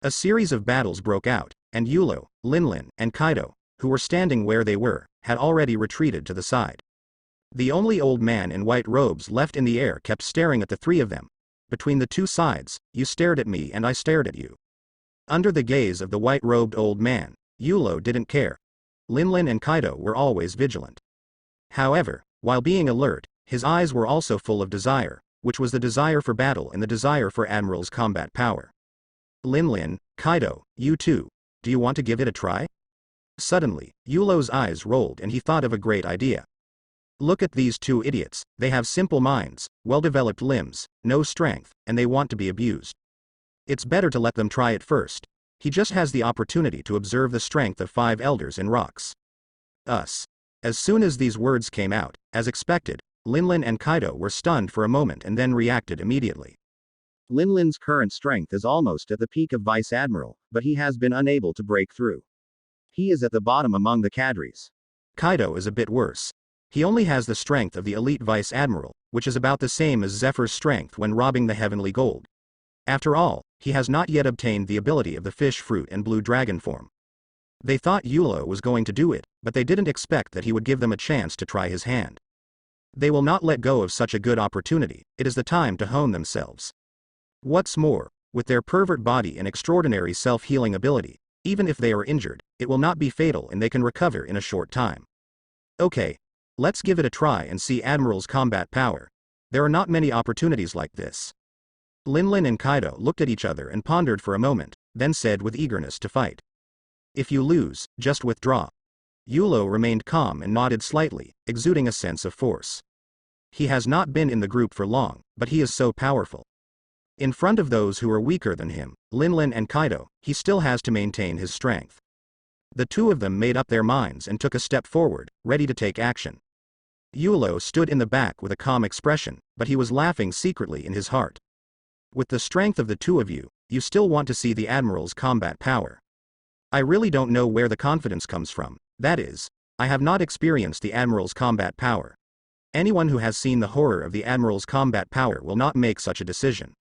A series of battles broke out, and Yulo, Linlin, and Kaido, who were standing where they were, had already retreated to the side. The only old man in white robes left in the air kept staring at the 3 of them. Between the 2 sides, you stared at me and I stared at you. Under the gaze of the white-robed old man, Yulo didn't care. Linlin and Kaido were always vigilant. However, while being alert, his eyes were also full of desire, which was the desire for battle and the desire for Admiral's combat power. Linlin, Kaido, you too, do you want to give it a try? Suddenly, Yulo's eyes rolled and he thought of a great idea. Look at these 2 idiots, they have simple minds, well-developed limbs, no strength, and they want to be abused. It's better to let them try it first. He just has the opportunity to observe the strength of 5 elders in rocks. Us. As soon as these words came out, as expected, Linlin and Kaido were stunned for a moment and then reacted immediately. Linlin's current strength is almost at the peak of Vice Admiral, but he has been unable to break through. He is at the bottom among the cadres. Kaido is a bit worse. He only has the strength of the elite Vice Admiral, which is about the same as Zephyr's strength when robbing the Heavenly Gold. After all, he has not yet obtained the ability of the fish fruit and blue dragon form. They thought Yulo was going to do it, but they didn't expect that he would give them a chance to try his hand. They will not let go of such a good opportunity, it is the time to hone themselves. What's more, with their pervert body and extraordinary self-healing ability, even if they are injured, it will not be fatal and they can recover in a short time. Okay, let's give it a try and see Admiral's combat power. There are not many opportunities like this. Linlin and Kaido looked at each other and pondered for a moment, then said with eagerness to fight. If you lose, just withdraw. Yulo remained calm and nodded slightly, exuding a sense of force. He has not been in the group for long, but he is so powerful. In front of those who are weaker than him, Linlin and Kaido, he still has to maintain his strength. The 2 of them made up their minds and took a step forward, ready to take action. Yulo stood in the back with a calm expression, but he was laughing secretly in his heart. With the strength of the 2 of you, you still want to see the Admiral's combat power. I really don't know where the confidence comes from, that is, I have not experienced the Admiral's combat power. Anyone who has seen the horror of the Admiral's combat power will not make such a decision.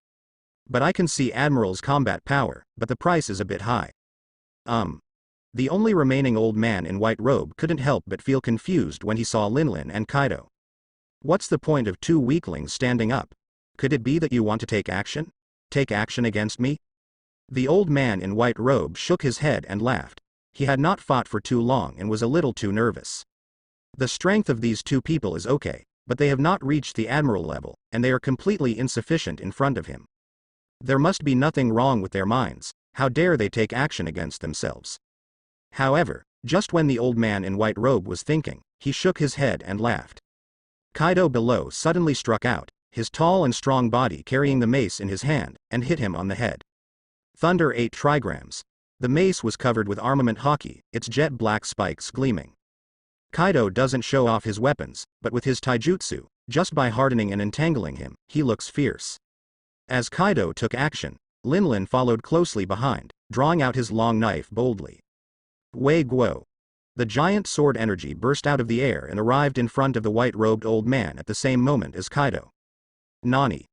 But I can see Admiral's combat power, but the price is a bit high. The only remaining old man in white robe couldn't help but feel confused when he saw Linlin and Kaido. What's the point of 2 weaklings standing up? Could it be that you want to take action? Take action against me? The old man in white robe shook his head and laughed. He had not fought for too long and was a little too nervous. The strength of these 2 people is okay, but they have not reached the Admiral level, and they are completely insufficient in front of him. There must be nothing wrong with their minds, how dare they take action against themselves? However, just when the old man in white robe was thinking, he shook his head and laughed. Kaido below suddenly struck out, his tall and strong body carrying the mace in his hand, and hit him on the head. Thunder 8 trigrams. The mace was covered with armament hockey, its jet black spikes gleaming. Kaido doesn't show off his weapons, but with his taijutsu, just by hardening and entangling him, he looks fierce. As Kaido took action, Linlin followed closely behind, drawing out his long knife boldly. Wei Guo. The giant sword energy burst out of the air and arrived in front of the white-robed old man at the same moment as Kaido. Nani.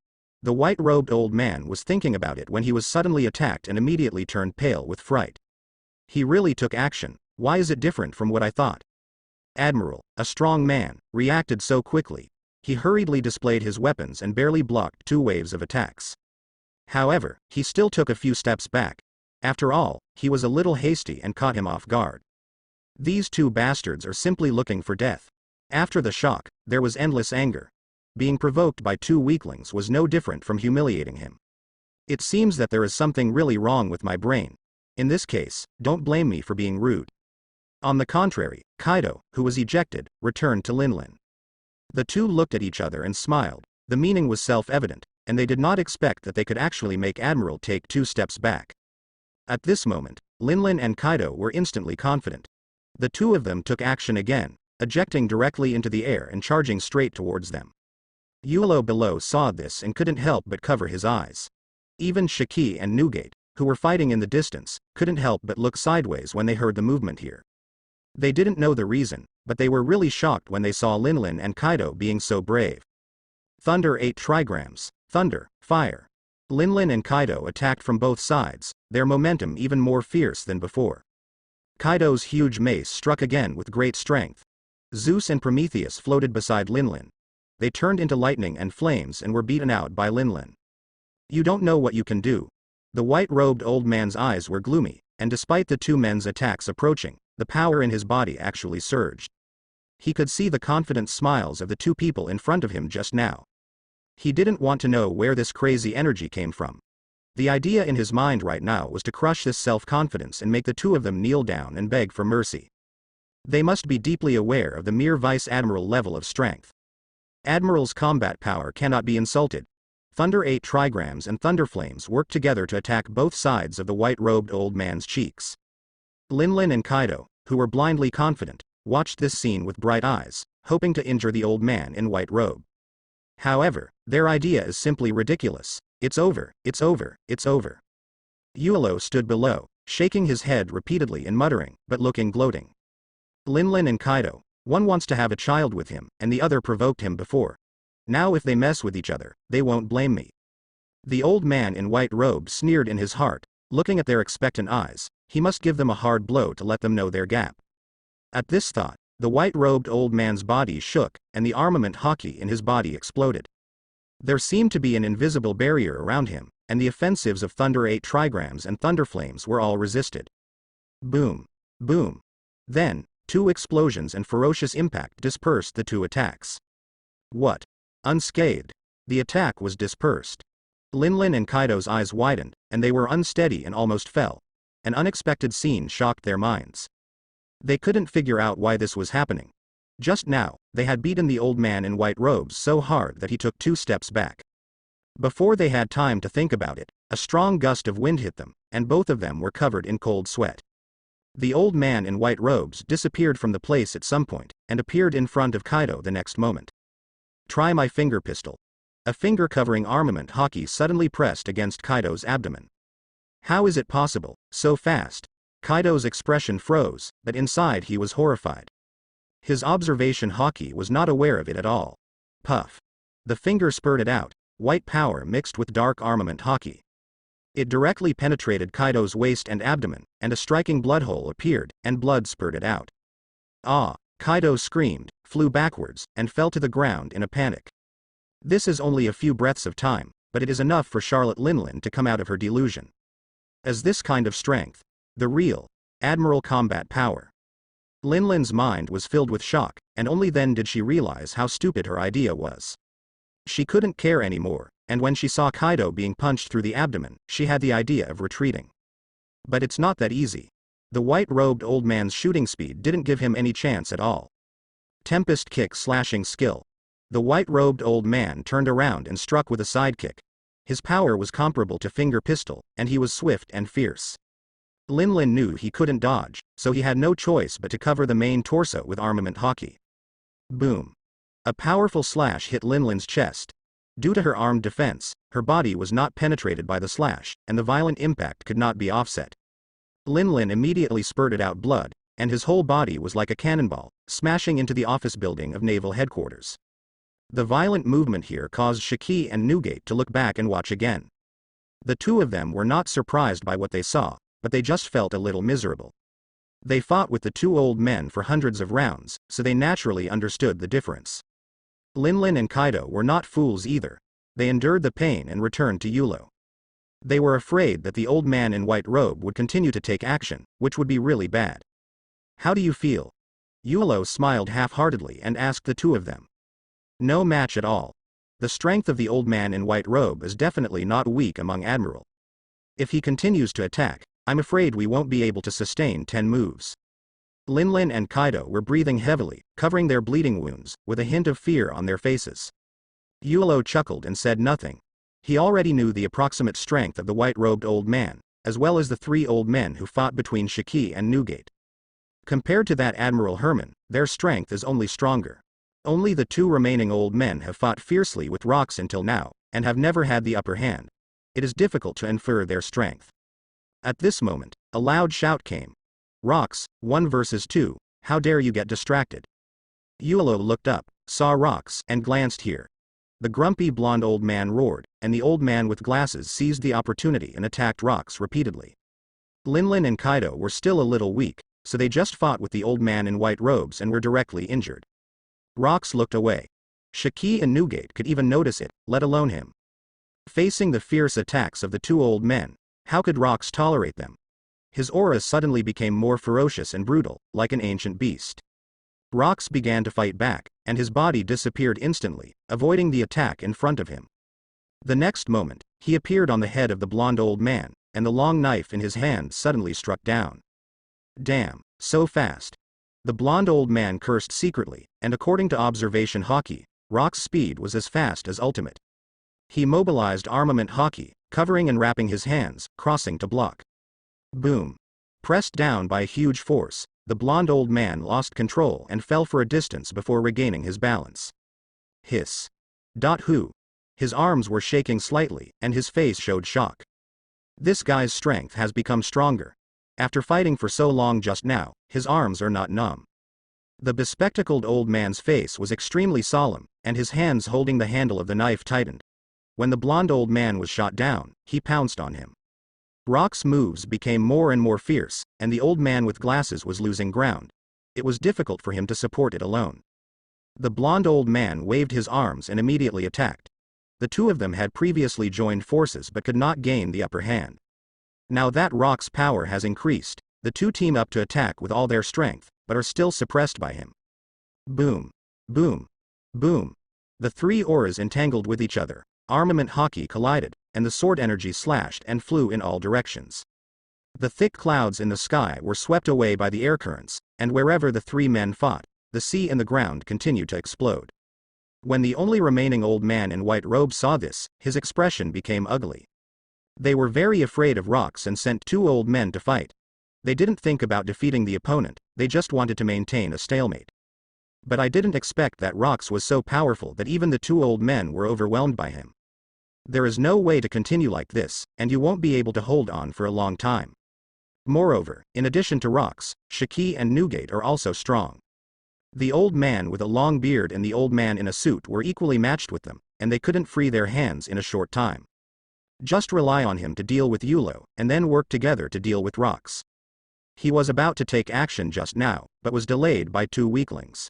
The white-robed old man was thinking about it when he was suddenly attacked and immediately turned pale with fright. He really took action. Why is it different from what I thought? Admiral, a strong man, reacted so quickly. He hurriedly displayed his weapons and barely blocked 2 waves of attacks. However, he still took a few steps back. After all, he was a little hasty and caught him off guard. These 2 bastards are simply looking for death. After the shock, there was endless anger. Being provoked by 2 weaklings was no different from humiliating him. It seems that there is something really wrong with my brain. In this case, don't blame me for being rude. On the contrary, Kaido, who was ejected, returned to Linlin. The two looked at each other and smiled. The meaning was self-evident, and they did not expect that they could actually make Admiral take 2 steps back. At this moment, Linlin and Kaido were instantly confident. The two of them took action again, ejecting directly into the air and charging straight towards them. Yulo below saw this and couldn't help but cover his eyes. Even Shiki and Nugate, who were fighting in the distance, couldn't help but look sideways when they heard the movement here. They didn't know the reason, but they were really shocked when they saw Linlin and Kaido being so brave. Thunder 8 trigrams, thunder, fire. Linlin and Kaido attacked from both sides, their momentum even more fierce than before. Kaido's huge mace struck again with great strength. Zeus and Prometheus floated beside Linlin. They turned into lightning and flames and were beaten out by Linlin. You don't know what you can do. The white-robed old man's eyes were gloomy, and despite the two men's attacks approaching, the power in his body actually surged. He could see the confident smiles of the two people in front of him just now. He didn't want to know where this crazy energy came from. The idea in his mind right now was to crush this self-confidence and make the two of them kneel down and beg for mercy. They must be deeply aware of the mere Vice Admiral level of strength. Admiral's combat power cannot be insulted. Thunder 8 trigrams and Thunderflames worked together to attack both sides of the white-robed old man's cheeks. Linlin and Kaido, who were blindly confident, watched this scene with bright eyes, hoping to injure the old man in white robe. However, their idea is simply ridiculous. It's over, it's over, it's over. Yulo stood below, shaking his head repeatedly and muttering, but looking gloating. Linlin and Kaido, one wants to have a child with him, and the other provoked him before. Now if they mess with each other, they won't blame me. The old man in white robe sneered in his heart, looking at their expectant eyes. He must give them a hard blow to let them know their gap. At this thought, the white-robed old man's body shook, and the armament hockey in his body exploded. There seemed to be an invisible barrier around him, and the offensives of Thunder 8 trigrams and Thunderflames were all resisted. Boom. Boom. Then, 2 explosions and ferocious impact dispersed the 2 attacks. What? Unscathed. The attack was dispersed. Linlin and Kaido's eyes widened, and they were unsteady and almost fell. An unexpected scene shocked their minds. They couldn't figure out why this was happening. Just now, they had beaten the old man in white robes so hard that he took 2 steps back. Before they had time to think about it, a strong gust of wind hit them, and both of them were covered in cold sweat. The old man in white robes disappeared from the place at some point, and appeared in front of Kaido the next moment. Try my finger pistol. A finger-covering armament hockey suddenly pressed against Kaido's abdomen. How is it possible, so fast? Kaido's expression froze, but inside he was horrified. His observation hockey was not aware of it at all. Puff. The finger spurted out, white power mixed with dark armament hockey. It directly penetrated Kaido's waist and abdomen, and a striking blood hole appeared, and blood spurted out. Ah! Kaido screamed, flew backwards, and fell to the ground in a panic. This is only a few breaths of time, but it is enough for Charlotte Linlin to come out of her delusion. As this kind of strength, the real Admiral combat power. Linlin's mind was filled with shock, and only then did she realize how stupid her idea was. She couldn't care anymore, and when she saw Kaido being punched through the abdomen, she had the idea of retreating. But it's not that easy. The white-robed old man's shooting speed didn't give him any chance at all. Tempest kick slashing skill. The white-robed old man turned around and struck with a sidekick. His power was comparable to finger pistol, and he was swift and fierce. Linlin knew he couldn't dodge, so he had no choice but to cover the main torso with armament hockey. Boom. A powerful slash hit Linlin's chest. Due to her armed defense, her body was not penetrated by the slash, and the violent impact could not be offset. Linlin immediately spurted out blood, and his whole body was like a cannonball, smashing into the office building of Naval Headquarters. The violent movement here caused Shiki and Nugate to look back and watch again. The two of them were not surprised by what they saw, but they just felt a little miserable. They fought with the two old men for hundreds of rounds, so they naturally understood the difference. Linlin and Kaido were not fools either. They endured the pain and returned to Yulo. They were afraid that the old man in white robe would continue to take action, which would be really bad. How do you feel? Yulo smiled half-heartedly and asked the two of them. No match at all. The strength of the old man in white robe is definitely not weak among Admiral. If he continues to attack, I'm afraid we won't be able to sustain 10 moves. Linlin and Kaido were breathing heavily, covering their bleeding wounds, with a hint of fear on their faces. Yulo chuckled and said nothing. He already knew the approximate strength of the white-robed old man, as well as the 3 old men who fought between Shiki and Newgate. Compared to that Admiral Herman, their strength is only stronger. Only the 2 remaining old men have fought fiercely with rocks until now, and have never had the upper hand. It is difficult to infer their strength. At this moment, a loud shout came. Rocks, 1 versus 2, how dare you get distracted? Yulo looked up, saw rocks, and glanced here. The grumpy blonde old man roared, and the old man with glasses seized the opportunity and attacked rocks repeatedly. Linlin and Kaido were still a little weak, so they just fought with the old man in white robes and were directly injured. Rocks looked away. Shiki and Newgate could even notice it, let alone him. Facing the fierce attacks of the 2 old men, how could Rocks tolerate them? His aura suddenly became more ferocious and brutal, like an ancient beast. Rocks began to fight back, and his body disappeared instantly, avoiding the attack in front of him. The next moment, he appeared on the head of the blonde old man, and the long knife in his hand suddenly struck down. Damn, so fast. The blonde old man cursed secretly, and according to observation Haki, Rock's speed was as fast as ultimate. He mobilized armament Haki, covering and wrapping his hands, crossing to block. Boom. Pressed down by a huge force, the blonde old man lost control and fell for a distance before regaining his balance. Hiss. Who? His arms were shaking slightly, and his face showed shock. This guy's strength has become stronger. After fighting for so long just now, his arms are not numb. The bespectacled old man's face was extremely solemn, and his hands holding the handle of the knife tightened. When the blonde old man was shot down, he pounced on him. Rock's moves became more and more fierce, and the old man with glasses was losing ground. It was difficult for him to support it alone. The blonde old man waved his arms and immediately attacked. The 2 of them had previously joined forces but could not gain the upper hand. Now that Rock's power has increased, the 2 team up to attack with all their strength, but are still suppressed by him. Boom. Boom. Boom. The 3 auras entangled with each other, armament Haki collided, and the sword energy slashed and flew in all directions. The thick clouds in the sky were swept away by the air currents, and wherever the 3 men fought, the sea and the ground continued to explode. When the only remaining old man in white robe saw this, his expression became ugly. They were very afraid of Rocks and sent 2 old men to fight. They didn't think about defeating the opponent, they just wanted to maintain a stalemate. But I didn't expect that Rocks was so powerful that even the 2 old men were overwhelmed by him. There is no way to continue like this, and you won't be able to hold on for a long time. Moreover, in addition to Rocks, Shiki and Newgate are also strong. The old man with a long beard and the old man in a suit were equally matched with them, and they couldn't free their hands in a short time. Just rely on him to deal with Yulo, and then work together to deal with Rocks. He was about to take action just now, but was delayed by 2 weaklings.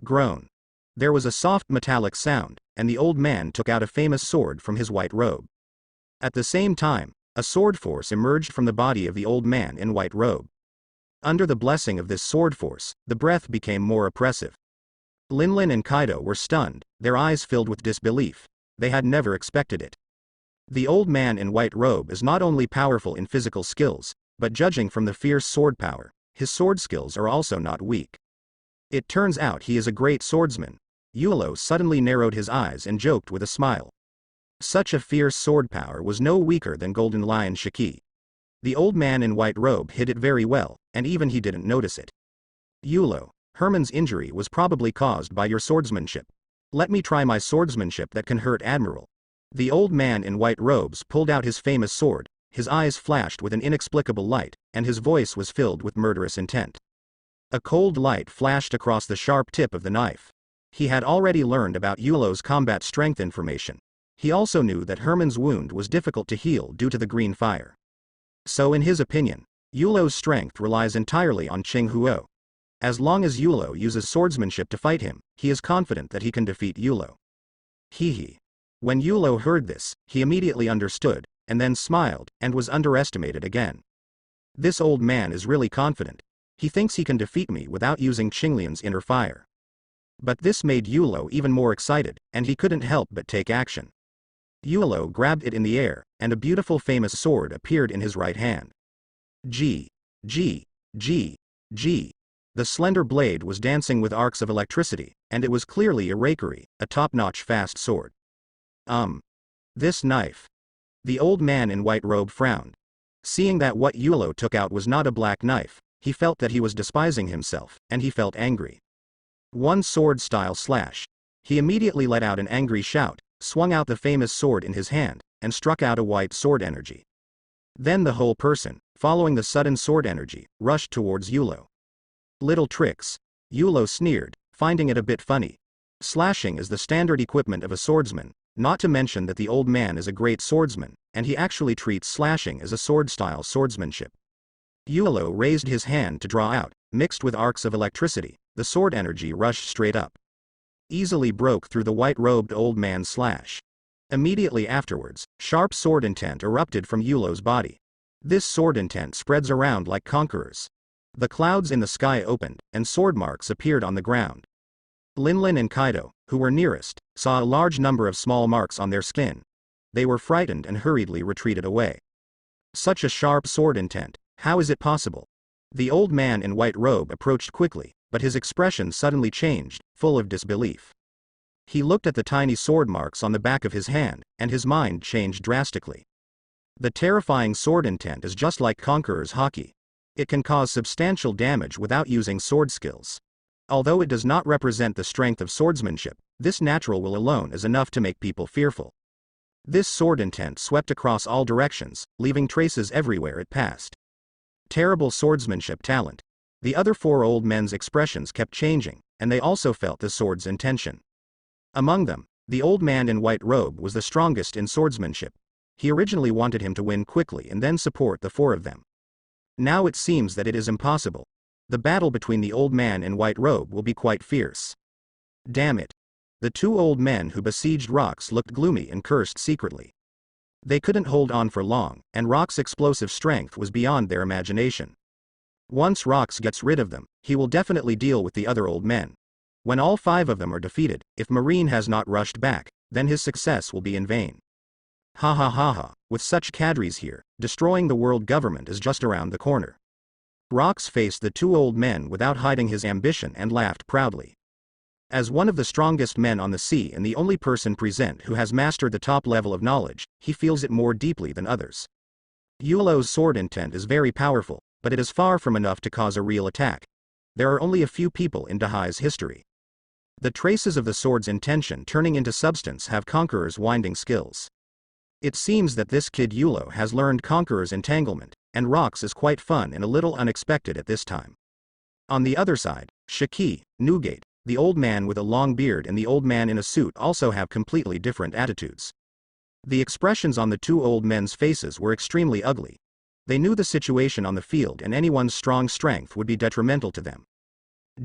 Groan. There was a soft metallic sound, and the old man took out a famous sword from his white robe. At the same time, a sword force emerged from the body of the old man in white robe. Under the blessing of this sword force, the breath became more oppressive. Linlin and Kaido were stunned, their eyes filled with disbelief. They had never expected it. The old man in white robe is not only powerful in physical skills, but judging from the fierce sword power, his sword skills are also not weak. It turns out he is a great swordsman. Yulo suddenly narrowed his eyes and joked with a smile. Such a fierce sword power was no weaker than Golden Lion Shiki. The old man in white robe hid it very well, and even he didn't notice it. Yulo, Herman's injury was probably caused by your swordsmanship. Let me try my swordsmanship that can hurt Admiral. The old man in white robes pulled out his famous sword, his eyes flashed with an inexplicable light, and his voice was filled with murderous intent. A cold light flashed across the sharp tip of the knife. He had already learned about Yulo's combat strength information. He also knew that Herman's wound was difficult to heal due to the green fire. So in his opinion, Yulo's strength relies entirely on Qing Huo. As long as Yulo uses swordsmanship to fight him, he is confident that he can defeat Yulo. Hee. When Yulo heard this, he immediately understood, and then smiled, and was underestimated again. This old man is really confident. He thinks he can defeat me without using Qinglian's inner fire. But this made Yulo even more excited, and he couldn't help but take action. Yulo grabbed it in the air, and a beautiful famous sword appeared in his right hand. G. G. G. G. The slender blade was dancing with arcs of electricity, and it was clearly a rakery, a top-notch fast sword. This knife. The old man in white robe frowned. Seeing that what Yulo took out was not a black knife, he felt that he was despising himself, and he felt angry. One sword-style slash. He immediately let out an angry shout, swung out the famous sword in his hand, and struck out a white sword energy. Then the whole person, following the sudden sword energy, rushed towards Yulo. Little tricks. Yulo sneered, finding it a bit funny. Slashing is the standard equipment of a swordsman, not to mention that the old man is a great swordsman, and he actually treats slashing as a sword-style swordsmanship. Yulo raised his hand to draw out, mixed with arcs of electricity, the sword energy rushed straight up. Easily broke through the white-robed old man's slash. Immediately afterwards, sharp sword intent erupted from Yulo's body. This sword intent spreads around like conquerors. The clouds in the sky opened, and sword marks appeared on the ground. Linlin and Kaido, who were nearest, saw a large number of small marks on their skin. They were frightened and hurriedly retreated away. Such a sharp sword intent, how is it possible? The old man in white robe approached quickly, but his expression suddenly changed, full of disbelief. He looked at the tiny sword marks on the back of his hand, and his mind changed drastically. The terrifying sword intent is just like Conqueror's Haki. It can cause substantial damage without using sword skills. Although it does not represent the strength of swordsmanship, this natural will alone is enough to make people fearful. This sword intent swept across all directions, leaving traces everywhere it passed. Terrible swordsmanship talent. The other four old men's expressions kept changing, and they also felt the sword's intention. Among them, the old man in white robe was the strongest in swordsmanship. He originally wanted him to win quickly and then support the four of them. Now it seems that it is impossible. The battle between the old man in white robe will be quite fierce. Damn it. The two old men who besieged Rox looked gloomy and cursed secretly. They couldn't hold on for long, and Rox's explosive strength was beyond their imagination. Once Rox gets rid of them, he will definitely deal with the other old men. When all five of them are defeated, if Marine has not rushed back, then his success will be in vain. Ha ha ha ha, with such cadres here, destroying the world government is just around the corner. Rox faced the two old men without hiding his ambition and laughed proudly. As one of the strongest men on the sea and the only person present who has mastered the top level of knowledge, he feels it more deeply than others. Yulo's sword intent is very powerful, but it is far from enough to cause a real attack. There are only a few people in Beehive's history. The traces of the sword's intention turning into substance have Conqueror's winding skills. It seems that this kid Yulo has learned Conqueror's entanglement, and Rox is quite fun and a little unexpected at this time. On the other side, Shiki, Newgate, the old man with a long beard and the old man in a suit also have completely different attitudes. The expressions on the two old men's faces were extremely ugly. They knew the situation on the field and anyone's strong strength would be detrimental to them.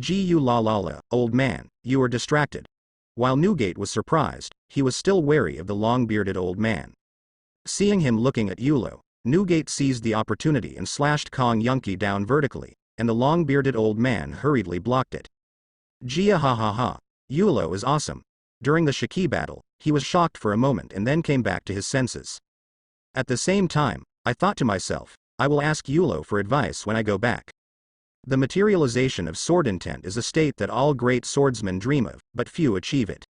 Gu la la la, old man, you are distracted. While Newgate was surprised, he was still wary of the long-bearded old man. Seeing him looking at Yulo, Newgate seized the opportunity and slashed Kong Yunki down vertically, and the long-bearded old man hurriedly blocked it. Gia ha ha ha, Yulo is awesome. During the Shiki battle, he was shocked for a moment and then came back to his senses. At the same time, I thought to myself, I will ask Yulo for advice when I go back. The materialization of sword intent is a state that all great swordsmen dream of, but few achieve it.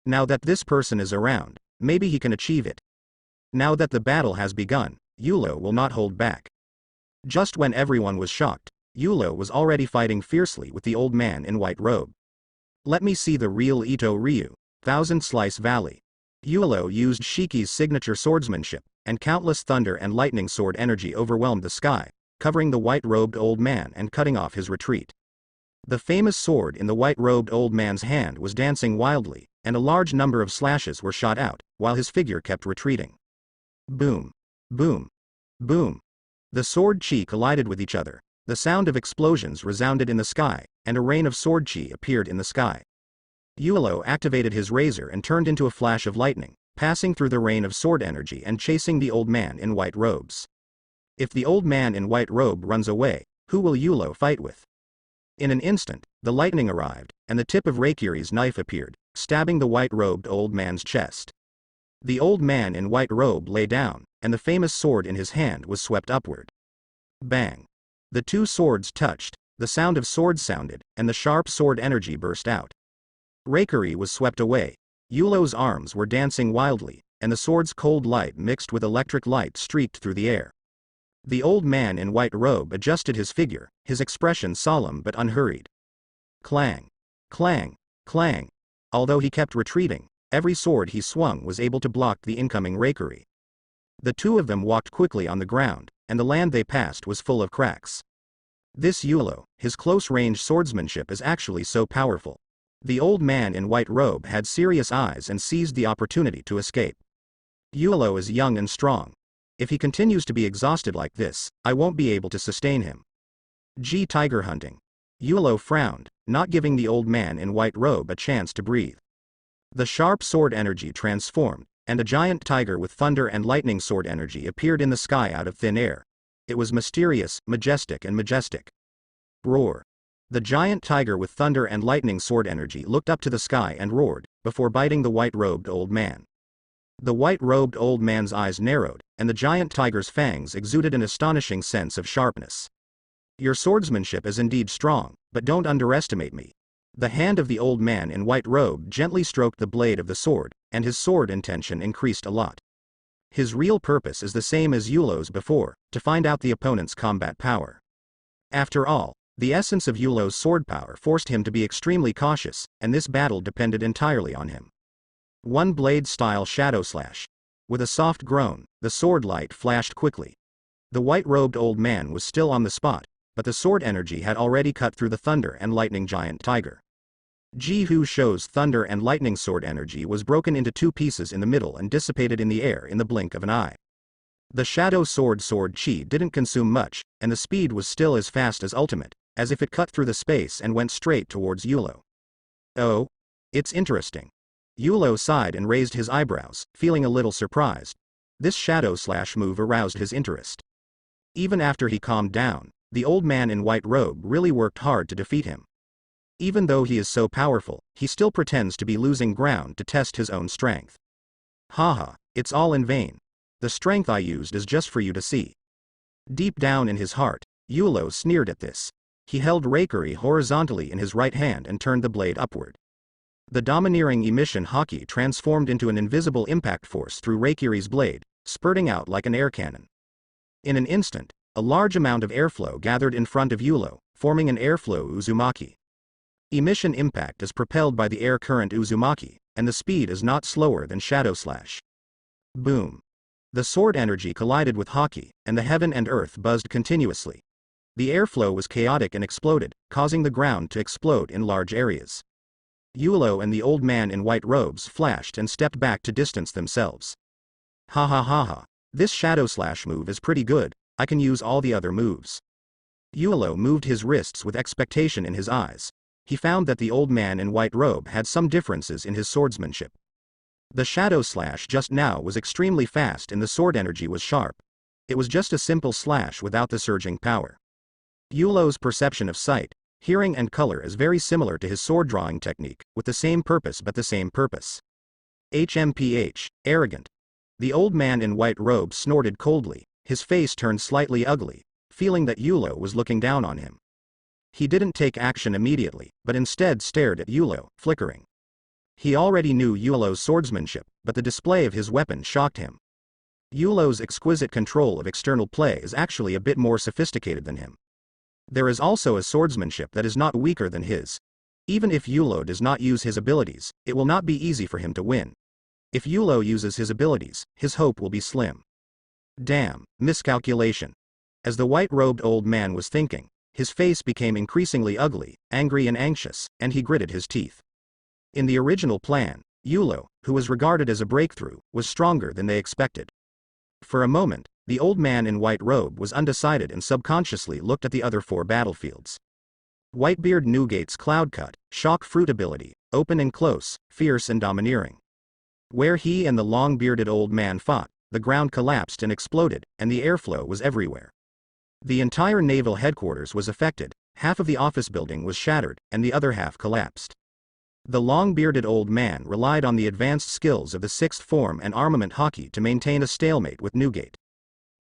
Now that this person is around, maybe he can achieve it. Now that the battle has begun, Yulo will not hold back. Just when everyone was shocked, Yulo was already fighting fiercely with the old man in white robe. Let me see the real Ito Ryu, Thousand Slice Valley. Yulo used Shiki's signature swordsmanship, and countless thunder and lightning sword energy overwhelmed the sky, covering the white-robed old man and cutting off his retreat. The famous sword in the white-robed old man's hand was dancing wildly, and a large number of slashes were shot out, while his figure kept retreating. Boom. Boom. Boom. The sword chi collided with each other. The sound of explosions resounded in the sky, and a rain of sword chi appeared in the sky. Yulo activated his razor and turned into a flash of lightning, passing through the rain of sword energy and chasing the old man in white robes. If the old man in white robe runs away, who will Yulo fight with? In an instant, the lightning arrived, and the tip of Reikiri's knife appeared, stabbing the white-robed old man's chest. The old man in white robe lay down, and the famous sword in his hand was swept upward. Bang. The two swords touched, the sound of swords sounded, and the sharp sword energy burst out. Rakery was swept away. Yulo's arms were dancing wildly, and the sword's cold light mixed with electric light streaked through the air. The old man in white robe adjusted his figure, his expression solemn but unhurried. Clang. Clang. Clang. Although he kept retreating, every sword he swung was able to block the incoming rakery. The two of them walked quickly on the ground, and the land they passed was full of cracks. This Yulo, his close-range swordsmanship is actually so powerful. The old man in white robe had serious eyes and seized the opportunity to escape. Yulo is young and strong. If he continues to be exhausted like this, I won't be able to sustain him. Tiger hunting. Yulo frowned, not giving the old man in white robe a chance to breathe. The sharp sword energy transformed, and a giant tiger with thunder and lightning sword energy appeared in the sky out of thin air. It was mysterious, majestic and majestic. Roar. The giant tiger with thunder and lightning sword energy looked up to the sky and roared, before biting the white-robed old man. The white-robed old man's eyes narrowed, and the giant tiger's fangs exuded an astonishing sense of sharpness. Your swordsmanship is indeed strong, but don't underestimate me. The hand of the old man in white robe gently stroked the blade of the sword, and his sword intention increased a lot. His real purpose is the same as Yulo's before, to find out the opponent's combat power. After all, the essence of Yulo's sword power forced him to be extremely cautious, and this battle depended entirely on him. One blade-style shadow slash. With a soft groan, the sword light flashed quickly. The white-robed old man was still on the spot, but the sword energy had already cut through the thunder and lightning giant tiger. Hu Shou's thunder and lightning sword energy was broken into two pieces in the middle and dissipated in the air in the blink of an eye. The shadow sword chi didn't consume much, and the speed was still as fast as ultimate, as if it cut through the space and went straight towards Yulo. Oh? It's interesting. Yulo sighed and raised his eyebrows, feeling a little surprised. This shadow slash move aroused his interest. Even after he calmed down, the old man in white robe really worked hard to defeat him. Even though he is so powerful, he still pretends to be losing ground to test his own strength. Haha, it's all in vain. The strength I used is just for you to see. Deep down in his heart, Yulo sneered at this. He held rakery horizontally in his right hand and turned the blade upward. The domineering emission haki transformed into an invisible impact force through Rakiry's blade, spurting out like an air cannon. In an instant, a large amount of airflow gathered in front of Yulo, forming an airflow Uzumaki. Emission impact is propelled by the air current Uzumaki, and the speed is not slower than shadow slash. Boom. The sword energy collided with haki, and the heaven and earth buzzed continuously. The airflow was chaotic and exploded, causing the ground to explode in large areas. Yulo and the old man in white robes flashed and stepped back to distance themselves. Ha ha ha ha, this shadow slash move is pretty good, I can use all the other moves. Yulo moved his wrists with expectation in his eyes. He found that the old man in white robe had some differences in his swordsmanship. The shadow slash just now was extremely fast and the sword energy was sharp. It was just a simple slash without the surging power. Yulo's perception of sight, hearing and color is very similar to his sword drawing technique, with the same purpose but the same purpose. HMPH, arrogant. The old man in white robe snorted coldly, his face turned slightly ugly, feeling that Yulo was looking down on him. He didn't take action immediately, but instead stared at Yulo, flickering. He already knew Yulo's swordsmanship, but the display of his weapon shocked him. Yulo's exquisite control of external play is actually a bit more sophisticated than him. There is also a swordsmanship that is not weaker than his. Even if Yulo does not use his abilities, it will not be easy for him to win. If Yulo uses his abilities, his hope will be slim. Damn, miscalculation. As the white-robed old man was thinking, his face became increasingly ugly, angry and anxious, and he gritted his teeth. In the original plan, Yulo, who was regarded as a breakthrough, was stronger than they expected. For a moment, the old man in white robe was undecided and subconsciously looked at the other four battlefields. Whitebeard Newgate's Cloud Cut, Shock Fruit ability, open and close, fierce and domineering. Where he and the long-bearded old man fought, the ground collapsed and exploded, and the airflow was everywhere. The entire naval headquarters was affected, half of the office building was shattered, and the other half collapsed. The long-bearded old man relied on the advanced skills of the sixth form and armament haki to maintain a stalemate with Newgate.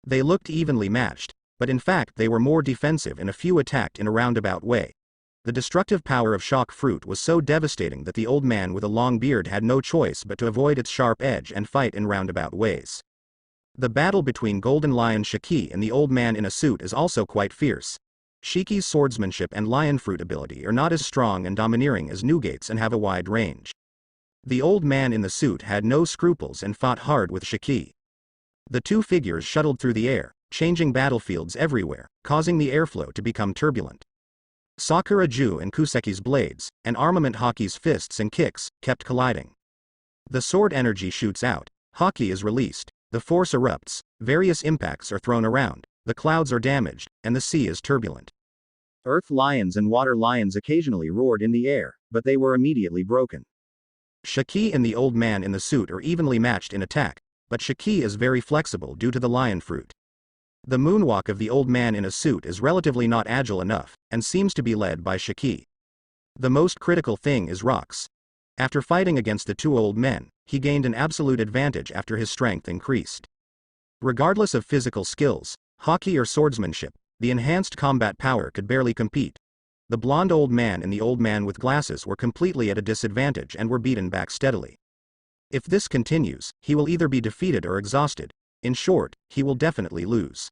They looked evenly matched, but in fact they were more defensive and a few attacked in a roundabout way. The destructive power of shock fruit was so devastating that the old man with a long beard had no choice but to avoid its sharp edge and fight in roundabout ways. The battle between Golden Lion Shiki and the old man in a suit is also quite fierce. Shiki's swordsmanship and lion fruit ability are not as strong and domineering as Newgate's and have a wide range. The old man in the suit had no scruples and fought hard with Shiki. The two figures shuttled through the air, changing battlefields everywhere, causing the airflow to become turbulent. Sakura Ju and Kuseki's blades, and Armament Haki's fists and kicks, kept colliding. The sword energy shoots out, Haki is released, the force erupts, various impacts are thrown around, the clouds are damaged, and the sea is turbulent. Earth lions and water lions occasionally roared in the air, but they were immediately broken. Shiki and the old man in the suit are evenly matched in attack, but Shiki is very flexible due to the lion fruit. The moonwalk of the old man in a suit is relatively not agile enough, and seems to be led by Shiki. The most critical thing is rocks. After fighting against the two old men, he gained an absolute advantage after his strength increased. Regardless of physical skills, hockey or swordsmanship, the enhanced combat power could barely compete. The blonde old man and the old man with glasses were completely at a disadvantage and were beaten back steadily. If this continues, he will either be defeated or exhausted. In short, he will definitely lose.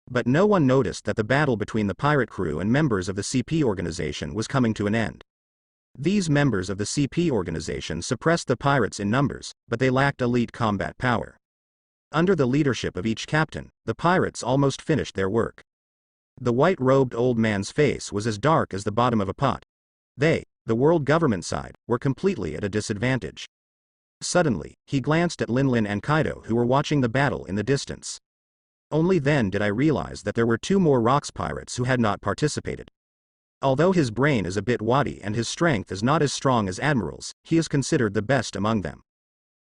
But no one noticed that the battle between the pirate crew and members of the CP organization was coming to an end. These members of the CP organization suppressed the pirates in numbers, but they lacked elite combat power. Under the leadership of each captain, the pirates almost finished their work. The white-robed old man's face was as dark as the bottom of a pot. They, the world government side, were completely at a disadvantage. Suddenly, he glanced at Lin and Kaido who were watching the battle in the distance. Only then did I realize that there were two more rocks pirates who had not participated. Although his brain is a bit waddy and his strength is not as strong as Admiral's, he is considered the best among them.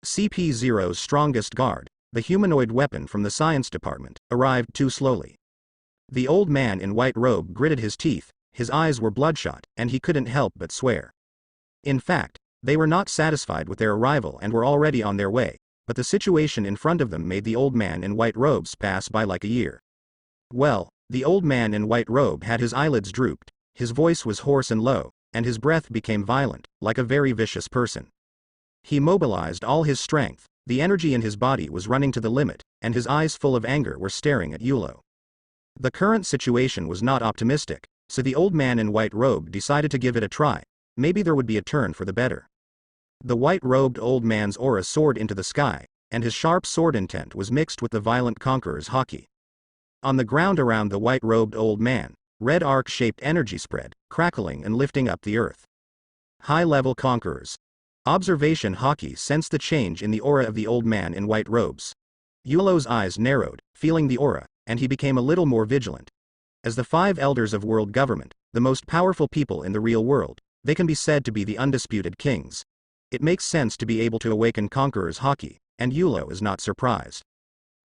CP-0's strongest guard, the humanoid weapon from the science department, arrived too slowly. The old man in white robe gritted his teeth, his eyes were bloodshot, and he couldn't help but swear. In fact, they were not satisfied with their arrival and were already on their way, but the situation in front of them made the old man in white robes pass by like a year. Well, the old man in white robe had his eyelids drooped, his voice was hoarse and low, and his breath became violent, like a very vicious person. He mobilized all his strength, the energy in his body was running to the limit, and his eyes full of anger were staring at Yulo. The current situation was not optimistic, so the old man in white robe decided to give it a try. Maybe there would be a turn for the better. The white-robed old man's aura soared into the sky, and his sharp sword intent was mixed with the violent conqueror's haki. On the ground around the white-robed old man, red arc-shaped energy spread, crackling and lifting up the earth. High-level conquerors. Observation haki sensed the change in the aura of the old man in white robes. Yulo's eyes narrowed, feeling the aura, and he became a little more vigilant. As the five elders of world government, the most powerful people in the real world, they can be said to be the undisputed kings. It makes sense to be able to awaken conqueror's haki, and Yulo is not surprised.